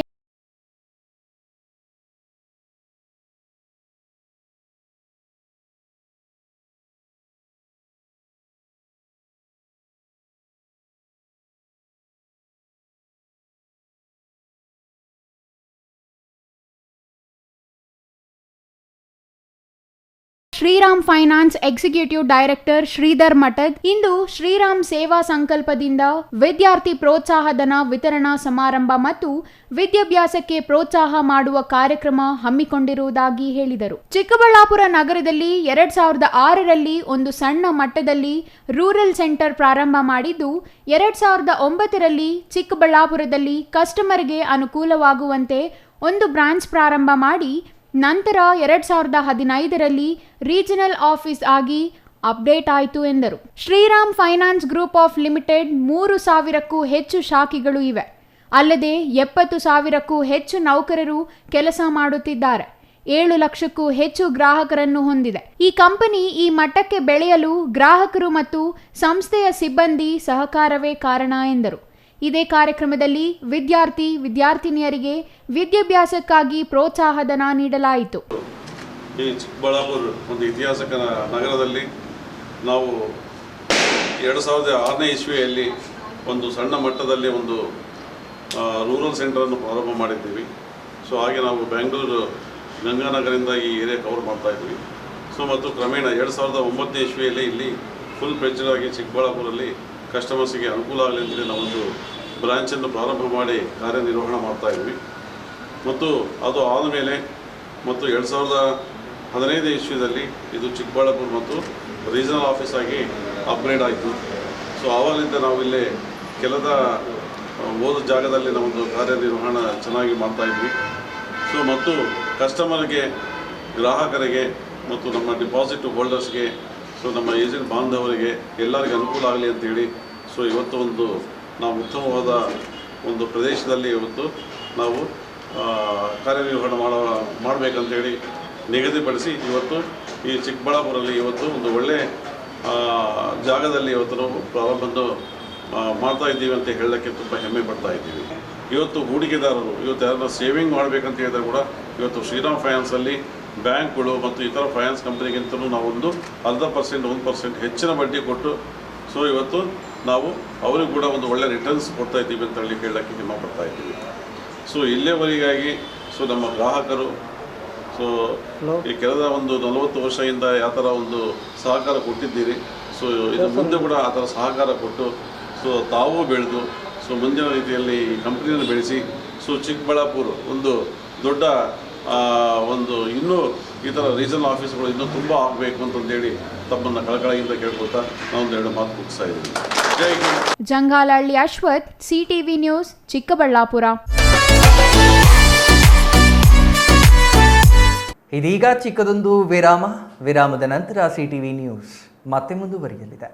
Shriram finance executive director Shridhar Mathad ಇಂದು ಶ್ರೀರಾಮ್ ಸೇವಾ ಸಂಕಲ್ಪದಿಂದ ವಿದ್ಯಾರ್ಥಿ ಪ್ರೋತ್ಸಾಹಧನ ವಿತರಣಾ ಸಮಾರಂಭ ಮತ್ತು ವಿದ್ಯಾಭ್ಯಾಸಕ್ಕೆ ಪ್ರೋತ್ಸಾಹ ಮಾಡುವ ಕಾರ್ಯಕ್ರಮ ಹಮ್ಮಿಕೊಂಡಿರುವುದಾಗಿ ಹೇಳಿದರು. ಚಿಕ್ಕಬಳ್ಳಾಪುರ ನಗರದಲ್ಲಿ 2006ರಲ್ಲಿ ಒಂದು ಸಣ್ಣ ಮಟ್ಟದಲ್ಲಿ ರೂರಲ್ ಸೆಂಟರ್ ಪ್ರಾರಂಭ ಮಾಡಿದ್ದು 2009ರಲ್ಲಿ ಚಿಕ್ಕಬಳ್ಳಾಪುರದಲ್ಲಿ ಕಸ್ಟಮರ್ಗೆ ಅನುಕೂಲವಾಗುವಂತೆ ಒಂದು ಬ್ರಾಂಚ್ ಪ್ರಾರಂಭ ಮಾಡಿ ನಂತರ 2015ರಲ್ಲಿ ರೀಜನಲ್ ಆಫೀಸ್ ಆಗಿ ಅಪ್ಡೇಟ್ ಆಯಿತು ಎಂದರು. Shriram finance group of limited 3,000ಕ್ಕೂ ಹೆಚ್ಚು ಶಾಖೆಗಳು ಇವೆ. ಅಲ್ಲದೆ 70,000ಕ್ಕೂ ಹೆಚ್ಚು ನೌಕರರು ಕೆಲಸ ಮಾಡುತ್ತಿದ್ದಾರೆ. 7 ಲಕ್ಷಕ್ಕೂ ಹೆಚ್ಚು ಗ್ರಾಹಕರನ್ನು ಹೊಂದಿದೆ. ಈ ಕಂಪನಿ ಈ ಮಟ್ಟಕ್ಕೆ ಬೆಳೆಯಲು ಗ್ರಾಹಕರು ಮತ್ತು ಸಂಸ್ಥೆಯ ಸಿಬ್ಬಂದಿ ಸಹಕಾರವೇ ಕಾರಣ ಎಂದರು. ಇದೇ ಕಾರ್ಯಕ್ರಮದಲ್ಲಿ ವಿದ್ಯಾರ್ಥಿನಿಯರಿಗೆ ವಿದ್ಯಾಭ್ಯಾಸಕ್ಕಾಗಿ ಪ್ರೋತ್ಸಾಹಧನ ನೀಡಲಾಯಿತು. ಈ ಚಿಕ್ಕಬಳ್ಳಾಪುರ ಒಂದು ಇತಿಹಾಸಕ ನಗರದಲ್ಲಿ ನಾವು 2006ನೇ ಇಸ್ವಿಯಲ್ಲಿ ಒಂದು ಸಣ್ಣ ಮಟ್ಟದಲ್ಲಿ ಒಂದು ರೂರಲ್ ಸೆಂಟರನ್ನು ಪ್ರಾರಂಭ ಮಾಡಿದ್ದೀವಿ. ಸೊ ಹಾಗೆ ನಾವು ಬೆಂಗಳೂರು ಗಂಗಾನಗರಿಂದ ಈ ಏರಿಯಾ ಕವರ್ ಮಾಡ್ತಾಯಿದ್ವಿ. ಸೊ ಮತ್ತು ಕ್ರಮೇಣ 2009ನೇ ಇಸ್ವಿಯಲ್ಲಿ ಇಲ್ಲಿ ಫುಲ್ ಫ್ಲೆಡ್ಜ್ಡ್ ಆಗಿ ಚಿಕ್ಕಬಳ್ಳಾಪುರಲ್ಲಿ ಕಸ್ಟಮರ್ಸಿಗೆ ಅನುಕೂಲ ಆಗಲಿ ಅಂತೇಳಿ ನಾವೊಂದು ಬ್ರಾಂಚನ್ನು ಪ್ರಾರಂಭ ಮಾಡಿ ಕಾರ್ಯನಿರ್ವಹಣೆ ಮಾಡ್ತಾಯಿದ್ವಿ. ಮತ್ತು ಅದು ಆದಮೇಲೆ ಮತ್ತು 2015ನೇ ಇಸ್ವಿಯಲ್ಲಿ ಇದು ಚಿಕ್ಕಬಳ್ಳಾಪುರ ಮತ್ತು ರೀಜನಲ್ ಆಫೀಸ್ ಆಗಿ ಅಪ್ಗ್ರೇಡ್ ಆಯಿತು. ಸೊ ಆವಾಗಲಿಂದ ನಾವು ಇಲ್ಲಿ ಕೆಲದ ಹೋದ ಜಾಗದಲ್ಲಿ ನಮ್ಮದು ಕಾರ್ಯನಿರ್ವಹಣೆ ಚೆನ್ನಾಗಿ ಮಾಡ್ತಾಯಿದ್ವಿ. ಸೊ ಮತ್ತು ಕಸ್ಟಮರ್ಗೆ, ಗ್ರಾಹಕರಿಗೆ ಮತ್ತು ನಮ್ಮ ಡಿಪಾಸಿಟ್ ಹೋಲ್ಡರ್ಸ್ಗೆ, ಸೊ ನಮ್ಮ ಏಜೆಂಟ್ ಬಾಂಧವರಿಗೆ ಎಲ್ಲರಿಗೆ ಅನುಕೂಲ ಆಗಲಿ ಅಂತೇಳಿ ಸೊ ಇವತ್ತು ನಾವು ಉತ್ತಮವಾದ ಒಂದು ಪ್ರದೇಶದಲ್ಲಿ ಇವತ್ತು ನಾವು ಕಾರ್ಯನಿರ್ವಹಣೆ ಮಾಡಬೇಕಂತೇಳಿ ನಿಗದಿಪಡಿಸಿ ಇವತ್ತು ಈ ಚಿಕ್ಕಬಳ್ಳಾಪುರಲ್ಲಿ ಇವತ್ತು ಒಂದು ಒಳ್ಳೆಯ ಜಾಗದಲ್ಲಿ ಇವತ್ತು ನಾವು ಪ್ರಾರಂಭವನ್ನು ಮಾಡ್ತಾ ಇದ್ದೀವಿ ಅಂತ ಹೇಳೋಕ್ಕೆ ತುಂಬ ಹೆಮ್ಮೆ ಪಡ್ತಾ ಇದ್ದೀವಿ. ಇವತ್ತು ಹೂಡಿಕೆದಾರರು ಇವತ್ತು ಯಾರನ್ನ ಸೇವಿಂಗ್ ಮಾಡಬೇಕಂತ ಹೇಳಿದ್ರೆ ಕೂಡ ಇವತ್ತು ಶ್ರೀರಾಮ್ ಫೈನಾನ್ಸಲ್ಲಿ ಬ್ಯಾಂಕ್ಗಳು ಮತ್ತು ಇತರ ಫೈನಾನ್ಸ್ ಕಂಪ್ನಿಗಿಂತಲೂ ನಾವು 0.5% 1% ಹೆಚ್ಚಿನ ಬಡ್ಡಿ ಕೊಟ್ಟು ಸೊ ಇವತ್ತು ನಾವು ಅವರಿಗೂ ಕೂಡ ಒಂದು ಒಳ್ಳೆಯ ರಿಟರ್ನ್ಸ್ ಕೊಡ್ತಾ ಇದ್ದೀವಿ ಅಂತ ಹೇಳೋಕ್ಕೆ ಹೆಮ್ಮೆ ಪಡ್ತಾ ಇದ್ದೀವಿ. ಸೊ ಇಲ್ಲಿಯವರೆಗಾಗಿ ಸೊ ನಮ್ಮ ಗ್ರಾಹಕರು ಸೊ ಈ ಕಳೆದ 40 ವರ್ಷದಿಂದ ಯಾವ ಥರ ಒಂದು ಸಹಕಾರ ಕೊಟ್ಟಿದ್ದೀರಿ, ಸೊ ಇದು ಮುಂದೆ ಕೂಡ ಆ ಥರ ಸಹಕಾರ ಕೊಟ್ಟು ಸೊ ತಾವು ಬೆಳೆದು ಸೊ ಮುಂದಿನ ರೀತಿಯಲ್ಲಿ ಈ ಕಂಪ್ನಿಯನ್ನು ಬೆಳೆಸಿ ಸೊ ಚಿಕ್ಕಬಳ್ಳಾಪುರ ಒಂದು ದೊಡ್ಡ ಇನ್ನೂ ಈ ಥರ ರೀಜನಲ್ ಆಫೀಸ್ಗಳು ಇನ್ನೂ ತುಂಬ ಆಗಬೇಕು ಅಂತಂದೇಳಿ ತಮ್ಮನ್ನು ಕಳಕಳಿಯಿಂದ ಕೇಳ್ಕೊಳ್ತಾ ನಾವು 2 ಮಾತು ಮುಗಿಸ್ತಾ ಇದ್ದೀವಿ. ಜೈ ಹಿಂದ್. Jangalahalli Ashwath, CTV news, Chikkaballapur. ಇದೀಗ ಚಿಕ್ಕದೊಂದು ವಿರಾಮದ ನಂತರ ಸಿಟಿವಿ ನ್ಯೂಸ್ ಮತ್ತೆ ಮುಂದುವರಿಯಲಿದೆ.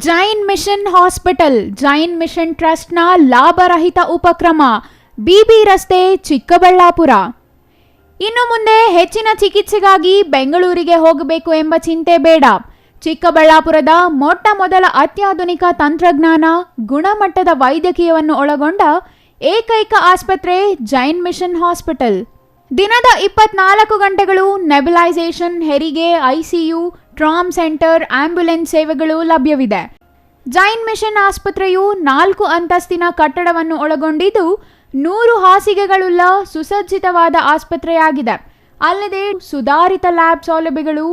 Jain mission hospital, Jain mission ಟ್ರಸ್ಟ್ನ ಲಾಭರಹಿತ ಉಪಕ್ರಮ, ಬಿಬಿ ರಸ್ತೆ, ಚಿಕ್ಕಬಳ್ಳಾಪುರ. ಇನ್ನು ಮುಂದೆ ಹೆಚ್ಚಿನ ಚಿಕಿತ್ಸೆಗಾಗಿ ಬೆಂಗಳೂರಿಗೆ ಹೋಗಬೇಕು ಎಂಬ ಚಿಂತೆ ಬೇಡ. ಚಿಕ್ಕಬಳ್ಳಾಪುರದ ಮೊಟ್ಟ ಮೊದಲ ಅತ್ಯಾಧುನಿಕ ತಂತ್ರಜ್ಞಾನ, ಗುಣಮಟ್ಟದ ವೈದ್ಯಕೀಯವನ್ನು ಒಳಗೊಂಡ ಏಕೈಕ ಆಸ್ಪತ್ರೆ ಜೈನ್ ಮಿಷನ್ ಹಾಸ್ಪಿಟಲ್. ದಿನದ 24 ಗಂಟೆಗಳು ನೆಬುಲೈಸೇಷನ್, ಹೆರಿಗೆ, ಐಸಿಯು, ಟ್ರಾಮ್ ಸೆಂಟರ್, ಆಂಬ್ಯುಲೆನ್ಸ್ ಸೇವೆಗಳು ಲಭ್ಯವಿದೆ. ಜೈನ್ ಮಿಷನ್ ಆಸ್ಪತ್ರೆಯು 4 ಅಂತಸ್ತಿನ ಕಟ್ಟಡವನ್ನು ಒಳಗೊಂಡಿದ್ದು 100 ಹಾಸಿಗೆಗಳುಳ್ಳ ಸುಸಜ್ಜಿತವಾದ ಆಸ್ಪತ್ರೆಯಾಗಿದೆ. ಅಲ್ಲದೆ ಸುಧಾರಿತ ಲ್ಯಾಬ್ ಸೌಲಭ್ಯಗಳು,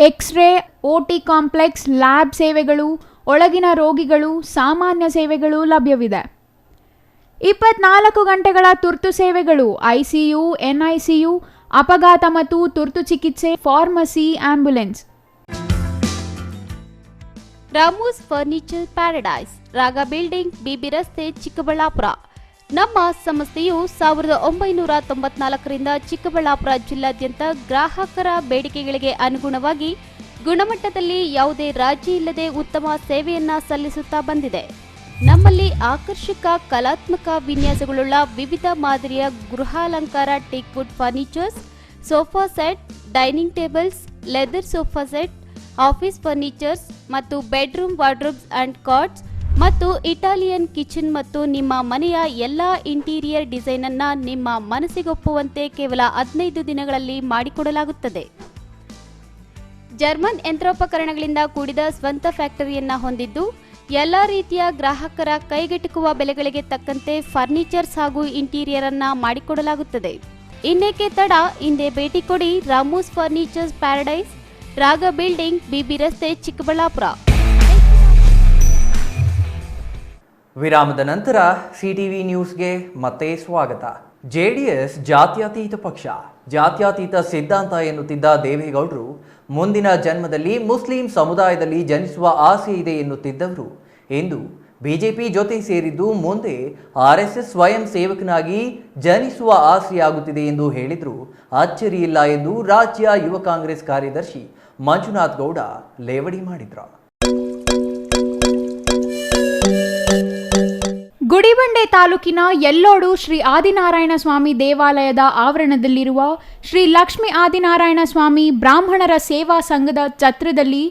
ಎಕ್ಸ್ರೇ, ಓಟಿ ಕಾಂಪ್ಲೆಕ್ಸ್, ಲ್ಯಾಬ್ ಸೇವೆಗಳು, ಒಳಗಿನ ರೋಗಿಗಳು, ಸಾಮಾನ್ಯ ಸೇವೆಗಳು ಲಭ್ಯವಿದೆ. 24 ಗಂಟೆಗಳ ತುರ್ತು ಸೇವೆಗಳು, ಐಸಿಯು, ಎನ್ಐಸಿಯು, ಅಪಘಾತ ಮತ್ತು ತುರ್ತು ಚಿಕಿತ್ಸೆ, pharmacy, ambulance. Ramu's furniture paradise, ರಾಗ ಬಿಲ್ಡಿಂಗ್, ಬಿಬಿ ರಸ್ತೆ, ಚಿಕ್ಕಬಳ್ಳಾಪುರ. ನಮ್ಮ ಸಂಸ್ಥೆಯು 1994ರಿಂದ ಚಿಕ್ಕಬಳ್ಳಾಪುರ ಜಿಲ್ಲಾದ್ಯಂತ ಗ್ರಾಹಕರ ಬೇಡಿಕೆಗಳಿಗೆ ಅನುಗುಣವಾಗಿ ಗುಣಮಟ್ಟದಲ್ಲಿ ಯಾವುದೇ ರಾಜಿ ಇಲ್ಲದೆ ಉತ್ತಮ ಸೇವೆಯನ್ನ ಸಲ್ಲಿಸುತ್ತಾ ಬಂದಿದೆ. ನಮ್ಮಲ್ಲಿ ಆಕರ್ಷಕ ಕಲಾತ್ಮಕ ವಿನ್ಯಾಸಗಳುಳ್ಳ ವಿವಿಧ ಮಾದರಿಯ ಗೃಹಾಲಂಕಾರ teak wood furnitures, sofa set, dining tables, leather sofa set, office furnitures ಮತ್ತು ಬೆಡ್ರೂಮ್ ವಾರ್ಡ್ರೋಬ್ಸ್ ಅಂಡ್ ಕಾಟ್ಸ್ ಮತ್ತು ಇಟಾಲಿಯನ್ ಕಿಚನ್ ಮತ್ತು ನಿಮ್ಮ ಮನೆಯ ಎಲ್ಲ ಇಂಟೀರಿಯರ್ ಡಿಸೈನ್ ಅನ್ನ ನಿಮ್ಮ ಮನಸ್ಸಿಗೊಪ್ಪುವಂತೆ ಕೇವಲ 15 ದಿನಗಳಲ್ಲಿ ಮಾಡಿಕೊಡಲಾಗುತ್ತದೆ. ಜರ್ಮನ್ ಯಂತ್ರೋಪಕರಣಗಳಿಂದ ಕೂಡಿದ ಸ್ವಂತ ಫ್ಯಾಕ್ಟರಿಯನ್ನ ಹೊಂದಿದ್ದು ಎಲ್ಲ ರೀತಿಯ ಗ್ರಾಹಕರ ಕೈಗೆಟುಕುವ ಬೆಲೆಗಳಿಗೆ ತಕ್ಕಂತೆ ಫರ್ನಿಚರ್ಸ್ ಹಾಗೂ ಇಂಟೀರಿಯರ್ ಅನ್ನ ಮಾಡಿಕೊಡಲಾಗುತ್ತದೆ. ಇನ್ನೇಕೆ ತಡ, ಹಿಂದೆ ಭೇಟಿ ಕೊಡಿ. ರಾಮೂಸ್ ಫರ್ನಿಚರ್ಸ್ ಪ್ಯಾರಡೈಸ್, ರಾಗ ಬಿಲ್ಡಿಂಗ್, ಬಿಬಿ ರಸ್ತೆ, ಚಿಕ್ಕಬಳ್ಳಾಪುರ. ವಿರಾಮದ ನಂತರ ಸಿಟಿವಿ ನ್ಯೂಸ್ಗೆ ಮತ್ತೆ ಸ್ವಾಗತ. ಜೆಡಿಎಸ್ ಜಾತ್ಯತೀತ ಪಕ್ಷ, ಜಾತ್ಯತೀತ ಸಿದ್ಧಾಂತ ಎನ್ನುತ್ತಿದ್ದ ದೇವೇಗೌಡರು ಮುಂದಿನ ಜನ್ಮದಲ್ಲಿ ಮುಸ್ಲಿಂ ಸಮುದಾಯದಲ್ಲಿ ಜನಿಸುವ ಆಸೆ ಇದೆ ಎನ್ನುತ್ತಿದ್ದವರು ಇಂದು ಬಿಜೆಪಿ ಜೊತೆ ಸೇರಿದ್ದು ಮುಂದೆ ಆರ್ಎಸ್ಎಸ್ ಸ್ವಯಂ ಸೇವಕನಾಗಿ ಜನಿಸುವ ಆಸೆಯಾಗುತ್ತಿದೆ ಎಂದು ಹೇಳಿದ್ರು ಅಚ್ಚರಿಯಿಲ್ಲ ಎಂದು ರಾಜ್ಯ ಯುವ ಕಾಂಗ್ರೆಸ್ ಕಾರ್ಯದರ್ಶಿ ಮಂಜುನಾಥ್ ಗೌಡ ಲೇವಡಿ ಮಾಡಿದ್ರು. ಗುಡಿಬಂಡೆ ತಾಲೂಕಿನ ಯಲ್ಲೋಡು ಶ್ರೀ ಆದಿನಾರಾಯಣ ಸ್ವಾಮಿ ದೇವಾಲಯದ ಆವರಣದಲ್ಲಿರುವ ಶ್ರೀ ಲಕ್ಷ್ಮೀ ಆದಿನಾರಾಯಣ ಸ್ವಾಮಿ ಬ್ರಾಹ್ಮಣರ ಸೇವಾ ಸಂಘದ ಛತ್ರದಲ್ಲಿ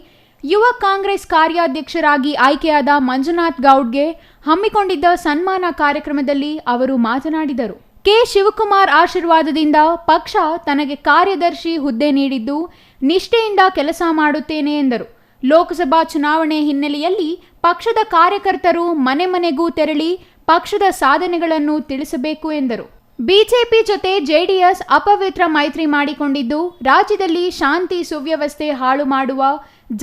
ಯುವ ಕಾಂಗ್ರೆಸ್ ಕಾರ್ಯಾಧ್ಯಕ್ಷರಾಗಿ ಆಯ್ಕೆಯಾದ ಮಂಜುನಾಥ್ ಗೌಡ್ಗೆ ಹಮ್ಮಿಕೊಂಡಿದ್ದ ಸನ್ಮಾನ ಕಾರ್ಯಕ್ರಮದಲ್ಲಿ ಅವರು ಮಾತನಾಡಿದರು. ಕೆ ಶಿವಕುಮಾರ್ ಆಶೀರ್ವಾದದಿಂದ ಪಕ್ಷ ತನಗೆ ಕಾರ್ಯದರ್ಶಿ ಹುದ್ದೆ ನೀಡಿದ್ದು ನಿಷ್ಠೆಯಿಂದ ಕೆಲಸ ಮಾಡುತ್ತೇನೆ ಎಂದರು. ಲೋಕಸಭಾ ಚುನಾವಣೆ ಹಿನ್ನೆಲೆಯಲ್ಲಿ ಪಕ್ಷದ ಕಾರ್ಯಕರ್ತರು ಮನೆ ಮನೆಗೂ ತೆರಳಿ ಪಕ್ಷದ ಸಾಧನೆಗಳನ್ನು ತಿಳಿಸಬೇಕು ಎಂದರು. ಬಿಜೆಪಿ ಜೊತೆ ಜೆಡಿಎಸ್ ಅಪವಿತ್ರ ಮೈತ್ರಿ ಮಾಡಿಕೊಂಡಿದ್ದು ರಾಜ್ಯದಲ್ಲಿ ಶಾಂತಿ ಸುವ್ಯವಸ್ಥೆ ಹಾಳು ಮಾಡುವ,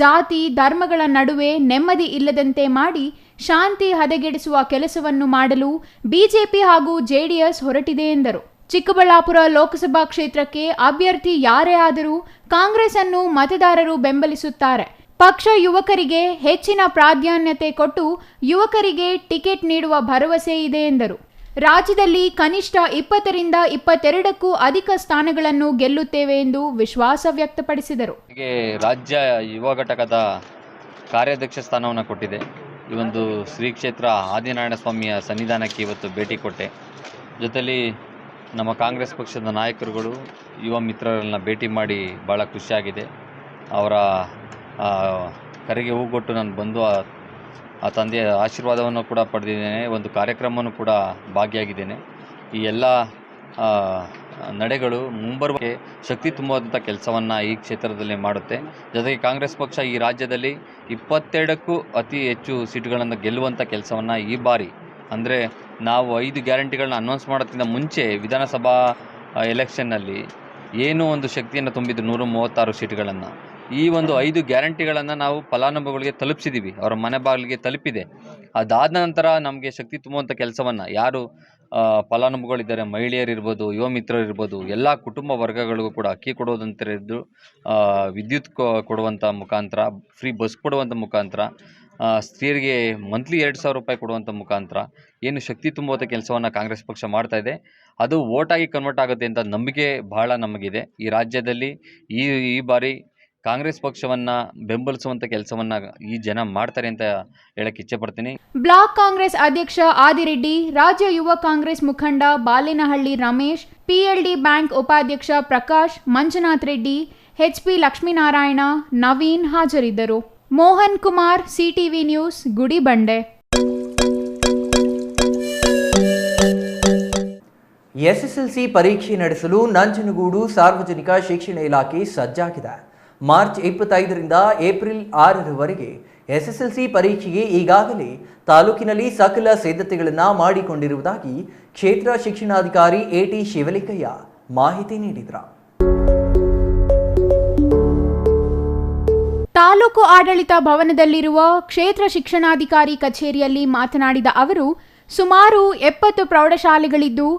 ಜಾತಿ ಧರ್ಮಗಳ ನಡುವೆ ನೆಮ್ಮದಿ ಇಲ್ಲದಂತೆ ಮಾಡಿ ಶಾಂತಿ ಹದಗೆಡಿಸುವ ಕೆಲಸವನ್ನು ಮಾಡಲು ಬಿಜೆಪಿ ಹಾಗೂ ಜೆಡಿಎಸ್ ಹೊರಟಿದೆ ಎಂದರು. ಚಿಕ್ಕಬಳ್ಳಾಪುರ ಲೋಕಸಭಾ ಕ್ಷೇತ್ರಕ್ಕೆ ಅಭ್ಯರ್ಥಿ ಯಾರೇ ಆದರೂ ಕಾಂಗ್ರೆಸ್ ಅನ್ನು ಮತದಾರರು ಬೆಂಬಲಿಸುತ್ತಾರೆ. ಪಕ್ಷ ಯುವಕರಿಗೆ ಹೆಚ್ಚಿನ ಪ್ರಾಧಾನ್ಯತೆ ಕೊಟ್ಟು ಯುವಕರಿಗೆ ಟಿಕೆಟ್ ನೀಡುವ ಭರವಸೆ ಇದೆ ಎಂದರು. ರಾಜ್ಯದಲ್ಲಿ ಕನಿಷ್ಠ 20ರಿಂದ 22ಕ್ಕೂ ಅಧಿಕ ಸ್ಥಾನಗಳನ್ನು ಗೆಲ್ಲುತ್ತೇವೆ ಎಂದು ವಿಶ್ವಾಸ ವ್ಯಕ್ತಪಡಿಸಿದರು. ರಾಜ್ಯ ಯುವ ಘಟಕದ ಕಾರ್ಯಾಧ್ಯಕ್ಷ ಸ್ಥಾನವನ್ನು ಕೊಟ್ಟಿದೆ. ಈ ಒಂದು ಶ್ರೀ ಕ್ಷೇತ್ರ ಆದಿನಾರಾಯಣ ಸ್ವಾಮಿಯ ಸನ್ನಿಧಾನಕ್ಕೆ ಇವತ್ತು ಭೇಟಿ ಕೊಟ್ಟೆ. ಜೊತೆಲಿ ನಮ್ಮ ಕಾಂಗ್ರೆಸ್ ಪಕ್ಷದ ನಾಯಕರುಗಳು ಯುವ ಮಿತ್ರರನ್ನ ಭೇಟಿ ಮಾಡಿ ಭಾಳ ಖುಷಿಯಾಗಿದೆ. ಅವರ ಕರೆಗೆ ಹೂಗೊಟ್ಟು ನಾನು ಬಂದು ಆ ತಂದೆಯ ಆಶೀರ್ವಾದವನ್ನು ಕೂಡ ಪಡೆದಿದ್ದೇನೆ. ಒಂದು ಕಾರ್ಯಕ್ರಮವನ್ನು ಕೂಡ ಭಾಗಿಯಾಗಿದ್ದೇನೆ. ಈ ಎಲ್ಲ ನಡೆಗಳು ಮುಂಬರುವ ಶಕ್ತಿ ತುಂಬುವಂಥ ಕೆಲಸವನ್ನು ಈ ಕ್ಷೇತ್ರದಲ್ಲಿ ಮಾಡುತ್ತೆ. ಜೊತೆಗೆ ಕಾಂಗ್ರೆಸ್ ಪಕ್ಷ ಈ ರಾಜ್ಯದಲ್ಲಿ 22ಕ್ಕೂ ಅತಿ ಹೆಚ್ಚು ಸೀಟುಗಳನ್ನು ಗೆಲ್ಲುವಂಥ ಕೆಲಸವನ್ನು ಈ ಬಾರಿ, ಅಂದರೆ ನಾವು 5 ಗ್ಯಾರಂಟಿಗಳನ್ನ ಅನೌನ್ಸ್ ಮಾಡೋದಕ್ಕಿಂತ ಮುಂಚೆ ವಿಧಾನಸಭಾ ಎಲೆಕ್ಷನ್ನಲ್ಲಿ ಏನೋ ಒಂದು ಶಕ್ತಿಯನ್ನು ತುಂಬಿದ್ದು 136 ಸೀಟುಗಳನ್ನು. ಈ ಒಂದು 5 ಗ್ಯಾರಂಟಿಗಳನ್ನು ನಾವು ಫಲಾನುಭವಿಗಳಿಗೆ ತಲುಪಿಸಿದ್ದೀವಿ, ಅವರ ಮನೆ ಬಾಗಿಲಿಗೆ ತಲುಪಿದೆ. ಅದಾದ ನಂತರ ನಮಗೆ ಶಕ್ತಿ ತುಂಬುವಂಥ ಕೆಲಸವನ್ನು ಯಾರು ಫಲಾನುಭವಿಗಳಿದ್ದಾರೆ, ಮಹಿಳೆಯರಿರ್ಬೋದು, ಯುವ ಮಿತ್ರರಿರ್ಬೋದು, ಎಲ್ಲ ಕುಟುಂಬ ವರ್ಗಗಳಿಗೂ ಕೂಡ ಅಕ್ಕಿ ಕೊಡೋದಂತಿದ್ದು, ವಿದ್ಯುತ್ ಕೊಡುವಂಥ ಮುಖಾಂತರ, ಫ್ರೀ ಬಸ್ ಕೊಡುವಂಥ ಮುಖಾಂತರ, ಸ್ತ್ರೀಯರಿಗೆ ಮಂತ್ಲಿ 2,000 ರೂಪಾಯಿ ಕೊಡುವಂಥ ಮುಖಾಂತರ ಏನು ಶಕ್ತಿ ತುಂಬುವಂಥ ಕೆಲಸವನ್ನು ಕಾಂಗ್ರೆಸ್ ಪಕ್ಷ ಮಾಡ್ತಾ ಇದೆ. ಅದು ಓಟಾಗಿ ಕನ್ವರ್ಟ್ ಆಗುತ್ತೆ ಅಂತ ನಂಬಿಕೆ ಬಹಳ ನಮಗಿದೆ. ಈ ರಾಜ್ಯದಲ್ಲಿ ಈ ಬಾರಿ ಕಾಂಗ್ರೆಸ್ ಪಕ್ಷವನ್ನು ಬೆಂಬಲಿಸುವಂಥ ಕೆಲಸವನ್ನು ಈ ಜನ ಮಾಡ್ತಾರೆ ಅಂತ ಹೇಳಕ್ಕೆ ಇಚ್ಛೆ ಪಡ್ತೀನಿ. ಬ್ಲಾಕ್ ಕಾಂಗ್ರೆಸ್ ಅಧ್ಯಕ್ಷ ಆದಿರೆಡ್ಡಿ, ರಾಜ್ಯ ಯುವ ಕಾಂಗ್ರೆಸ್ ಮುಖಂಡ ಬಾಲೇನಹಳ್ಳಿ ರಮೇಶ್, PLD ಬ್ಯಾಂಕ್ ಉಪಾಧ್ಯಕ್ಷ ಪ್ರಕಾಶ್, ಮಂಜುನಾಥ್ ರೆಡ್ಡಿ, HP ಲಕ್ಷ್ಮೀನಾರಾಯಣ, ನವೀನ್ ಹಾಜರಿದ್ದರು. Mohan Kumar, CTV news, Gudibande. SSLC ಪರೀಕ್ಷೆ ನಡೆಸಲು ನಂಜನಗೂಡು ಸಾರ್ವಜನಿಕ ಶಿಕ್ಷಣ ಇಲಾಖೆ ಸಜ್ಜಾಗಿದೆ. ಮಾರ್ಚ್ 25ರಿಂದ ಏಪ್ರಿಲ್ 6ರವರೆಗೆ SSLC ಪರೀಕ್ಷೆಗೆ ಈಗಾಗಲೇ ತಾಲೂಕಿನಲ್ಲಿ ಸಕಲ ಸಿದ್ಧತೆಗಳನ್ನು ಮಾಡಿಕೊಂಡಿರುವುದಾಗಿ ಕ್ಷೇತ್ರ ಶಿಕ್ಷಣಾಧಿಕಾರಿ AT ಶಿವಲಿಂಗಯ್ಯ ಮಾಹಿತಿ ನೀಡಿದರು. ತಾಲೂಕು ಆಡಳಿತ ಭವನದಲ್ಲಿರುವ ಕ್ಷೇತ್ರ ಶಿಕ್ಷಣಾಧಿಕಾರಿ ಕಚೇರಿಯಲ್ಲಿ ಮಾತನಾಡಿದ ಅವರು, ಸುಮಾರು 70 ಪ್ರೌಢಶಾಲೆಗಳಿದ್ದು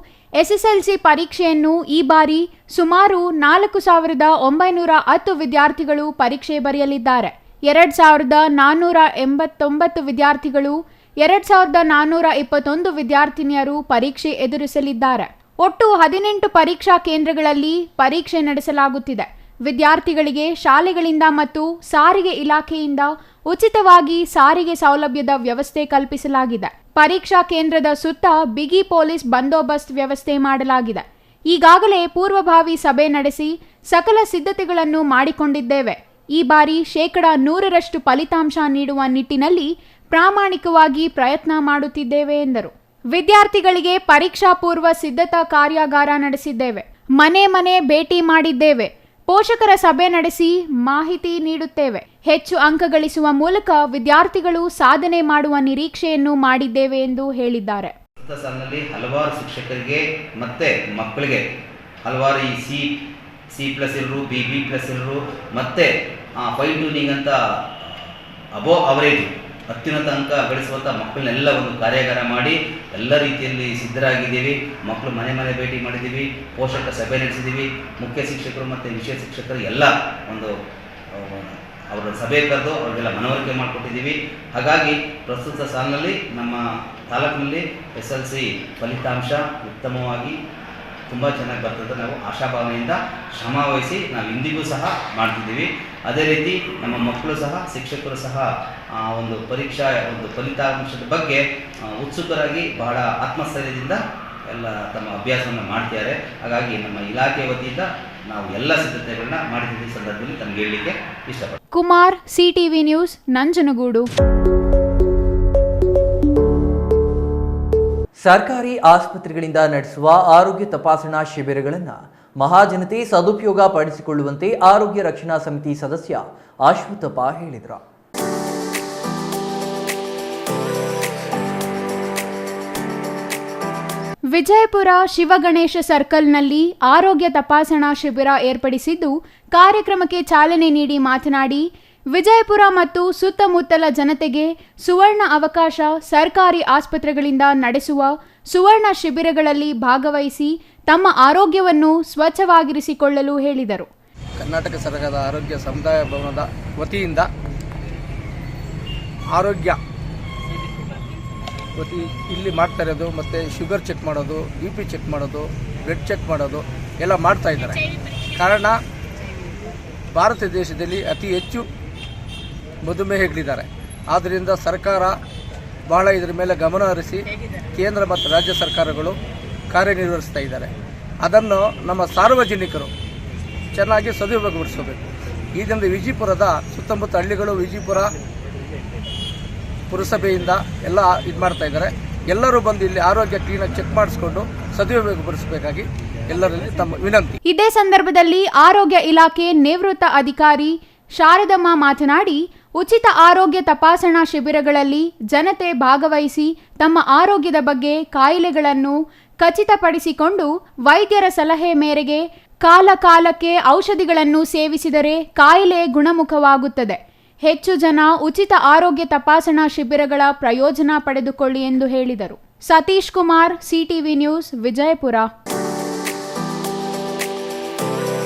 SSLC ಪರೀಕ್ಷೆಯನ್ನು ಈ ಬಾರಿ ಸುಮಾರು 4,910 ವಿದ್ಯಾರ್ಥಿಗಳು ಪರೀಕ್ಷೆ ಬರೆಯಲಿದ್ದಾರೆ. 2,489 ವಿದ್ಯಾರ್ಥಿಗಳು, 2,421 ವಿದ್ಯಾರ್ಥಿನಿಯರು ಪರೀಕ್ಷೆ ಎದುರಿಸಲಿದ್ದಾರೆ. ಒಟ್ಟು 18 ಪರೀಕ್ಷಾ ಕೇಂದ್ರಗಳಲ್ಲಿ ಪರೀಕ್ಷೆ ನಡೆಸಲಾಗುತ್ತಿದೆ. ವಿದ್ಯಾರ್ಥಿಗಳಿಗೆ ಶಾಲೆಗಳಿಂದ ಮತ್ತು ಸಾರಿಗೆ ಇಲಾಖೆಯಿಂದ ಉಚಿತವಾಗಿ ಸಾರಿಗೆ ಸೌಲಭ್ಯದ ವ್ಯವಸ್ಥೆ ಕಲ್ಪಿಸಲಾಗಿದೆ. ಪರೀಕ್ಷಾ ಕೇಂದ್ರದ ಸುತ್ತ ಬಿಗಿ ಪೊಲೀಸ್ ಬಂದೋಬಸ್ತ್ ವ್ಯವಸ್ಥೆ ಮಾಡಲಾಗಿದೆ. ಈಗಾಗಲೇ ಪೂರ್ವಭಾವಿ ಸಭೆ ನಡೆಸಿ ಸಕಲ ಸಿದ್ಧತೆಗಳನ್ನು ಮಾಡಿಕೊಂಡಿದ್ದೇವೆ. ಈ ಬಾರಿ 100% ಫಲಿತಾಂಶ ನೀಡುವ ನಿಟ್ಟಿನಲ್ಲಿ ಪ್ರಾಮಾಣಿಕವಾಗಿ ಪ್ರಯತ್ನ ಮಾಡುತ್ತಿದ್ದೇವೆ ಎಂದರು. ವಿದ್ಯಾರ್ಥಿಗಳಿಗೆ ಪರೀಕ್ಷಾ ಪೂರ್ವ ಸಿದ್ಧತಾ ಕಾರ್ಯಾಗಾರ ನಡೆಸಿದ್ದೇವೆ. ಮನೆ ಮನೆ ಭೇಟಿ ಮಾಡಿದ್ದೇವೆ. ಪೋಷಕರ ಸಭೆ ನಡೆಸಿ ಮಾಹಿತಿ ನೀಡುತ್ತೇವೆ. ಹೆಚ್ಚು ಅಂಕ ಗಳಿಸುವ ಮೂಲಕ ವಿದ್ಯಾರ್ಥಿಗಳು ಸಾಧನೆ ಮಾಡುವ ನಿರೀಕ್ಷೆಯನ್ನು ಮಾಡಿದ್ದೇವೆ ಎಂದು ಹೇಳಿದ್ದಾರೆ. ಸಾಲಿನಲ್ಲಿ ಹಲವಾರು ಶಿಕ್ಷಕರಿಗೆ ಮತ್ತೆ ಮಕ್ಕಳಿಗೆ ಹಲವಾರು ಈ C+ ಇರರು, B+ ಇರರು, ಮತ್ತೆ ಫೈನ್ ಟ್ಯೂನಿಂಗ್ ಅಂತ ಅಬೋವ್ ಅವರೇಜ್ ಅತ್ಯುನ್ನತ ಅಂಕ ಗಳಿಸುವಂಥ ಮಕ್ಕಳನ್ನೆಲ್ಲ ಒಂದು ಕಾರ್ಯಾಗಾರ ಮಾಡಿ ಎಲ್ಲ ರೀತಿಯಲ್ಲಿ ಸಿದ್ಧರಾಗಿದ್ದೀವಿ. ಮಕ್ಕಳು ಮನೆ ಮನೆ ಭೇಟಿ ಮಾಡಿದ್ದೀವಿ, ಪೋಷಕ ಸಭೆ ನಡೆಸಿದ್ದೀವಿ, ಮುಖ್ಯ ಶಿಕ್ಷಕರು ಮತ್ತು ವಿಷಯ ಶಿಕ್ಷಕರು ಎಲ್ಲ ಒಂದು ಅವರ ಸಭೆ ಕರೆದು ಅವರಿಗೆಲ್ಲ ಮನವರಿಕೆ ಮಾಡಿಕೊಟ್ಟಿದ್ದೀವಿ. ಹಾಗಾಗಿ ಪ್ರಸ್ತುತ ಸಾಲಿನಲ್ಲಿ ನಮ್ಮ ತಾಲೂಕಿನಲ್ಲಿ SSLC ಫಲಿತಾಂಶ ಉತ್ತಮವಾಗಿ ತುಂಬ ಚೆನ್ನಾಗಿ ಬರ್ತದೆ. ನಾವು ಆಶಾಭಾವನೆಯಿಂದ ಶ್ರಮವಹಿಸಿ ನಾವು ಇಂದಿಗೂ ಸಹ ಮಾಡ್ತಿದ್ದೀವಿ. ಅದೇ ರೀತಿ ನಮ್ಮ ಮಕ್ಕಳು ಸಹ, ಶಿಕ್ಷಕರು ಸಹ ಒಂದು ಪರೀಕ್ಷಾ ಒಂದು ಫಲಿತಾಂಶದ ಬಗ್ಗೆ ಉತ್ಸುಕರಾಗಿ ಬಹಳ ಆತ್ಮಸ್ಥೈರ್ಯದಿಂದ ಎಲ್ಲ ತಮ್ಮ ಅಭ್ಯಾಸವನ್ನು ಮಾಡ್ತಿದ್ದಾರೆ. ಹಾಗಾಗಿ ನಮ್ಮ ಇಲಾಖೆ ವತಿಯಿಂದ ನಾವು ಎಲ್ಲ ಸಿದ್ಧತೆಗಳನ್ನ ಮಾಡಿದ್ದೀವಿ. ಸಂದರ್ಭದಲ್ಲಿ ತಮಗೆ ಹೇಳಲಿಕ್ಕೆ ಇಷ್ಟಪಡ್ತೀನಿ. Kumar, CTV news, Nanjangud. ಸರ್ಕಾರಿ ಆಸ್ಪತ್ರೆಗಳಿಂದ ನಡೆಸುವ ಆರೋಗ್ಯ ತಪಾಸಣಾ ಶಿಬಿರಗಳನ್ನು ಮಹಾಜನತೆ ಸದುಪಯೋಗ ಪಡಿಸಿಕೊಳ್ಳುವಂತೆ ಆರೋಗ್ಯ ರಕ್ಷಣಾ ಸಮಿತಿ ಸದಸ್ಯ ಅಶ್ವತ್ಥಪ್ಪ ಹೇಳಿದರು. ವಿಜಯಪುರ ಶಿವಗಣೇಶ ಸರ್ಕಲ್ನಲ್ಲಿ ಆರೋಗ್ಯ ತಪಾಸಣಾ ಶಿಬಿರ ಏರ್ಪಡಿಸಿದ್ದು, ಕಾರ್ಯಕ್ರಮಕ್ಕೆ ಚಾಲನೆ ನೀಡಿ ಮಾತನಾಡಿ, ವಿಜಯಪುರ ಮತ್ತು ಸುತ್ತಮುತ್ತಲ ಜನತೆಗೆ ಸುವರ್ಣ ಅವಕಾಶ ಸರ್ಕಾರಿ ಆಸ್ಪತ್ರೆಗಳಿಂದ ನಡೆಸುವ ಸುವರ್ಣ ಶಿಬಿರಗಳಲ್ಲಿ ಭಾಗವಹಿಸಿ ತಮ್ಮ ಆರೋಗ್ಯವನ್ನು ಸ್ವಚ್ಛವಾಗಿರಿಸಿಕೊಳ್ಳಲು ಹೇಳಿದರು. ಕರ್ನಾಟಕ ಸರ್ಕಾರದ ಆರೋಗ್ಯ ಸಮುದಾಯ ಭವನದ ವತಿಯಿಂದ ಆರೋಗ್ಯ ಇಲ್ಲಿ ಮಾಡ್ತಾ ಇರೋದು, ಮತ್ತು ಶುಗರ್ ಚೆಕ್ ಮಾಡೋದು, ಬಿ ಪಿ ಚೆಕ್ ಮಾಡೋದು, ಬ್ಲಡ್ ಚೆಕ್ ಮಾಡೋದು ಎಲ್ಲ ಮಾಡ್ತಾ ಇದ್ದಾರೆ. ಕಾರಣ ಭಾರತ ದೇಶದಲ್ಲಿ ಅತಿ ಹೆಚ್ಚು ಮಧುಮೇಹಿಗಳಿದ್ದಾರೆ. ಆದ್ದರಿಂದ ಸರ್ಕಾರ ಬಹಳ ಇದರ ಮೇಲೆ ಗಮನ ಹರಿಸಿ ಕೇಂದ್ರ ಮತ್ತು ರಾಜ್ಯ ಸರ್ಕಾರಗಳು ಕಾರ್ಯನಿರ್ವಹಿಸ್ತಾ ಇದ್ದಾರೆ. ಅದನ್ನು ನಮ್ಮ ಸಾರ್ವಜನಿಕರು ಚೆನ್ನಾಗಿ ಸದುಪಯೋಗಪಡಿಸಬೇಕು. ಇದರಿಂದ ವಿಜಯಪುರದ ಸುತ್ತಮುತ್ತ ಹಳ್ಳಿಗಳು, ವಿಜಯಪುರ ಪುರಸಭೆಯಿಂದ ಎಲ್ಲ ಇದು ಮಾಡ್ತಾ ಇದ್ದಾರೆ. ಎಲ್ಲರೂ ಬಂದು ಇಲ್ಲಿ ಆರೋಗ್ಯ ಕ್ಲೀನಾಗಿ ಚೆಕ್ ಮಾಡಿಸ್ಕೊಂಡು ಸದುಪಯೋಗಪಡಿಸಬೇಕಾಗಿ ಎಲ್ಲರಲ್ಲಿ ತಮ್ಮ ವಿನಂತಿ. ಇದೇ ಸಂದರ್ಭದಲ್ಲಿ ಆರೋಗ್ಯ ಇಲಾಖೆ ನಿವೃತ್ತ ಅಧಿಕಾರಿ ಶಾರದಮ್ಮ ಮಾತನಾಡಿ, ಉಚಿತ ಆರೋಗ್ಯ ತಪಾಸಣಾ ಶಿಬಿರಗಳಲ್ಲಿ ಜನತೆ ಭಾಗವಹಿಸಿ ತಮ್ಮ ಆರೋಗ್ಯದ ಬಗ್ಗೆ ಕಾಯಿಲೆಗಳನ್ನು ಖಚಿತಪಡಿಸಿಕೊಂಡು ವೈದ್ಯರ ಸಲಹೆ ಮೇರೆಗೆ ಕಾಲಕಾಲಕ್ಕೆ ಔಷಧಿಗಳನ್ನು ಸೇವಿಸಿದರೆ ಕಾಯಿಲೆ ಗುಣಮುಖವಾಗುತ್ತದೆ. ಹೆಚ್ಚು ಜನ ಉಚಿತ ಆರೋಗ್ಯ ತಪಾಸಣಾ ಶಿಬಿರಗಳ ಪ್ರಯೋಜನ ಪಡೆದುಕೊಳ್ಳಿ ಎಂದು ಹೇಳಿದರು. Satish Kumar, CTV news, Vijayapura.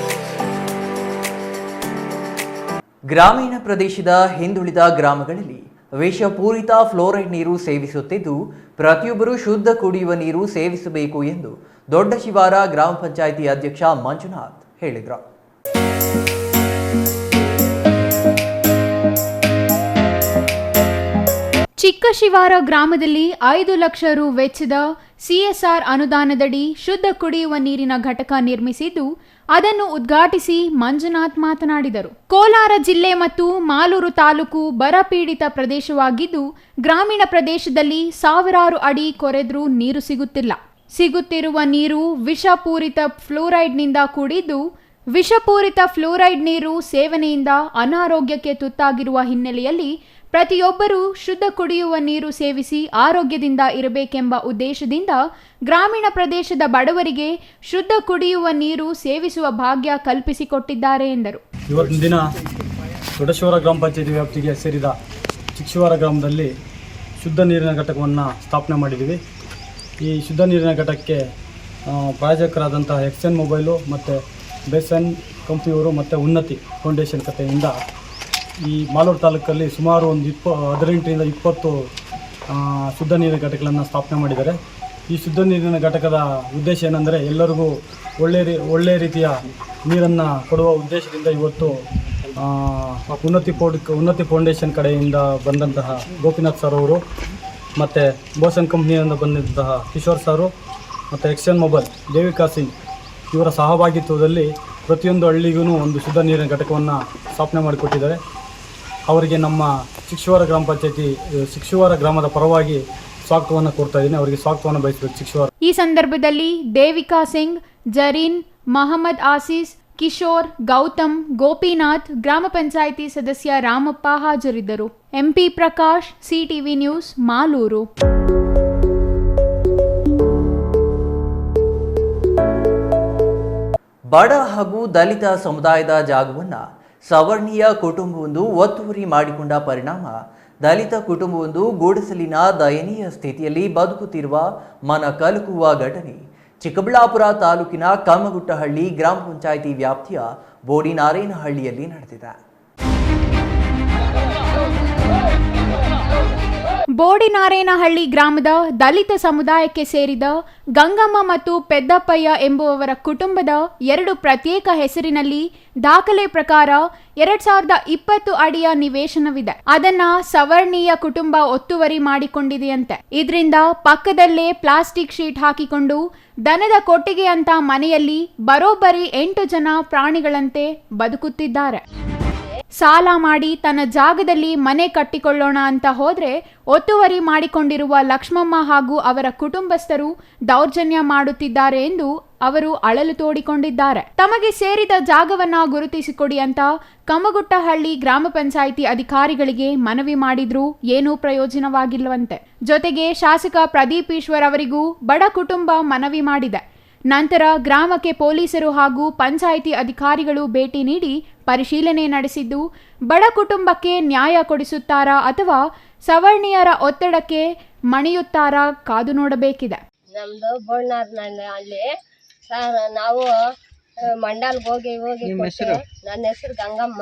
ಗ್ರಾಮೀಣ ಪ್ರದೇಶದ ಹಿಂದುಳಿದ ಗ್ರಾಮಗಳಲ್ಲಿ ವಿಷಪೂರಿತ ಫ್ಲೋರೈಡ್ ನೀರು ಸೇವಿಸುತ್ತಿದ್ದು, ಪ್ರತಿಯೊಬ್ಬರೂ ಶುದ್ಧ ಕುಡಿಯುವ ನೀರು ಸೇವಿಸಬೇಕು ಎಂದು ದೊಡ್ಡ ಶಿವಾರ ಗ್ರಾಮ ಪಂಚಾಯಿತಿ ಅಧ್ಯಕ್ಷ ಮಂಜುನಾಥ್ ಹೇಳಿದರು. ಚಿಕ್ಕ ಶಿವಾರ ಗ್ರಾಮದಲ್ಲಿ 5 ಲಕ್ಷ ರು ವೆಚ್ಚದ ಸಿಎಸ್ಆರ್ ಅನುದಾನದಡಿ ಶುದ್ಧ ಕುಡಿಯುವ ನೀರಿನ ಘಟಕ ನಿರ್ಮಿಸಿದ್ದು, ಅದನ್ನು ಉದ್ಘಾಟಿಸಿ ಮಂಜುನಾಥ್ ಮಾತನಾಡಿದರು. ಕೋಲಾರ ಜಿಲ್ಲೆ ಮತ್ತು ಮಾಲೂರು ತಾಲೂಕು ಬರಪೀಡಿತ ಪ್ರದೇಶವಾಗಿದ್ದು, ಗ್ರಾಮೀಣ ಪ್ರದೇಶದಲ್ಲಿ ಸಾವಿರಾರು ಅಡಿ ಕೊರೆದ್ರೂ ನೀರು ಸಿಗುತ್ತಿಲ್ಲ. ಸಿಗುತ್ತಿರುವ ನೀರು ವಿಷಪೂರಿತ ಫ್ಲೋರೈಡ್ನಿಂದ ಕೂಡಿದ್ದು, ವಿಷಪೂರಿತ ಫ್ಲೋರೈಡ್ ನೀರು ಸೇವನೆಯಿಂದ ಅನಾರೋಗ್ಯಕ್ಕೆ ತುತ್ತಾಗಿರುವ ಹಿನ್ನೆಲೆಯಲ್ಲಿ ಪ್ರತಿಯೊಬ್ಬರೂ ಶುದ್ಧ ಕುಡಿಯುವ ನೀರು ಸೇವಿಸಿ ಆರೋಗ್ಯದಿಂದ ಇರಬೇಕೆಂಬ ಉದ್ದೇಶದಿಂದ ಗ್ರಾಮೀಣ ಪ್ರದೇಶದ ಬಡವರಿಗೆ ಶುದ್ಧ ಕುಡಿಯುವ ನೀರು ಸೇವಿಸುವ ಭಾಗ್ಯ ಕಲ್ಪಿಸಿಕೊಟ್ಟಿದ್ದಾರೆ ಎಂದರು. ಇವತ್ತಿನ ದಿನ ದೊಡ್ಡಶಿವಾರ ಗ್ರಾಮ ಪಂಚಾಯತಿ ವ್ಯಾಪ್ತಿಗೆ ಸೇರಿದ ಚಿಕ್ಕಶಿವಾರ ಗ್ರಾಮದಲ್ಲಿ ಶುದ್ಧ ನೀರಿನ ಘಟಕವನ್ನು ಸ್ಥಾಪನೆ ಮಾಡಿದ್ದೀವಿ. ಈ ಶುದ್ಧ ನೀರಿನ ಘಟಕಕ್ಕೆ ಪ್ರಾಯೋಜಕರಾದಂತಹ ಎಕ್ಸೆನ್ ಮೊಬೈಲು ಮತ್ತು ಬೇಸನ್ ಕಂಪ್ನಿಯವರು ಮತ್ತು ಉನ್ನತಿ ಫೌಂಡೇಶನ್ ಕಥೆಯಿಂದ ಈ ಮಾಲೂರು ತಾಲೂಕಲ್ಲಿ ಸುಮಾರು ಒಂದು 18 ರಿಂದ 20 ಶುದ್ಧ ನೀರಿನ ಘಟಕಗಳನ್ನು ಸ್ಥಾಪನೆ ಮಾಡಿದ್ದಾರೆ. ಈ ಶುದ್ಧ ನೀರಿನ ಘಟಕದ ಉದ್ದೇಶ ಏನೆಂದರೆ ಎಲ್ಲರಿಗೂ ಒಳ್ಳೆಯ ರೀತಿಯ ನೀರನ್ನು ಕೊಡುವ ಉದ್ದೇಶದಿಂದ ಇವತ್ತು ಉನ್ನತಿ ಫೌಂಡೇಶನ್ ಕಡೆಯಿಂದ ಬಂದಂತಹ ಗೋಪಿನಾಥ್ ಸರ್ ಅವರು ಮತ್ತು ಬೋಸನ್ ಕಂಪ್ನಿಯಿಂದ ಬಂದಂತಹ ಕಿಶೋರ್ ಸರು ಮತ್ತು ಎಕ್ಸೆನ್ ಮೊಬೈಲ್ ದೇವಿಕಾ ಸಿಂಗ್ ಇವರ ಸಹಭಾಗಿತ್ವದಲ್ಲಿ ಪ್ರತಿಯೊಂದು ಹಳ್ಳಿಗೂ ಒಂದು ಶುದ್ಧ ನೀರಿನ ಘಟಕವನ್ನು ಸ್ಥಾಪನೆ ಮಾಡಿಕೊಟ್ಟಿದ್ದಾರೆ. ಅವರಿಗೆ ನಮ್ಮ ಚಿಕ್ಕಶಿವಾರ ಗ್ರಾಮ ಪಂಚಾಯತಿ ಚಿಕ್ಕಶಿವಾರ ಗ್ರಾಮದ ಪರವಾಗಿ ಸ್ವಾಗತವನ್ನು ಕೋರ್ತಾ ಇದ್ದೀನಿ. ಅವರಿಗೆ ಸ್ವಾಗತವನ್ನು ಬಯಸಬೇಕು ಚಿಕ್ಕಶಿವಾರ. ಈ ಸಂದರ್ಭದಲ್ಲಿ ದೇವಿಕಾ ಸಿಂಗ್, ಜರೀನ್, ಮಹಮ್ಮದ್ ಆಸೀಸ್, ಕಿಶೋರ್, ಗೌತಮ್, ಗೋಪಿನಾಥ್, ಗ್ರಾಮ ಪಂಚಾಯಿತಿ ಸದಸ್ಯ ರಾಮಪ್ಪ ಹಾಜರಿದ್ದರು. MP Prakash, CTV news, Malur. ಬಡ ಹಾಗೂ ದಲಿತ ಸಮುದಾಯದ ಜಾಗವನ್ನು ಸವರ್ಣೀಯ ಕುಟುಂಬವೊಂದು ಒತ್ತುವರಿ ಮಾಡಿಕೊಂಡ ಪರಿಣಾಮ ದಲಿತ ಕುಟುಂಬವೊಂದು ಗೂಡಸಲಿನ ದಯನೀಯ ಸ್ಥಿತಿಯಲ್ಲಿ ಬದುಕುತ್ತಿರುವ ಮನ ಕಲಕುವ ಘಟನೆ ಚಿಕ್ಕಬಳ್ಳಾಪುರ ತಾಲೂಕಿನ ಕಮ್ಮಗುಟ್ಟಹಳ್ಳಿ ಗ್ರಾಮ ಪಂಚಾಯಿತಿ ವ್ಯಾಪ್ತಿಯ ಬೋಡಿನಾರೇನಹಳ್ಳಿಯಲ್ಲಿ ನಡೆದಿದೆ. ಬೋಡಿನಾರೇನಹಳ್ಳಿ ಗ್ರಾಮದ ದಲಿತ ಸಮುದಾಯಕ್ಕೆ ಸೇರಿದ ಗಂಗಮ್ಮ ಮತ್ತು ಪೆದ್ದಪ್ಪಯ್ಯ ಎಂಬುವವರ ಕುಟುಂಬದ 2 ಪ್ರತ್ಯೇಕ ಹೆಸರಿನಲ್ಲಿ ದಾಖಲೆ ಪ್ರಕಾರ 2020 ಅಡಿಯ ನಿವೇಶನವಿದೆ. ಅದನ್ನ ಸವರ್ಣೀಯ ಕುಟುಂಬ ಒತ್ತುವರಿ ಮಾಡಿಕೊಂಡಿದೆಯಂತೆ. ಇದರಿಂದ ಪಕ್ಕದಲ್ಲೇ ಪ್ಲಾಸ್ಟಿಕ್ ಶೀಟ್ ಹಾಕಿಕೊಂಡು ದನದ ಕೊಟ್ಟಿಗೆ ಅಂತ ಮನೆಯಲ್ಲಿ ಬರೋಬ್ಬರಿ 8 ಜನ ಪ್ರಾಣಿಗಳಂತೆ ಬದುಕುತ್ತಿದ್ದಾರೆ. ಸಾಲ ಮಾಡಿ ತನ್ನ ಜಾಗದಲ್ಲಿ ಮನೆ ಕಟ್ಟಿಕೊಳ್ಳೋಣ ಅಂತ ಹೋದ್ರೆ ಒತ್ತುವರಿ ಮಾಡಿಕೊಂಡಿರುವ ಲಕ್ಷ್ಮಮ್ಮ ಹಾಗೂ ಅವರ ಕುಟುಂಬಸ್ಥರು ದೌರ್ಜನ್ಯ ಮಾಡುತ್ತಿದ್ದಾರೆ ಎಂದು ಅವರು ಅಳಲು ತೋಡಿಕೊಂಡಿದ್ದಾರೆ. ತಮಗೆ ಸೇರಿದ ಜಾಗವನ್ನ ಗುರುತಿಸಿಕೊಡಿ ಅಂತ ಕಮ್ಮಗುಟ್ಟಹಳ್ಳಿ ಗ್ರಾಮ ಪಂಚಾಯಿತಿ ಅಧಿಕಾರಿಗಳಿಗೆ ಮನವಿ ಮಾಡಿದ್ರೂ ಏನೂ ಪ್ರಯೋಜನವಾಗಿಲ್ಲವಂತೆ. ಜೊತೆಗೆ ಶಾಸಕ ಪ್ರದೀಪ್ ಈಶ್ವರ್ ಅವರಿಗೂ ಬಡ ಕುಟುಂಬ ಮನವಿ ಮಾಡಿದೆ. ನಂತರ ಗ್ರಾಮಕ್ಕೆ ಪೊಲೀಸರು ಹಾಗೂ ಪಂಚಾಯಿತಿ ಅಧಿಕಾರಿಗಳು ಭೇಟಿ ನೀಡಿ ಪರಿಶೀಲನೆ ನಡೆಸಿದ್ದು, ಬಡ ಕುಟುಂಬಕ್ಕೆ ನ್ಯಾಯ ಕೊಡಿಸುತ್ತಾರಾ ಅಥವಾ ಸವರ್ಣೀಯರ ಒತ್ತಡಕ್ಕೆ ಮಣಿಯುತ್ತಾರಾ ಕಾದು ನೋಡಬೇಕಿದೆ. ನಮ್ದು ಬೋಳ್ನಾರ್ನಹಳ್ಳಿ ಸರ್, ನಾವು ಮಂಡಲ್ಗೆ ಹೋಗಿ ಕೊಟ್ಟೆ. ನನ್ನ ಹೆಸರು ಗಂಗಮ್ಮ.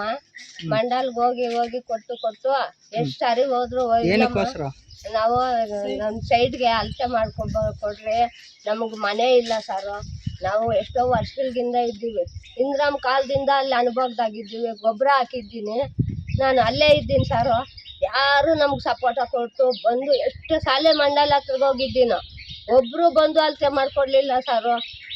ಮಂಡಲ್ಗೆ ಹೋಗಿ ಕೊಟ್ಟು ಎಷ್ಟು ಸಾರಿ ಹೋದ್ರು ನಾವು ನಮ್ಮ ಸೈಡ್ಗೆ ಅಳತೆ ಕೊಡ್ರಿ, ನಮಗೆ ಮನೆ ಇಲ್ಲ ಸರ್. ನಾವು ಎಷ್ಟೋ ವರ್ಷಗಳಿಂದ ಇದ್ದೀವಿ. ಇಂದಿರಾಮ್ ಕಾಲದಿಂದ ಅಲ್ಲಿ ಅನುಭವದಾಗಿದ್ದೀವಿ. ಗೊಬ್ಬರ ಹಾಕಿದ್ದೀನಿ, ನಾನು ಅಲ್ಲೇ ಇದ್ದೀನಿ ಸರ್. ಯಾರು ನಮ್ಗೆ ಸಪೋರ್ಟ ಕೊಟ್ಟು ಬಂದು ಎಷ್ಟು ಸಾಲೆ ಮಂಡಲ ಹತ್ರಗೆ ಹೋಗಿದ್ದೀನೋ ಒಬ್ಬರು ಬಂದು ಅಳತೆ ಮಾಡಿಕೊಡ್ಲಿಲ್ಲ ಸರ್.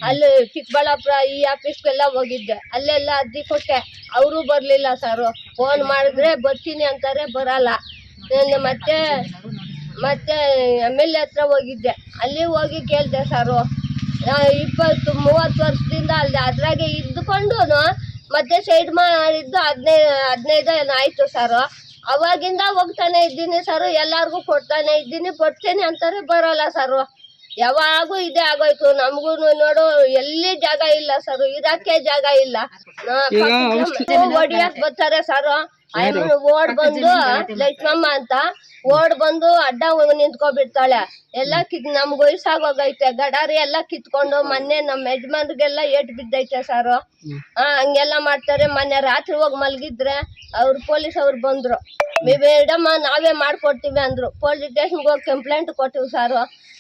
ಅಲ್ಲಿ ಚಿಕ್ಕಬಳ್ಳಾಪುರ ಈ ಆಫೀಸ್ಗೆಲ್ಲ ಹೋಗಿದ್ದೆ, ಅಲ್ಲೆಲ್ಲ ಅರ್ಜಿ ಕೊಟ್ಟೆ, ಅವರು ಬರಲಿಲ್ಲ ಸರ್. ಫೋನ್ ಮಾಡಿದ್ರೆ ಬರ್ತೀನಿ ಅಂತಾರೆ, ಬರಲ್ಲ. ಮತ್ತೆ MLA ಹತ್ರ ಹೋಗಿದ್ದೆ, ಅಲ್ಲಿ ಹೋಗಿ ಕೇಳಿದೆ ಸರ್. 20-30 ವರ್ಷದಿಂದ ಅಲ್ಲಿ ಅದ್ರಾಗೆ ಇದ್ದುಕೊಂಡು ಮತ್ತೆ ಸೈಡ್ ಮಾಡಿದ್ದು 15 ಆಯಿತು ಸರ್. ಅವಾಗಿಂದ ಹೋಗ್ತಾನೆ ಇದ್ದೀನಿ ಸರ್, ಎಲ್ಲರಿಗೂ ಕೊಡ್ತಾನೆ ಇದ್ದೀನಿ, ಕೊಡ್ತೇನೆ ಅಂತಾರೆ, ಬರೋಲ್ಲ ಸರ್. ಯಾವಾಗೂ ಇದೇ ಆಗೋಯ್ತು. ನಮಗೂ ನೋಡು ಎಲ್ಲಿ ಜಾಗ ಇಲ್ಲ ಸರ್, ಇರಕ್ಕೆ ಜಾಗ ಇಲ್ಲ. ಹೊಡಿಯಕ್ ಬರ್ತಾರೆ ಸರ್. ಓಡ್ ಬಂದು ಲಕ್ಷ್ಮಮ್ಮ ಅಂತ ಓಡ್ ಬಂದು ಅಡ್ಡ ನಿಂತ್ಕೊಬಿಡ್ತಾಳೆ. ಎಲ್ಲ ನಮ್ಗೆ ವಯಸ್ಸಾಗೋಗೈತೆ, ಗಡಾರಿ ಎಲ್ಲ ಕಿತ್ಕೊಂಡು ಮೊನ್ನೆ ನಮ್ಮ ಯಜಮಾನ್ರಿಗೆಲ್ಲ ಏಟ್ ಬಿದ್ದೈತೆ ಸರ್. ಹಂಗೆಲ್ಲ ಮಾಡ್ತಾರೆ. ಮೊನ್ನೆ ರಾತ್ರಿ ಹೋಗಿ ಮಲಗಿದ್ರೆ ಪೊಲೀಸ್ ಅವ್ರು ಬಂದ್ರು, ಮೇಡಮ್ ನಾವೇ ಮಾಡ್ಕೊಡ್ತೀವಿ ಅಂದ್ರು. ಪೊಲೀಸ್ ಸ್ಟೇಷನ್ಗೆ ಹೋಗಿ ಕಂಪ್ಲೇಂಟ್ ಕೊಟ್ಟಿವಿ ಸರ್,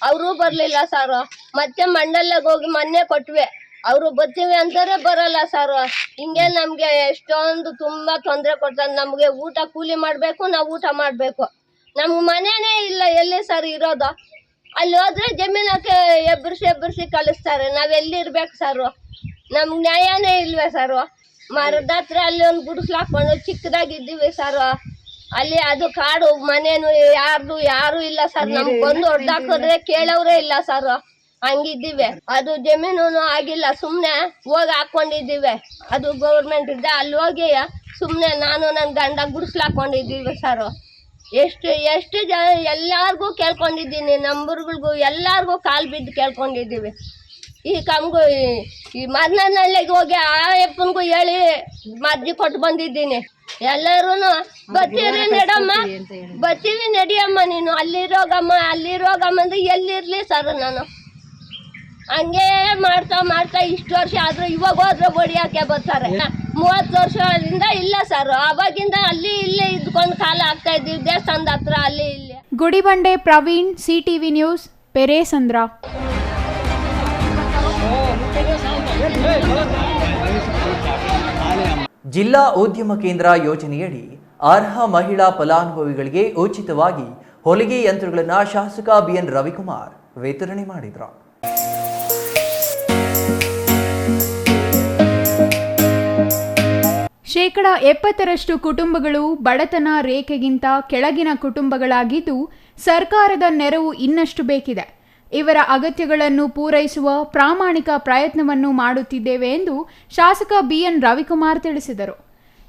ಅವರು ಬರ್ಲಿಲ್ಲ ಸರ್. ಮತ್ತೆ ಮಂಡಲ್ಗೆ ಹೋಗಿ ಮೊನ್ನೆ ಕೊಟ್ವಿ, ಅವರು ಬರ್ತೀವಿ ಅಂತಾರೆ, ಬರಲ್ಲ ಸರ್. ಹಿಂಗೆ ನಮ್ಗೆ ಎಷ್ಟೊಂದು ತುಂಬಾ ತೊಂದರೆ ಕೊಡ್ತಾರೆ. ನಮ್ಗೆ ಊಟ ಕೂಲಿ ಮಾಡ್ಬೇಕು, ನಾವು ಊಟ ಮಾಡ್ಬೇಕು. ನಮ್ಗೆ ಮನೆನೇ ಇಲ್ಲ, ಎಲ್ಲಿ ಸರ್ ಇರೋದು? ಅಲ್ಲಿ ಹೋದ್ರೆ ಜಮೀನಕ್ಕೆ ಎಬ್ಬರಿಸಿ ಕಳಿಸ್ತಾರೆ. ನಾವೆಲ್ಲಿ ಇರ್ಬೇಕು ಸರ್? ನಮ್ಗೆ ನ್ಯಾಯನೇ ಇಲ್ವೇ ಸರ್? ಮರದ ಹತ್ರ ಅಲ್ಲಿ ಒಂದು ಗುಡಿಸ್ಲು ಹಾಕೊಂಡು ಚಿಕ್ಕದಾಗಿದ್ದೀವಿ ಸರ್. ಅಲ್ಲಿ ಅದು ಕಾಡು ಮನೇನು ಯಾರು ಇಲ್ಲ ಸರ್. ನಮ್ಗೆ ಬಂದು ಹೊಡ್ದಾಕಿದ್ರೆ ಕೇಳೋರೇ ಇಲ್ಲ ಸರ್. ಹಂಗಿದ್ದೀವಿ. ಅದು ಜಮೀನು ಆಗಿಲ್ಲ, ಸುಮ್ಮನೆ ಹೋಗಿ ಹಾಕೊಂಡಿದ್ದೀವಿ. ಅದು ಗೌರ್ಮೆಂಟ್ ಇದೆ, ಅಲ್ಲಿ ಹೋಗಿ ಸುಮ್ಮನೆ ನಾನು ನನ್ನ ಗಂಡ ಗುಡಿಸ್ಲು ಹಾಕೊಂಡಿದ್ದೀವಿ ಸರ್. ಎಷ್ಟು ಜನ ಎಲ್ಲಾರ್ಗೂ ಕೇಳ್ಕೊಂಡಿದ್ದೀನಿ, ನಂಬರ್ಗಳಿಗೂ ಎಲ್ಲಾರ್ಗೂ ಕಾಲು ಬಿದ್ದು ಕೇಳ್ಕೊಂಡಿದ್ದೀವಿ. ಈ ಕಮ್ಗೂ ಈ ಮರ್ನಹಳ್ಳಿಗೆ ಹೋಗಿ ಆ ಅಪ್ಪನಿಗೂ ಹೇಳಿ ಅರ್ಜಿ ಕೊಟ್ಟು ಬಂದಿದ್ದೀನಿ. ಎಲ್ಲರೂ ಬರ್ತೀರಿ ನಡಮ್ಮ, ಬರ್ತೀವಿ ನಡಿಯಮ್ಮ, ನೀನು ಅಲ್ಲಿರೋಗಮ್ಮ ಅಂದ್ರೆ ಎಲ್ಲಿರ್ಲಿ ಸರ್? ನಾನು ಹಂಗೆ ಮಾಡ್ತಾ ಇಷ್ಟು ವರ್ಷ ಆದ್ರೂ ಇವಾಗ ಹೋದ್ರೆ ಹೊಡಿಯಾಕೆ ಬರ್ತಾರೆ. 30 ವರ್ಷದಿಂದ ಇಲ್ಲ ಸರ್. ಅವಾಗಿಂದ ಅಲ್ಲಿ ಇಲ್ಲೇ ಇದ್ಕೊಂಡು ಕಾಲ ಆಗ್ತಾ ಇದ್ದೀವಿ, ದೇವಸ್ಥಾನದ ಹತ್ರ ಅಲ್ಲಿ ಇಲ್ಲಿ. Gudibande Praveen, CTV news, Peresandra. ಜಿಲ್ಲಾ ಉದ್ಯಮ ಕೇಂದ್ರ ಯೋಜನೆಯಡಿ ಅರ್ಹ ಮಹಿಳಾ ಫಲಾನುಭವಿಗಳಿಗೆ ಉಚಿತವಾಗಿ ಹೊಲಿಗೆ ಯಂತ್ರಗಳನ್ನು ಶಾಸಕ BN ರವಿಕುಮಾರ್ ವಿತರಣೆ ಮಾಡಿದರು. ಶೇಕಡ 70% ಕುಟುಂಬಗಳು ಬಡತನ ರೇಖೆಗಿಂತ ಕೆಳಗಿನ ಕುಟುಂಬಗಳಾಗಿದ್ದು, ಸರ್ಕಾರದ ನೆರವು ಇನ್ನಷ್ಟು ಬೇಕಿದೆ. ಇವರ ಅಗತ್ಯಗಳನ್ನು ಪೂರೈಸುವ ಪ್ರಾಮಾಣಿಕ ಪ್ರಯತ್ನವನ್ನು ಮಾಡುತ್ತಿದ್ದೇವೆ ಎಂದು ಶಾಸಕ BN ರವಿಕುಮಾರ್ ತಿಳಿಸಿದರು.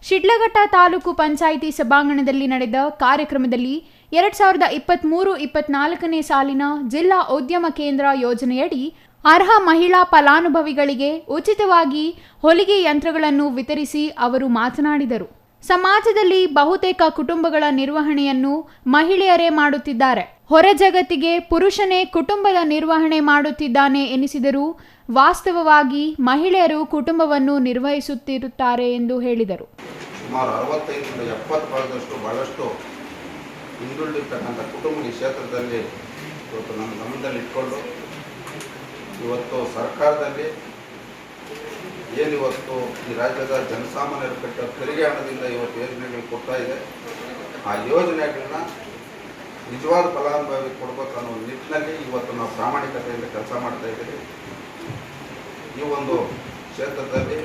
ಶಿಡ್ಲಘಟ್ಟ ತಾಲೂಕು ಪಂಚಾಯಿತಿ ಸಭಾಂಗಣದಲ್ಲಿ ನಡೆದ ಕಾರ್ಯಕ್ರಮದಲ್ಲಿ 2023-24ನೇ ಸಾಲಿನ ಜಿಲ್ಲಾ ಉದ್ಯಮ ಕೇಂದ್ರ ಯೋಜನೆಯಡಿ ಅರ್ಹ ಮಹಿಳಾ ಫಲಾನುಭವಿಗಳಿಗೆ ಉಚಿತವಾಗಿ ಹೊಲಿಗೆ ಯಂತ್ರಗಳನ್ನು ವಿತರಿಸಿ ಅವರು ಮಾತನಾಡಿದರು. ಸಮಾಜದಲ್ಲಿ ಬಹುತೇಕ ಕುಟುಂಬಗಳ ನಿರ್ವಹಣೆಯನ್ನು ಮಹಿಳೆಯರೇ ಮಾಡುತ್ತಿದ್ದಾರೆ. ಹೊರ ಜಗತ್ತಿಗೆ ಪುರುಷನೇ ಕುಟುಂಬದ ನಿರ್ವಹಣೆ ಮಾಡುತ್ತಿದ್ದಾನೆ ಎನಿಸಿದರೂ ವಾಸ್ತವವಾಗಿ ಮಹಿಳೆಯರು ಕುಟುಂಬವನ್ನು ನಿರ್ವಹಿಸುತ್ತಿರುತ್ತಾರೆ ಎಂದು ಹೇಳಿದರು. ಸುಮಾರು 65-70% ಬಹಳಷ್ಟು ಹಿಂದುಳಿದಿರ್ತಕ್ಕಂಥ ಕುಟುಂಬ ಈ ಕ್ಷೇತ್ರದಲ್ಲಿ ಇವತ್ತು ನಮ್ಮ ಗಮನದಲ್ಲಿ ಇಟ್ಕೊಂಡು ಇವತ್ತು ಸರ್ಕಾರದಲ್ಲಿ ಏನಿವತ್ತು ಈ ರಾಜ್ಯದ ಜನಸಾಮಾನ್ಯರು ಕಟ್ಟ ತೆರಿಗೆ ಹಣದಿಂದ ಇವತ್ತು ಯೋಜನೆಗಳು ಕೊಡ್ತಾ ಇದೆ. ಆ ಯೋಜನೆಗಳನ್ನ ನಿಜವಾದ ಫಲಾನುಭವಿ ಕೊಡಬೇಕು ಅನ್ನೋ ನಿಟ್ಟಿನಲ್ಲಿ ಇವತ್ತು ನಾವು ಪ್ರಾಮಾಣಿಕತೆಯಿಂದ ಕೆಲಸ ಮಾಡ್ತಾ ಇದ್ದೀವಿ. ಈ ಒಂದು ಕ್ಷೇತ್ರದಲ್ಲಿ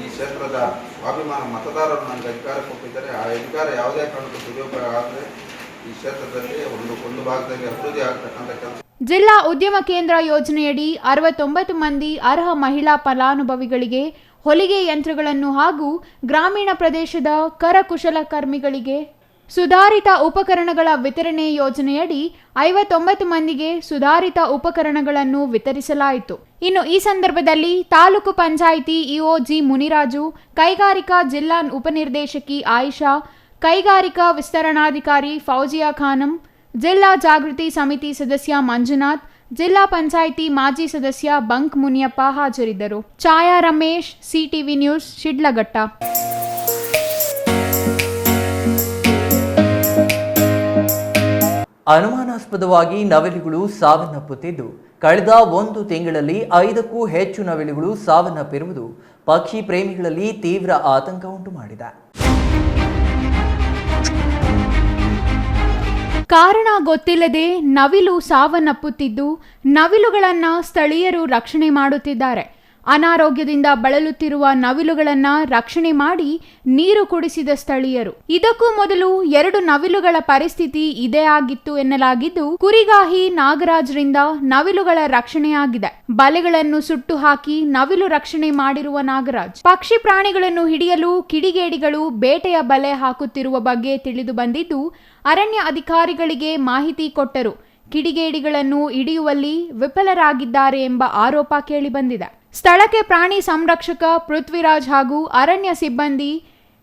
ಈ ಕ್ಷೇತ್ರದ ಸ್ವಾಭಿಮಾನ ಮತದಾರರು ನನಗೆ ಅಧಿಕಾರ ಕೊಟ್ಟಿದ್ದಾರೆ. ಆ ಅಧಿಕಾರ ಯಾವುದೇ ಕಾರಣಕ್ಕೂ ದುರುಪಯೋಗ ಆದರೆ ಈ ಕ್ಷೇತ್ರದಲ್ಲಿ ಒಂದು ಭಾಗದಲ್ಲಿ ಅಭಿವೃದ್ಧಿ ಆಗ್ತಕ್ಕಂಥ ಕೆಲಸ. ಜಿಲ್ಲಾ ಉದ್ಯಮ ಕೇಂದ್ರ ಯೋಜನೆಯಡಿ 69 ಮಂದಿ ಅರ್ಹ ಮಹಿಳಾ ಫಲಾನುಭವಿಗಳಿಗೆ ಹೊಲಿಗೆ ಯಂತ್ರಗಳನ್ನು ಹಾಗೂ ಗ್ರಾಮೀಣ ಪ್ರದೇಶದ ಕರಕುಶಲಕರ್ಮಿಗಳಿಗೆ ಸುಧಾರಿತ ಉಪಕರಣಗಳ ವಿತರಣೆ ಯೋಜನೆಯಡಿ 59 ಮಂದಿಗೆ ಸುಧಾರಿತ ಉಪಕರಣಗಳನ್ನು ವಿತರಿಸಲಾಯಿತು. ಇನ್ನು ಈ ಸಂದರ್ಭದಲ್ಲಿ ತಾಲೂಕು ಪಂಚಾಯಿತಿ ಇಒ ಜಿ ಮುನಿರಾಜು, ಕೈಗಾರಿಕಾ ಜಿಲ್ಲಾ ಉಪನಿರ್ದೇಶಕಿ ಆಯಿಷಾ, ಕೈಗಾರಿಕಾ ವಿಸ್ತರಣಾಧಿಕಾರಿ ಫೌಜಿಯಾ ಖಾನಂ, ಜಿಲ್ಲಾ ಜಾಗೃತಿ ಸಮಿತಿ ಸದಸ್ಯ ಮಂಜುನಾಥ್, ಜಿಲ್ಲಾ ಪಂಚಾಯಿತಿ ಮಾಜಿ ಸದಸ್ಯ ಬಂಕ್ ಮುನಿಯಪ್ಪ ಹಾಜರಿದ್ದರು. ಛಾಯಾ ರಮೇಶ್, ಸಿಟಿವಿ ನ್ಯೂಸ್, ಶಿಡ್ಲಘಟ್ಟ. ಅನುಮಾನಾಸ್ಪದವಾಗಿ ನವಿಲುಗಳು ಸಾವನ್ನಪ್ಪುತ್ತಿದ್ದು, ಕಳೆದ 1 ತಿಂಗಳಲ್ಲಿ 5ಕ್ಕೂ ಹೆಚ್ಚು ನವಿಲುಗಳು ಸಾವನ್ನಪ್ಪಿರುವುದು ಪಕ್ಷಿ ಪ್ರೇಮಿಗಳಲ್ಲಿ ತೀವ್ರ ಆತಂಕ ಉಂಟು ಮಾಡಿದೆ. ಕಾರಣ ಗೊತ್ತಿಲ್ಲದೆ ನವಿಲು ಸಾವನ್ನಪ್ಪುತ್ತಿದ್ದು, ನವಿಲುಗಳನ್ನು ಸ್ಥಳೀಯರು ರಕ್ಷಣೆ ಮಾಡುತ್ತಿದ್ದಾರೆ. ಅನಾರೋಗ್ಯದಿಂದ ಬಳಲುತ್ತಿರುವ ನವಿಲುಗಳನ್ನು ರಕ್ಷಣೆ ಮಾಡಿ ನೀರು ಕುಡಿಸಿದ ಸ್ಥಳೀಯರು. ಇದಕ್ಕೂ ಮೊದಲು 2 ನವಿಲುಗಳ ಪರಿಸ್ಥಿತಿ ಇದೇ ಆಗಿತ್ತು ಎನ್ನಲಾಗಿದ್ದು, ಕುರಿಗಾಹಿ ನಾಗರಾಜ್ರಿಂದ ನವಿಲುಗಳ ರಕ್ಷಣೆಯಾಗಿದೆ. ಬಲೆಗಳನ್ನು ಸುಟ್ಟು ಹಾಕಿ ನವಿಲು ರಕ್ಷಣೆ ಮಾಡಿರುವ ನಾಗರಾಜ್, ಪಕ್ಷಿ ಪ್ರಾಣಿಗಳನ್ನು ಹಿಡಿಯಲು ಕಿಡಿಗೇಡಿಗಳು ಬೇಟೆಯ ಬಲೆ ಹಾಕುತ್ತಿರುವ ಬಗ್ಗೆ ತಿಳಿದು ಬಂದಿದ್ದು, ಅರಣ್ಯ ಅಧಿಕಾರಿಗಳಿಗೆ ಮಾಹಿತಿ ಕೊಟ್ಟರು. ಕಿಡಿಗೇಡಿಗಳನ್ನು ಹಿಡಿಯುವಲ್ಲಿ ವಿಫಲರಾಗಿದ್ದಾರೆ ಎಂಬ ಆರೋಪ ಕೇಳಿಬಂದಿದೆ. ಸ್ಥಳಕ್ಕೆ ಪ್ರಾಣಿ ಸಂರಕ್ಷಕ ಪೃಥ್ವಿರಾಜ್ ಹಾಗೂ ಅರಣ್ಯ ಸಿಬ್ಬಂದಿ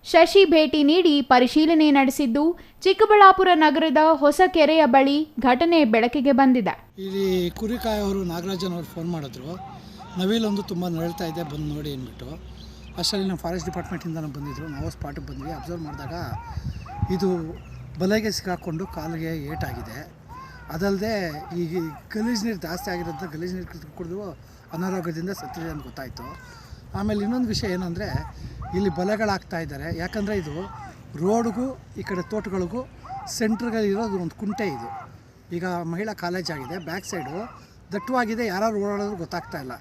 ಶಶಿ ಭೇಟಿ ನೀಡಿ ಪರಿಶೀಲನೆ ನಡೆಸಿದ್ದು, ಚಿಕ್ಕಬಳ್ಳಾಪುರ ನಗರದ ಹೊಸ ಕೆರೆಯ ಬಳಿ ಘಟನೆ ಬೆಳಕಿಗೆ ಬಂದಿದೆ. ಇಲ್ಲಿ ಕುರಿಕಾಯವರು ನಾಗರಾಜನವರು ಫೋನ್ ಮಾಡಿದ್ರು, ನವಿಲೊಂದು ತುಂಬ ನರಳ್ತಾ ಇದೆ, ಬಂದು ನೋಡಿ ಅಂದ್ಬಿಟ್ಟು. ಅಷ್ಟರಲ್ಲಿ ನಮ್ಮ ಫಾರೆಸ್ಟ್ ಡಿಪಾರ್ಟ್ಮೆಂಟಿಂದ ಬಂದಿದ್ದರು. ನಾವು ಸ್ಪಾಟಿಗೆ ಬಂದ್ವಿ. ಅಬ್ಸರ್ವ್ ಮಾಡಿದಾಗ ಇದು ಬಲೆಗೆ ಸಿಕ್ಕಾಕೊಂಡು ಕಾಲಿಗೆ ಏಟಾಗಿದೆ. ಅದಲ್ಲದೆ ಈಗ ಗಲೀಜು ನೀರು ಜಾಸ್ತಿ ಆಗಿರೋದ್ರಿಂದ ಗಲೀಜು ನೀರು ಕುಡಿದು ಅನಾರೋಗ್ಯದಿಂದ ಸತ್ತಿದೆ ಅಂತ ಗೊತ್ತಾಯಿತು. ಆಮೇಲೆ ಇನ್ನೊಂದು ವಿಷಯ ಏನಂದರೆ, ಇಲ್ಲಿ ಬಲೆಗಳಾಗ್ತಾ ಇದ್ದಾರೆ. ಯಾಕಂದರೆ ಇದು ರೋಡ್ಗೂ ಈ ಕಡೆ ತೋಟಗಳಿಗೂ ಸೆಂಟ್ರ್ಗಳಿರೋದು ಒಂದು ಕುಂಟೆ. ಇದು ಈಗ ಮಹಿಳಾ ಕಾಲೇಜ್ ಆಗಿದೆ, ಬ್ಯಾಕ್ ಸೈಡು ದಟ್ಟವಾಗಿದೆ. ಯಾರು ಓಡಾಡೋದು ಗೊತ್ತಾಗ್ತಾ ಇಲ್ಲ.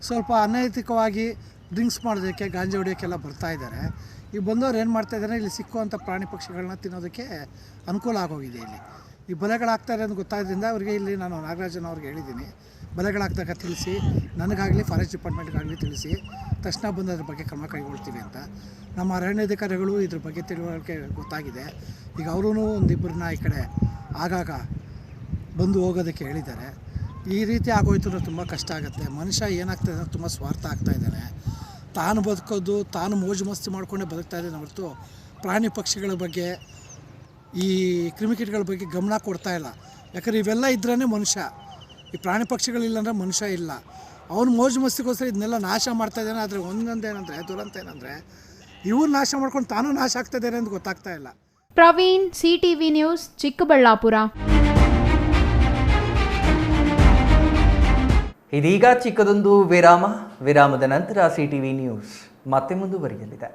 ಸ್ವಲ್ಪ ಅನೈತಿಕವಾಗಿ ಡ್ರಿಂಕ್ಸ್ ಮಾಡೋದಕ್ಕೆ, ಗಾಂಜಾ ಹೊಡಿಯೋಕ್ಕೆಲ್ಲ ಬರ್ತಾ ಇದ್ದಾರೆ. ಈ ಬಂದವ್ರು ಏನು ಮಾಡ್ತಾಯಿದ್ದಾರೆ, ಇಲ್ಲಿ ಸಿಕ್ಕುವಂಥ ಪ್ರಾಣಿ ಪಕ್ಷಿಗಳನ್ನ ತಿನ್ನೋದಕ್ಕೆ ಅನುಕೂಲ ಆಗೋಗಿದೆ. ಇಲ್ಲಿ ಈ ಬಲೆಗಳಾಗ್ತಾರೆ ಅಂತ ಗೊತ್ತಾದ್ರಿಂದ ಅವರಿಗೆ ಇಲ್ಲಿ ನಾನು ನಾಗರಾಜನ್ ಅವ್ರಿಗೆ ಹೇಳಿದ್ದೀನಿ, ಬಲೆಗಳಾಗ್ದಾಗ ತಿಳಿಸಿ, ನನಗಾಗಲಿ ಫಾರೆಸ್ಟ್ ಡಿಪಾರ್ಟ್ಮೆಂಟ್ಗಾಗಲಿ ತಿಳಿಸಿ, ತಕ್ಷಣ ಬಂದು ಅದ್ರ ಬಗ್ಗೆ ಕ್ರಮ ಕೈಗೊಳ್ತೀವಿ ಅಂತ. ನಮ್ಮ ಅರಣ್ಯಾಧಿಕಾರಿಗಳು ಇದ್ರ ಬಗ್ಗೆ ತಿಳುವಳಿಕೆ ಗೊತ್ತಾಗಿದೆ. ಈಗ ಅವರೂ ಒಂದಿಬ್ಬರನ್ನ ಈ ಕಡೆ ಆಗಾಗ ಬಂದು ಹೋಗೋದಕ್ಕೆ ಹೇಳಿದ್ದಾರೆ. ಈ ರೀತಿ ಆಗೋಯ್ತು ಅಂದರೆ ತುಂಬ ಕಷ್ಟ ಆಗುತ್ತೆ. ಮನುಷ್ಯ ಏನಾಗ್ತದೆ ಅಂದರೆ ತುಂಬ ಸ್ವಾರ್ಥ ಆಗ್ತಾಯಿದ್ದಾನೆ. ತಾನು ಬದುಕೋದು, ತಾನು ಮೋಜು ಮಸ್ತಿ ಮಾಡ್ಕೊಂಡೇ ಬದುಕ್ತಾ ಇದ್ದಾನೆ ಹೊರತು ಪ್ರಾಣಿ ಪಕ್ಷಿಗಳ ಬಗ್ಗೆ, ಈ ಕ್ರಿಮಿಕೀಟಗಳ ಬಗ್ಗೆ ಗಮನ ಕೊಡ್ತಾ ಇಲ್ಲ. ಯಾಕಂದರೆ ಇವೆಲ್ಲ ಇದ್ರೇ ಮನುಷ್ಯ. ಈ ಪ್ರಾಣಿ ಪಕ್ಷಿಗಳಿಲ್ಲ ಅಂದರೆ ಮನುಷ್ಯ ಇಲ್ಲ. ಅವನು ಮೋಜು ಮಸ್ತಿಗೋಸ್ಕರ ಇದನ್ನೆಲ್ಲ ನಾಶ ಮಾಡ್ತಾ ಇದ್ದಾನೆ. ಆದರೆ ಒಂದೊಂದೇನೆಂದರೆ ದುರಂತ ಏನಂದರೆ, ಇವ್ರು ನಾಶ ಮಾಡ್ಕೊಂಡು ತಾನು ನಾಶ ಆಗ್ತಾ ಇದ್ದಾರೆ ಅಂತ ಗೊತ್ತಾಗ್ತಾ ಇಲ್ಲ. Praveen, CTV news, Chikkaballapur. ಇದೀಗ ಚಿಕ್ಕದೊಂದು ವಿರಾಮದ ನಂತರ ಸಿಟಿವಿ ನ್ಯೂಸ್ ಮತ್ತೆ ಮುಂದುವರಿಯಲಿದೆ.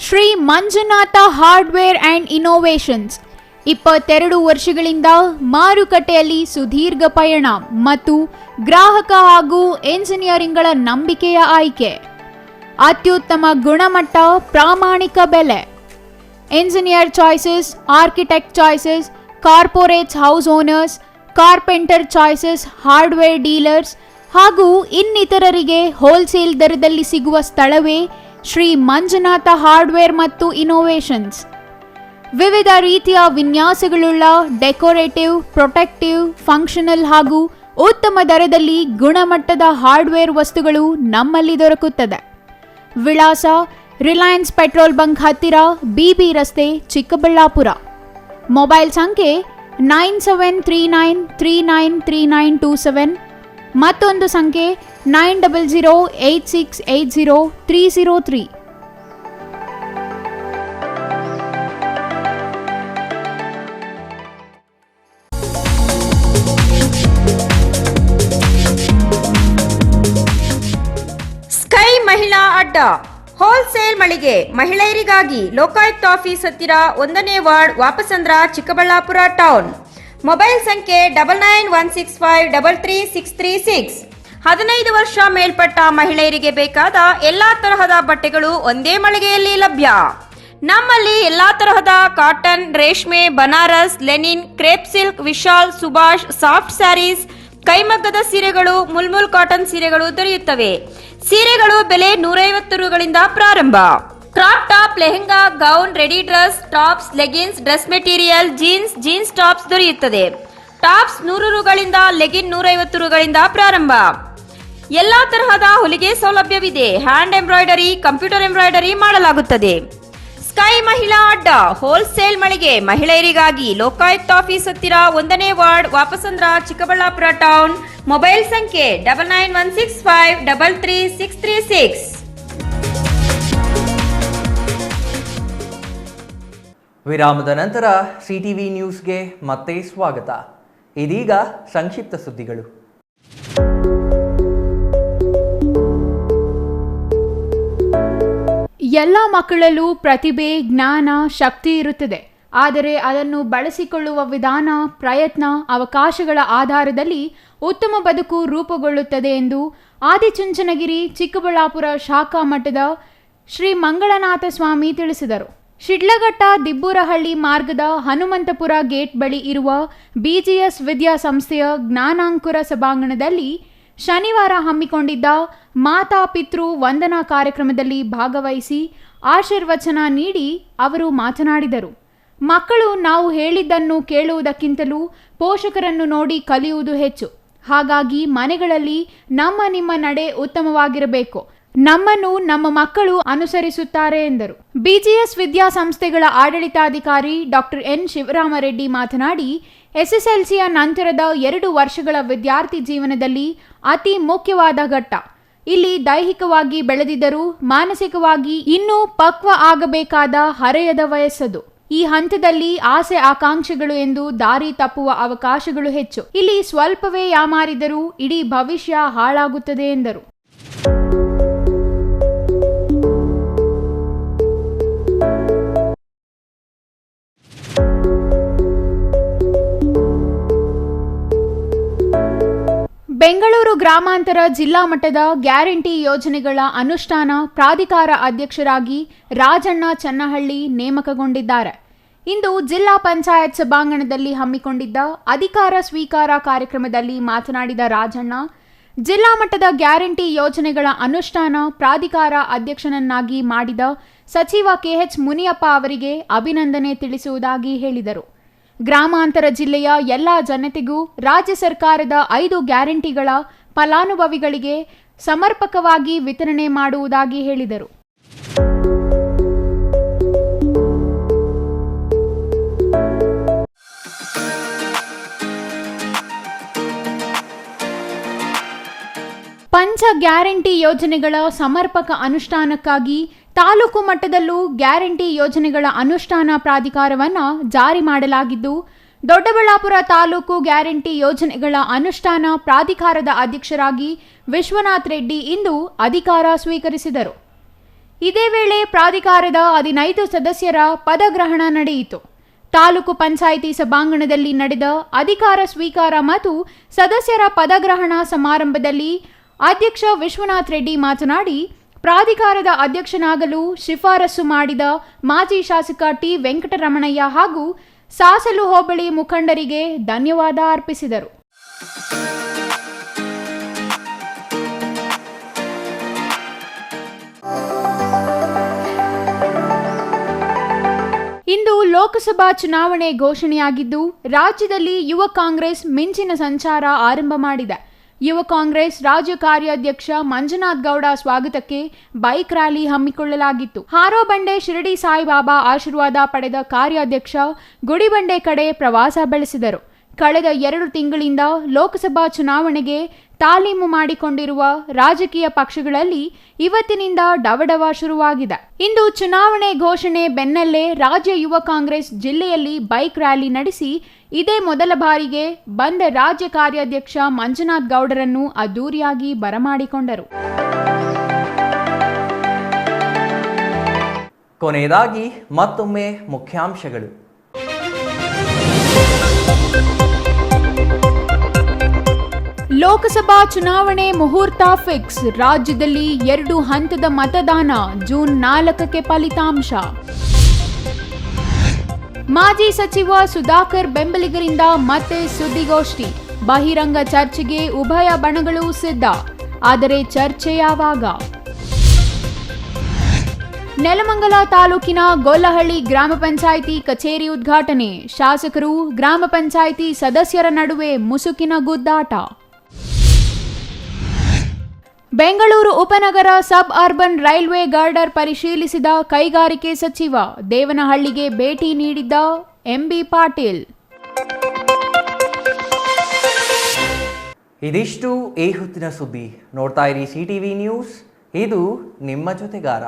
Shri Manjunatha hardware and innovations 22 ವರ್ಷಗಳಿಂದ ಮಾರುಕಟ್ಟೆಯಲ್ಲಿ ಸುದೀರ್ಘ ಪಯಣ ಮತ್ತು ಗ್ರಾಹಕ ಹಾಗೂ ಎಂಜಿನಿಯರಿಂಗ್ಗಳ ನಂಬಿಕೆಯ ಆಯ್ಕೆ. ಅತ್ಯುತ್ತಮ ಗುಣಮಟ್ಟ, ಪ್ರಾಮಾಣಿಕ ಬೆಲೆ. Engineer choices, architect choices, corporates, house owners, carpenter choices, hardware dealers ಹಾಗೂ ಇನ್ನಿತರರಿಗೆ ಹೋಲ್ಸೇಲ್ ದರದಲ್ಲಿ ಸಿಗುವ ಸ್ಥಳವೇ ಶ್ರೀ ಮಂಜುನಾಥ ಹಾರ್ಡ್ವೇರ್ ಮತ್ತು ಇನ್ನೋವೇಷನ್ಸ್. ವಿವಿಧ ರೀತಿಯ ವಿನ್ಯಾಸಗಳುಳ್ಳ ಡೆಕೋರೇಟಿವ್, ಪ್ರೊಟೆಕ್ಟಿವ್, ಫಂಕ್ಷನಲ್ ಹಾಗೂ ಉತ್ತಮ ದರದಲ್ಲಿ ಗುಣಮಟ್ಟದ ಹಾರ್ಡ್ವೇರ್ ವಸ್ತುಗಳು ನಮ್ಮಲ್ಲಿ ದೊರಕುತ್ತದೆ. ವಿಳಾಸ: ರಿಲಯನ್ಸ್ ಪೆಟ್ರೋಲ್ ಬಂಕ್ ಹತ್ತಿರ, ಬಿಬಿ ರಸ್ತೆ, ಚಿಕ್ಕಬಳ್ಳಾಪುರ. ಮೊಬೈಲ್ ಸಂಖ್ಯೆ 9739393927, ಮತ್ತೊಂದು ಸಂಖ್ಯೆ 9008680303. ಸ್ಕೈ ಮಹಿಳಾ ಅಡ್ಡ ಹೋಲ್ಸೇಲ್ ಮಳಿಗೆ ಮಹಿಳೆಯರಿಗಾಗಿ ಲೋಕಾಯುಕ್ತ ಆಫೀಸ್ ಹತ್ತಿರ 1ನೇ ward, Vapasandra, Chikkaballapur town. Mobile ಸಂಖ್ಯೆ 9916533636. 15 ವರ್ಷ ಮೇಲ್ಪಟ್ಟ ಮಹಿಳೆಯರಿಗೆ ಬೇಕಾದ ಎಲ್ಲಾ ತರಹದ ಬಟ್ಟೆಗಳು ಒಂದೇ ಮಳಿಗೆಯಲ್ಲಿ ಲಭ್ಯ. ನಮ್ಮಲ್ಲಿ ಎಲ್ಲಾ ತರಹದ ಕಾಟನ್, ರೇಷ್ಮೆ, Banaras, linen, crepe silk, Vishal, Subhash, soft sarees, ಕೈಮಗ್ಗದ ಸೀರೆಗಳು, ಮುಲ್ಮುಲ್ ಕಾಟನ್ ಸೀರೆಗಳು ದೊರೆಯುತ್ತವೆ. ಸೀರೆಗಳು ಬೆಲೆ 150 ರುಗಳಿಂದ ಪ್ರಾರಂಭ. Crop top, lehenga, gown, ready dress, tops, leggings, dress material, jeans tops ದೊರೆಯುತ್ತದೆ. ಟಾಪ್ಸ್ 100 ರುಗಳಿಂದ, ಲೆಗಿನ್ 150 ರುಗಳಿಂದ ಪ್ರಾರಂಭ. ಎಲ್ಲಾ ತರಹದ ಹೊಲಿಗೆ ಸೌಲಭ್ಯವಿದೆ. ಹ್ಯಾಂಡ್ ಎಂಬ್ರಾಯ್ಡರಿ, ಕಂಪ್ಯೂಟರ್ ಎಂಬ್ರಾಯ್ಡರಿ ಮಾಡಲಾಗುತ್ತದೆ. ಸ್ಕೈ ಸಾಯಿ ಮಹಿಳಾ ಅಡ್ಡ ಹೋಲ್ಸೇಲ್ ಮಳಿಗೆ ಮಹಿಳೆಯರಿಗಾಗಿ ಲೋಕಾಯುಕ್ತ ಆಫೀಸ್ ಹತ್ತಿರ 1ನೇ ward, Vapasandra, Chikkaballapur town. Mobile ಸಂಖ್ಯೆ 9916533636. ವಿರಾಮದ ನಂತರ ಸಿಟಿವಿ ನ್ಯೂಸ್ಗೆ ಮತ್ತೆ ಸ್ವಾಗತ. ಇದೀಗ ಸಂಕ್ಷಿಪ್ತ ಸುದ್ದಿಗಳು. ಎಲ್ಲ ಮಕ್ಕಳಲ್ಲೂ ಪ್ರತಿಭೆ, ಜ್ಞಾನ, ಶಕ್ತಿ ಇರುತ್ತದೆ. ಆದರೆ ಅದನ್ನು ಬಳಸಿಕೊಳ್ಳುವ ವಿಧಾನ, ಪ್ರಯತ್ನ, ಅವಕಾಶಗಳ ಆಧಾರದಲ್ಲಿ ಉತ್ತಮ ಬದುಕು ರೂಪುಗೊಳ್ಳುತ್ತದೆ ಎಂದು ಆದಿಚುಂಚನಗಿರಿ ಚಿಕ್ಕಬಳ್ಳಾಪುರ ಶಾಖಾ ಮಠದ ಶ್ರೀ ಮಂಗಳನಾಥ ಸ್ವಾಮಿ ತಿಳಿಸಿದರು. ಶಿಡ್ಲಘಟ್ಟ ದಿಬ್ಬೂರಹಳ್ಳಿ ಮಾರ್ಗದ ಹನುಮಂತಪುರ ಗೇಟ್ ಬಳಿ ಇರುವ BGS ವಿದ್ಯಾಸಂಸ್ಥೆಯ ಜ್ಞಾನಾಂಕುರ ಸಭಾಂಗಣದಲ್ಲಿ ಶನಿವಾರ ಹಮ್ಮಿಕೊಂಡಿದ್ದ ಮಾತಾ ಪಿತೃ ವಂದನಾ ಕಾರ್ಯಕ್ರಮದಲ್ಲಿ ಭಾಗವಹಿಸಿ ಆಶೀರ್ವಚನ ನೀಡಿ ಅವರು ಮಾತನಾಡಿದರು. ಮಕ್ಕಳು ನಾವು ಹೇಳಿದ್ದನ್ನು ಕೇಳುವುದಕ್ಕಿಂತಲೂ ಪೋಷಕರನ್ನು ನೋಡಿ ಕಲಿಯುವುದು ಹೆಚ್ಚು. ಹಾಗಾಗಿ ಮನೆಗಳಲ್ಲಿ ನಿಮ್ಮ ನಡೆ ಉತ್ತಮವಾಗಿರಬೇಕು. ನಮ್ಮನ್ನು ನಮ್ಮ ಮಕ್ಕಳು ಅನುಸರಿಸುತ್ತಾರೆ ಎಂದರು. BGS ವಿದ್ಯಾಸಂಸ್ಥೆಗಳ ಆಡಳಿತಾಧಿಕಾರಿ ಡಾಕ್ಟರ್ N. ಶಿವರಾಮರೆಡ್ಡಿ ಮಾತನಾಡಿ, SSLCಯ ನಂತರದ 2 ವರ್ಷಗಳ ವಿದ್ಯಾರ್ಥಿ ಜೀವನದಲ್ಲಿ ಅತಿ ಮುಖ್ಯವಾದ ಘಟ್ಟ. ಇಲ್ಲಿ ದೈಹಿಕವಾಗಿ ಬೆಳೆದಿದ್ದರೂ ಮಾನಸಿಕವಾಗಿ ಇನ್ನೂ ಪಕ್ವ ಆಗಬೇಕಾದ ಹರೆಯದ ವಯಸ್ಸದು. ಈ ಹಂತದಲ್ಲಿ ಆಸೆ ಆಕಾಂಕ್ಷೆಗಳು ಎಂದು ದಾರಿ ತಪ್ಪುವ ಅವಕಾಶಗಳು ಹೆಚ್ಚು. ಇಲ್ಲಿ ಸ್ವಲ್ಪವೇ ಯಾಮಾರಿದರೂ ಇಡೀ ಭವಿಷ್ಯ ಹಾಳಾಗುತ್ತದೆ ಎಂದರು. ಬೆಂಗಳೂರು ಗ್ರಾಮಾಂತರ ಜಿಲ್ಲಾ ಮಟ್ಟದ ಗ್ಯಾರಂಟಿ ಯೋಜನೆಗಳ ಅನುಷ್ಠಾನ ಪ್ರಾಧಿಕಾರ ಅಧ್ಯಕ್ಷರಾಗಿ ರಾಜಣ್ಣ ಚನ್ನಹಳ್ಳಿ ನೇಮಕಗೊಂಡಿದ್ದಾರೆ. ಇಂದು ಜಿಲ್ಲಾ ಪಂಚಾಯತ್ ಸಭಾಂಗಣದಲ್ಲಿ ಹಮ್ಮಿಕೊಂಡಿದ್ದ ಅಧಿಕಾರ ಸ್ವೀಕಾರ ಕಾರ್ಯಕ್ರಮದಲ್ಲಿ ಮಾತನಾಡಿದ ರಾಜಣ್ಣ, ಜಿಲ್ಲಾ ಮಟ್ಟದ ಗ್ಯಾರಂಟಿ ಯೋಜನೆಗಳ ಅನುಷ್ಠಾನ ಪ್ರಾಧಿಕಾರ ಅಧ್ಯಕ್ಷನನ್ನಾಗಿ ಮಾಡಿದ ಸಚಿವ KH ಮುನಿಯಪ್ಪ ಅವರಿಗೆ ಅಭಿನಂದನೆ ತಿಳಿಸುವುದಾಗಿ ಹೇಳಿದರು. ಗ್ರಾಮಾಂತರ ಜಿಲ್ಲೆಯ ಎಲ್ಲ ಜನತೆಗೂ ರಾಜ್ಯ ಸರ್ಕಾರದ 5 ಗ್ಯಾರಂಟಿಗಳ ಫಲಾನುಭವಿಗಳಿಗೆ ಸಮರ್ಪಕವಾಗಿ ವಿತರಣೆ ಮಾಡುವುದಾಗಿ ಹೇಳಿದರು. ಪಂಚ ಗ್ಯಾರಂಟಿ ಯೋಜನೆಗಳ ಸಮರ್ಪಕ ಅನುಷ್ಠಾನಕ್ಕಾಗಿ ತಾಲೂಕು ಮಟ್ಟದಲ್ಲೂ ಗ್ಯಾರಂಟಿ ಯೋಜನೆಗಳ ಅನುಷ್ಠಾನ ಪ್ರಾಧಿಕಾರವನ್ನು ಜಾರಿ ಮಾಡಲಾಗಿದ್ದು, ದೊಡ್ಡಬಳ್ಳಾಪುರ ತಾಲೂಕು ಗ್ಯಾರಂಟಿ ಯೋಜನೆಗಳ ಅನುಷ್ಠಾನ ಪ್ರಾಧಿಕಾರದ ಅಧ್ಯಕ್ಷರಾಗಿ ವಿಶ್ವನಾಥ್ ರೆಡ್ಡಿ ಇಂದು ಅಧಿಕಾರ ಸ್ವೀಕರಿಸಿದರು. ಇದೇ ವೇಳೆ ಪ್ರಾಧಿಕಾರದ 15 ಸದಸ್ಯರ ಪದಗ್ರಹಣ ನಡೆಯಿತು. ತಾಲೂಕು ಪಂಚಾಯಿತಿ ಸಭಾಂಗಣದಲ್ಲಿ ನಡೆದ ಅಧಿಕಾರ ಸ್ವೀಕಾರ ಮತ್ತು ಸದಸ್ಯರ ಪದಗ್ರಹಣ ಸಮಾರಂಭದಲ್ಲಿ ಅಧ್ಯಕ್ಷ ವಿಶ್ವನಾಥ್ ರೆಡ್ಡಿ ಮಾತನಾಡಿ, ಪ್ರಾಧಿಕಾರದ ಅಧ್ಯಕ್ಷನಾಗಲು ಶಿಫಾರಸು ಮಾಡಿದ ಮಾಜಿ ಶಾಸಕ ಟಿ. ವೆಂಕಟರಮಣಯ್ಯ ಹಾಗೂ ಸಾಸಲು ಹೋಬಳಿ ಮುಖಂಡರಿಗೆ ಧನ್ಯವಾದ ಅರ್ಪಿಸಿದರು. ಇಂದು ಲೋಕಸಭಾ ಚುನಾವಣೆ ಘೋಷಣೆಯಾಗಿದ್ದು, ರಾಜ್ಯದಲ್ಲಿ ಯುವ ಕಾಂಗ್ರೆಸ್ ಮಿಂಚಿನ ಸಂಚಾರ ಆರಂಭ ಮಾಡಿದೆ. ಯುವ ಕಾಂಗ್ರೆಸ್ ರಾಜ್ಯ ಕಾರ್ಯಾಧ್ಯಕ್ಷ ಮಂಜುನಾಥ್ ಗೌಡ ಸ್ವಾಗತಕ್ಕೆ ಬೈಕ್ ರ್ಯಾಲಿ ಹಮ್ಮಿಕೊಳ್ಳಲಾಗಿತ್ತು. ಹಾರೋಬಂಡೆ ಶಿರಡಿ ಸಾಯಿಬಾಬಾ ಆಶೀರ್ವಾದ ಪಡೆದ ಕಾರ್ಯಾಧ್ಯಕ್ಷ ಗುಡಿಬಂಡೆ ಕಡೆ ಪ್ರವಾಸ ಬೆಳೆಸಿದರು. ಕಳೆದ 2 ತಿಂಗಳಿಂದ ಲೋಕಸಭಾ ಚುನಾವಣೆಗೆ ತಾಲೀಮು ಮಾಡಿಕೊಂಡಿರುವ ರಾಜಕೀಯ ಪಕ್ಷಗಳಲ್ಲಿ ಇವತ್ತಿನಿಂದ ಡವಡವ ಶುರುವಾಗಿದೆ. ಇಂದು ಚುನಾವಣೆ ಘೋಷಣೆ ಬೆನ್ನಲ್ಲೇ ರಾಜ್ಯ ಯುವ ಕಾಂಗ್ರೆಸ್ ಜಿಲ್ಲೆಯಲ್ಲಿ ಬೈಕ್ ರ್ಯಾಲಿ ನಡೆಸಿ ಇದೇ ಮೊದಲ ಬಾರಿಗೆ ಬಂದ ರಾಜ್ಯ ಕಾರ್ಯಾಧ್ಯಕ್ಷ ಮಂಜುನಾಥ್ ಗೌಡರನ್ನು ಅದ್ದೂರಿಯಾಗಿ ಬರಮಾಡಿಕೊಂಡರು. ಕೊನೆಯದಾಗಿ ಮತ್ತೊಮ್ಮೆ ಮುಖ್ಯಾಂಶಗಳು. ಲೋಕಸಭಾ ಚುನಾವಣೆ ಮುಹೂರ್ತ ಫಿಕ್ಸ್. ರಾಜ್ಯದಲ್ಲಿ 2 ಹಂತದ ಮತದಾನ. ಜೂನ್ 4ಕ್ಕೆ ಫಲಿತಾಂಶ. ಮಾಜಿ ಸಚಿವ ಸುಧಾಕರ್ ಬೆಂಬಲಿಗರಿಂದ ಮತ್ತೆ ಸುದ್ದಿಗೋಷ್ಠಿ. ಬಹಿರಂಗ ಚರ್ಚೆಗೆ ಉಭಯ ಬಣಗಳು ಸಿದ್ಧ. ಆದರೆ ಚರ್ಚೆ ಯಾವಾಗ? ನೆಲಮಂಗಲ ತಾಲೂಕಿನ ಗೊಲ್ಲಹಳ್ಳಿ ಗ್ರಾಮ ಪಂಚಾಯಿತಿ ಕಚೇರಿ ಉದ್ಘಾಟನೆ. ಶಾಸಕರು ಗ್ರಾಮ ಪಂಚಾಯಿತಿ ಸದಸ್ಯರ ನಡುವೆ ಮುಸುಕಿನ ಗುದ್ದಾಟ. ಬೆಂಗಳೂರು ಉಪನಗರ ಸಬ್ ಅರ್ಬನ್ ರೈಲ್ವೆ ಗಾರ್ಡರ್ ಪರಿಶೀಲಿಸಿದ ಕೈಗಾರಿಕೆ ಸಚಿವ, ದೇವನಹಳ್ಳಿಗೆ ಭೇಟಿ ನೀಡಿದ್ದ ಎಂಬಿ ಪಾಟೀಲ್. ಇದಿಷ್ಟು ಈ ಹೊತ್ತಿನ ಸುದ್ದಿ. ನೋಡ್ತಾ ಇರಿ ಸಿಟಿವಿ ನ್ಯೂಸ್, ಇದು ನಿಮ್ಮ ಜೊತೆಗಾರ.